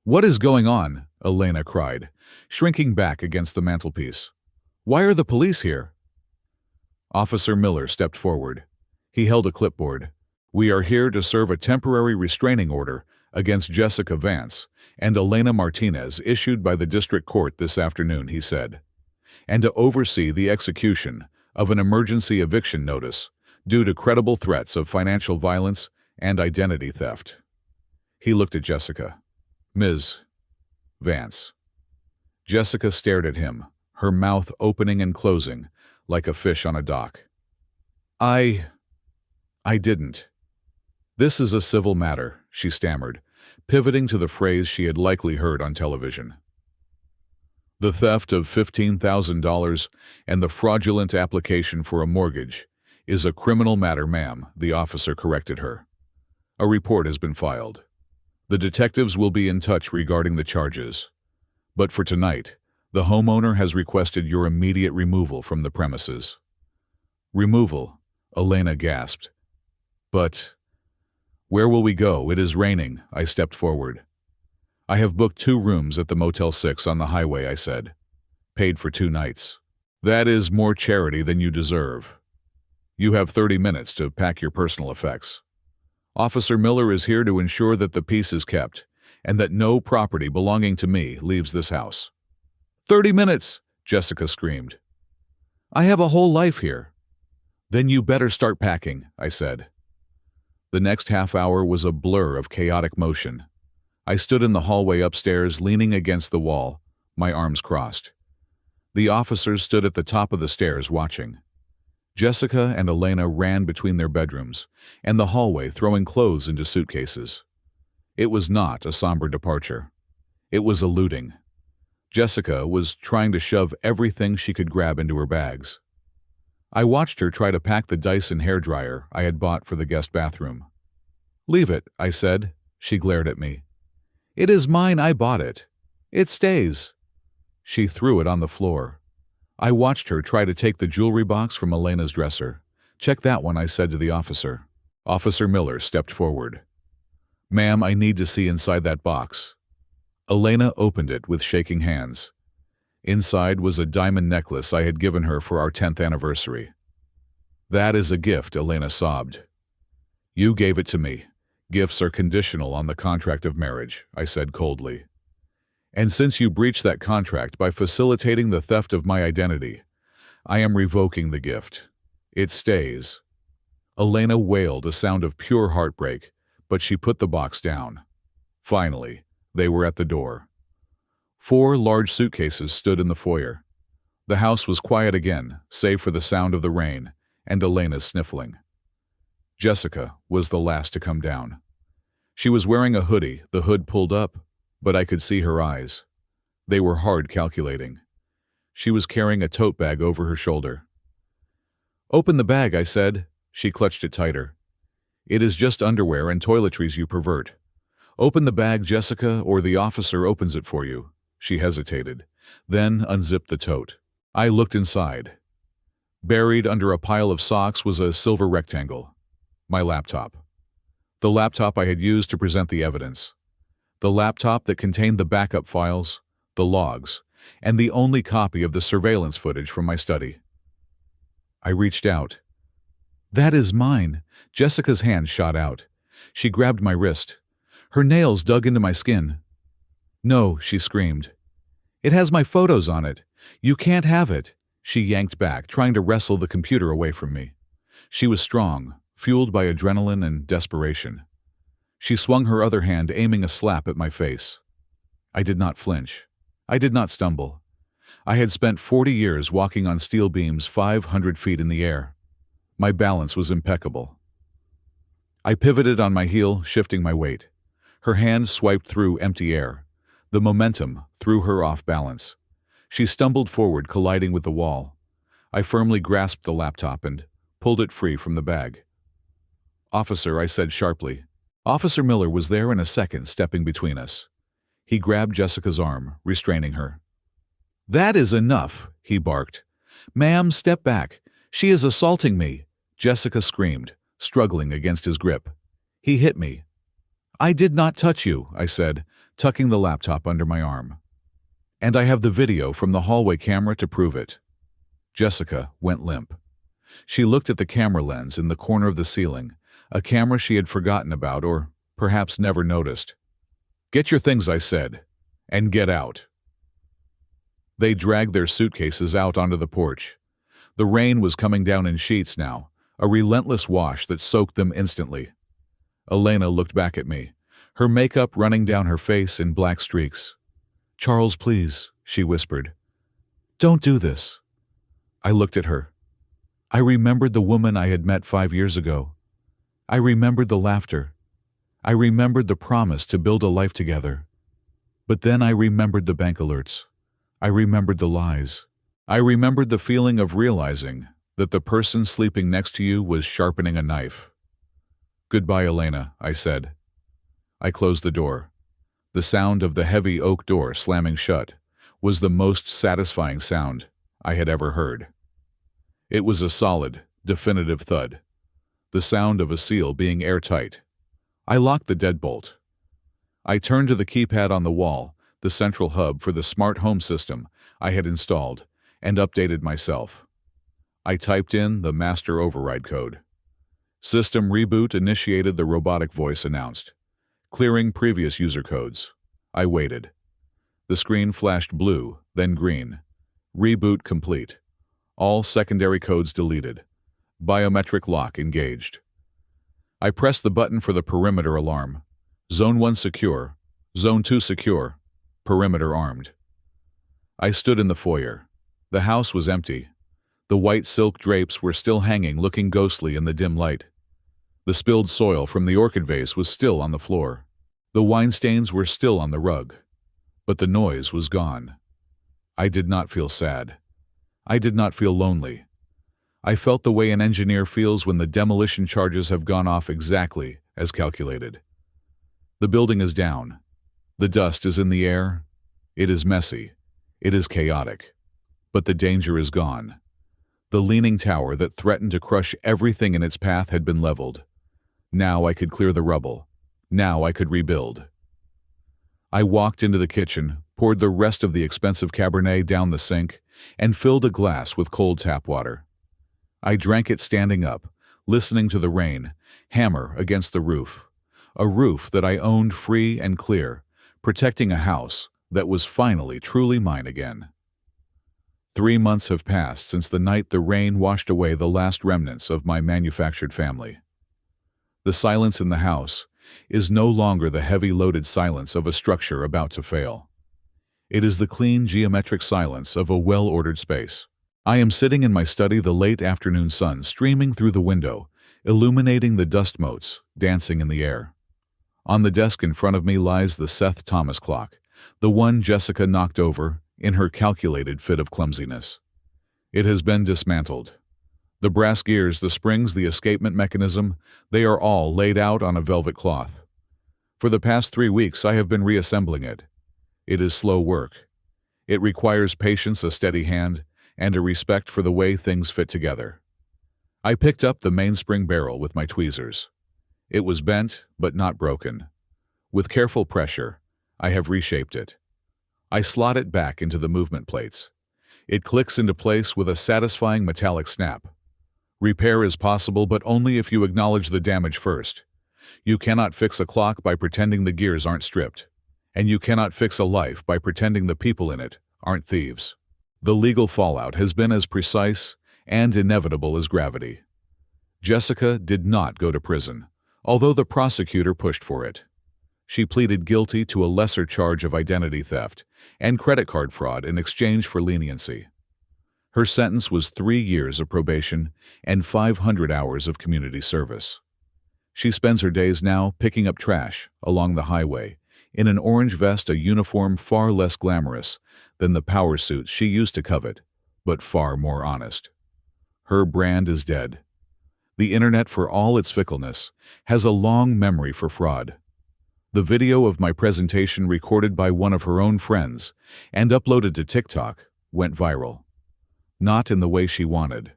A: "What is going on?" Elena cried, shrinking back against the mantelpiece. "Why are the police here?" Officer Miller stepped forward. He held a clipboard. "We are here to serve a temporary restraining order against Jessica Vance and Elena Martinez issued by the district court this afternoon," he said, "and to oversee the execution of an emergency eviction notice due to credible threats of financial violence and identity theft." He looked at Jessica. "Ms. Vance." Jessica stared at him, her mouth opening and closing like a fish on a dock. I didn't. This is a civil matter," she stammered, pivoting to the phrase she had likely heard on television. "The theft of $15,000 and the fraudulent application for a mortgage is a criminal matter, ma'am," the officer corrected her. "A report has been filed. The detectives will be in touch regarding the charges. But for tonight, the homeowner has requested your immediate removal from the premises." "Removal?" Elena gasped. "But where will we go? It is raining." I stepped forward. "I have booked 2 rooms at the Motel 6 on the highway," I said. "Paid for 2 nights. That is more charity than you deserve. You have 30 minutes to pack your personal effects. Officer Miller is here to ensure that the peace is kept and that no property belonging to me leaves this house." 30 minutes, Jessica screamed. "I have a whole life here." "Then you better start packing," I said. The next half hour was a blur of chaotic motion. I stood in the hallway upstairs, leaning against the wall, my arms crossed. The officers stood at the top of the stairs watching. Jessica and Elena ran between their bedrooms and the hallway, throwing clothes into suitcases. It was not a somber departure. It was a looting. Jessica was trying to shove everything she could grab into her bags. I watched her try to pack the Dyson hairdryer I had bought for the guest bathroom. "Leave it," I said. She glared at me. "It is mine, I bought it. It stays." She threw it on the floor. I watched her try to take the jewelry box from Elena's dresser. "Check that one," I said to the officer. Officer Miller stepped forward. "Ma'am, I need to see inside that box." Elena opened it with shaking hands. Inside was a diamond necklace I had given her for our 10th anniversary. "That is a gift," Elena sobbed. "You gave it to me. Gifts are conditional on the contract of marriage," I said coldly. "And since you breached that contract by facilitating the theft of my identity, I am revoking the gift. It stays." Elena wailed a sound of pure heartbreak, but she put the box down. Finally, they were at the door. 4 large suitcases stood in the foyer. The house was quiet again, save for the sound of the rain and Elena's sniffling. Jessica was the last to come down. She was wearing a hoodie, the hood pulled up, but I could see her eyes. They were hard calculating. She was carrying a tote bag over her shoulder. "Open the bag," I said. She clutched it tighter. "It is just underwear and toiletries you pervert. Open the bag, Jessica, or the officer opens it for you." She hesitated, then unzipped the tote. I looked inside. Buried under a pile of socks was a silver rectangle. My laptop. The laptop I had used to present the evidence. The laptop that contained the backup files, the logs, and the only copy of the surveillance footage from my study. I reached out. "That is mine." Jessica's hand shot out. She grabbed my wrist. Her nails dug into my skin. "No," she screamed. "It has my photos on it. You can't have it." She yanked back, trying to wrestle the computer away from me. She was strong, fueled by adrenaline and desperation. She swung her other hand, aiming a slap at my face. I did not flinch. I did not stumble. I had spent 40 years walking on steel beams 500 feet in the air. My balance was impeccable. I pivoted on my heel, shifting my weight. Her hand swiped through empty air. The momentum threw her off balance. She stumbled forward, colliding with the wall. I firmly grasped the laptop and pulled it free from the bag. "Officer," I said sharply. Officer Miller was there in a second, stepping between us. He grabbed Jessica's arm, restraining her. "That is enough," he barked. "Ma'am, step back. She is assaulting me." Jessica screamed, struggling against his grip. "He hit me." "I did not touch you," I said, tucking the laptop under my arm. "And I have the video from the hallway camera to prove it." Jessica went limp. She looked at the camera lens in the corner of the ceiling, a camera she had forgotten about or perhaps never noticed. "Get your things," I said, "and get out." They dragged their suitcases out onto the porch. The rain was coming down in sheets now, a relentless wash that soaked them instantly. Elena looked back at me, her makeup running down her face in black streaks. "Charles, please," she whispered. "Don't do this." I looked at her. I remembered the woman I had met 5 years ago. I remembered the laughter. I remembered the promise to build a life together. But then I remembered the bank alerts. I remembered the lies. I remembered the feeling of realizing that the person sleeping next to you was sharpening a knife. "Goodbye, Elena," I said. I closed the door. The sound of the heavy oak door slamming shut was the most satisfying sound I had ever heard. It was a solid, definitive thud, the sound of a seal being airtight. I locked the deadbolt. I turned to the keypad on the wall, the central hub for the smart home system I had installed, and updated myself. I typed in the master override code. System reboot initiated, the robotic voice announced. Clearing previous user codes. I waited. The screen flashed blue, then green. Reboot complete. All secondary codes deleted. Biometric lock engaged. I pressed the button for the perimeter alarm. Zone 1 secure. Zone 2 secure. Perimeter armed. I stood in the foyer. The house was empty. The white silk drapes were still hanging, looking ghostly in the dim light. The spilled soil from the orchid vase was still on the floor. The wine stains were still on the rug. But the noise was gone. I did not feel sad. I did not feel lonely. I felt the way an engineer feels when the demolition charges have gone off exactly as calculated. The building is down. The dust is in the air. It is messy. It is chaotic. But the danger is gone. The leaning tower that threatened to crush everything in its path had been leveled. Now I could clear the rubble. Now I could rebuild. I walked into the kitchen, poured the rest of the expensive Cabernet down the sink, and filled a glass with cold tap water. I drank it standing up, listening to the rain hammer against the roof, a roof that I owned free and clear, protecting a house that was finally truly mine again. 3 months have passed since the night the rain washed away the last remnants of my manufactured family. The silence in the house is no longer the heavy loaded silence of a structure about to fail. It is the clean geometric silence of a well-ordered space. I am sitting in my study, the late afternoon sun streaming through the window, illuminating the dust motes dancing in the air. On the desk in front of me lies the Seth Thomas clock, the one Jessica knocked over in her calculated fit of clumsiness. It has been dismantled. The brass gears, the springs, the escapement mechanism, they are all laid out on a velvet cloth. For the past 3 weeks I have been reassembling it. It is slow work. It requires patience, a steady hand, and a respect for the way things fit together. I picked up the mainspring barrel with my tweezers. It was bent, but not broken. With careful pressure, I have reshaped it. I slot it back into the movement plates. It clicks into place with a satisfying metallic snap. Repair is possible, but only if you acknowledge the damage first. You cannot fix a clock by pretending the gears aren't stripped. And you cannot fix a life by pretending the people in it aren't thieves. The legal fallout has been as precise and inevitable as gravity. Jessica did not go to prison, although the prosecutor pushed for it. She pleaded guilty to a lesser charge of identity theft and credit card fraud in exchange for leniency. Her sentence was 3 years of probation and 500 hours of community service. She spends her days now picking up trash along the highway, in an orange vest, a uniform far less glamorous than the power suits she used to covet, but far more honest. Her brand is dead. The internet, for all its fickleness, has a long memory for fraud. The video of my presentation, recorded by one of her own friends and uploaded to TikTok, went viral. Not in the way she wanted.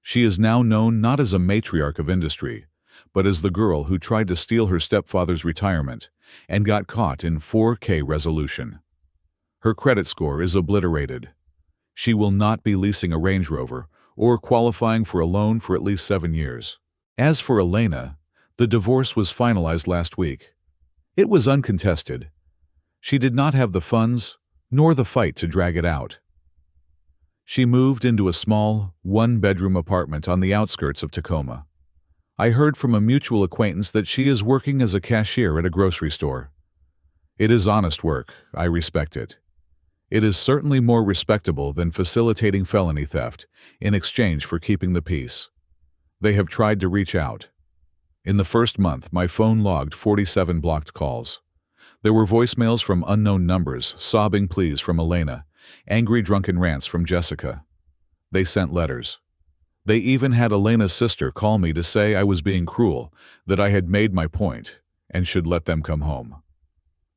A: She is now known not as a matriarch of industry, but as the girl who tried to steal her stepfather's retirement and got caught in 4K resolution. Her credit score is obliterated. She will not be leasing a Range Rover or qualifying for a loan for at least 7 years. As for Elena, the divorce was finalized last week. It was uncontested. She did not have the funds nor the fight to drag it out. She moved into a small, one-bedroom apartment on the outskirts of Tacoma. I heard from a mutual acquaintance that she is working as a cashier at a grocery store. It is honest work. I respect it. It is certainly more respectable than facilitating felony theft in exchange for keeping the peace. They have tried to reach out. In the first month, my phone logged 47 blocked calls. There were voicemails from unknown numbers, sobbing pleas from Elena, angry drunken rants from Jessica. They sent letters. They even had Elena's sister call me to say I was being cruel, that I had made my point, and should let them come home.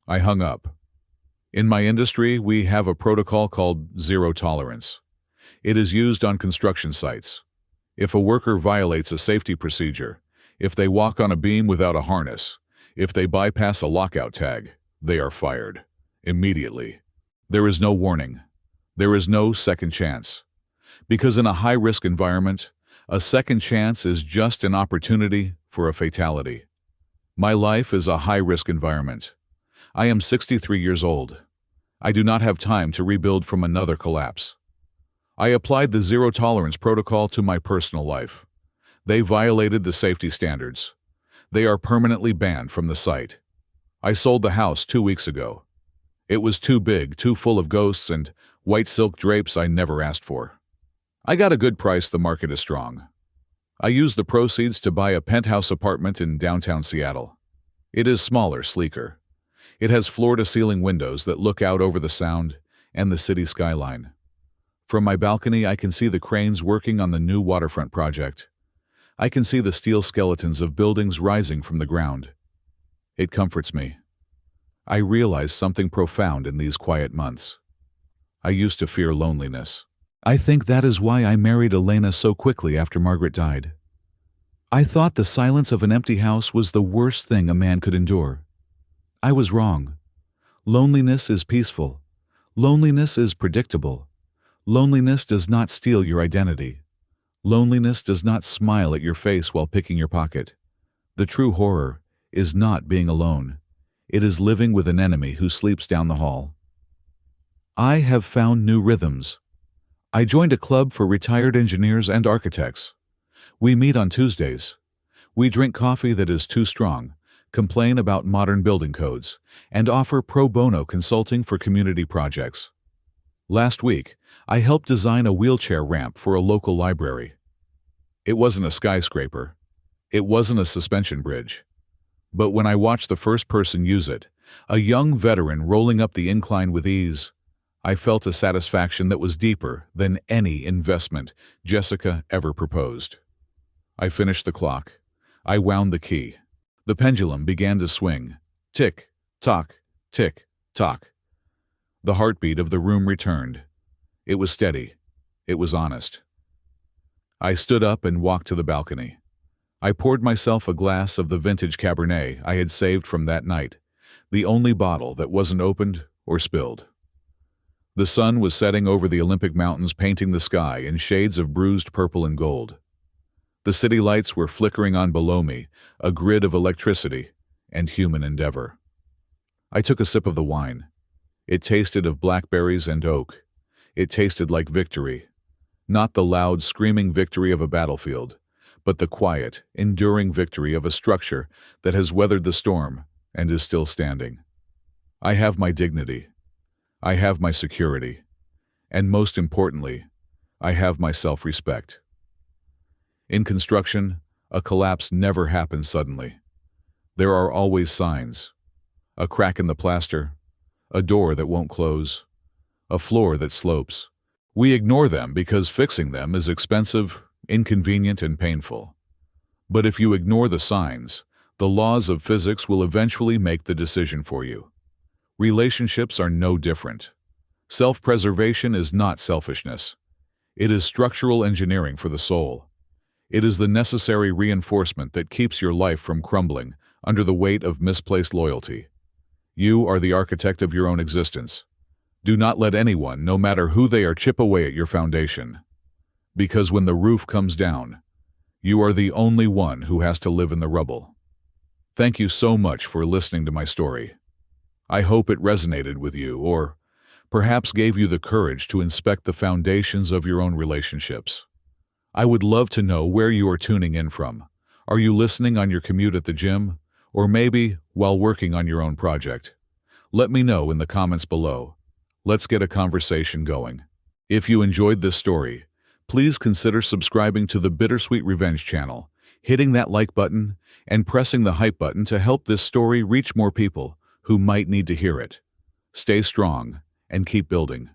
A: I hung up. In my industry, we have a protocol called zero tolerance. It is used on construction sites. If a worker violates a safety procedure, if they walk on a beam without a harness, if they bypass a lockout tag, they are fired. Immediately. There is no warning. There is no second chance. Because in a high-risk environment, a second chance is just an opportunity for a fatality. My life is a high-risk environment. I am 63 years old. I do not have time to rebuild from another collapse. I applied the zero-tolerance protocol to my personal life. They violated the safety standards. They are permanently banned from the site. I sold the house 2 weeks ago. It was too big, too full of ghosts and white silk drapes I never asked for. I got a good price. The market is strong. I used the proceeds to buy a penthouse apartment in downtown Seattle. It is smaller, sleeker. It has floor-to-ceiling windows that look out over the Sound and the city skyline. From my balcony, I can see the cranes working on the new waterfront project. I can see the steel skeletons of buildings rising from the ground. It comforts me. I realize something profound in these quiet months. I used to fear loneliness. I think that is why I married Elena so quickly after Margaret died. I thought the silence of an empty house was the worst thing a man could endure. I was wrong. Loneliness is peaceful. Loneliness is predictable. Loneliness does not steal your identity. Loneliness does not smile at your face while picking your pocket. The true horror is not being alone. It is living with an enemy who sleeps down the hall. I have found new rhythms. I joined a club for retired engineers and architects. We meet on Tuesdays. We drink coffee that is too strong, complain about modern building codes, and offer pro bono consulting for community projects. Last week, I helped design a wheelchair ramp for a local library. It wasn't a skyscraper. It wasn't a suspension bridge. But when I watched the first person use it, a young veteran rolling up the incline with ease, I felt a satisfaction that was deeper than any investment Jessica ever proposed. I finished the clock. I wound the key. The pendulum began to swing. Tick, tock, tick, tock. The heartbeat of the room returned. It was steady. It was honest. I stood up and walked to the balcony. I poured myself a glass of the vintage Cabernet I had saved from that night, the only bottle that wasn't opened or spilled. The sun was setting over the Olympic Mountains, painting the sky in shades of bruised purple and gold. The city lights were flickering on below me, a grid of electricity and human endeavor. I took a sip of the wine. It tasted of blackberries and oak. It tasted like victory, not the loud, screaming victory of a battlefield, but the quiet, enduring victory of a structure that has weathered the storm and is still standing. I have my dignity. I have my security. And most importantly, I have my self-respect. In construction, a collapse never happens suddenly. There are always signs. A crack in the plaster, a door that won't close, a floor that slopes. We ignore them because fixing them is expensive, inconvenient, and painful. But if you ignore the signs, the laws of physics will eventually make the decision for you. Relationships are no different. Self-preservation is not selfishness. It is structural engineering for the soul. It is the necessary reinforcement that keeps your life from crumbling under the weight of misplaced loyalty. You are the architect of your own existence. Do not let anyone, no matter who they are, chip away at your foundation. Because when the roof comes down, you are the only one who has to live in the rubble. Thank you so much for listening to my story. I hope it resonated with you, or perhaps gave you the courage to inspect the foundations of your own relationships. I would love to know where you are tuning in from. Are you listening on your commute at the gym, or maybe while working on your own project? Let me know in the comments below. Let's get a conversation going. If you enjoyed this story, please consider subscribing to the Bittersweet Revenge channel, hitting that like button, and pressing the hype button to help this story reach more people who might need to hear it. Stay strong and keep building.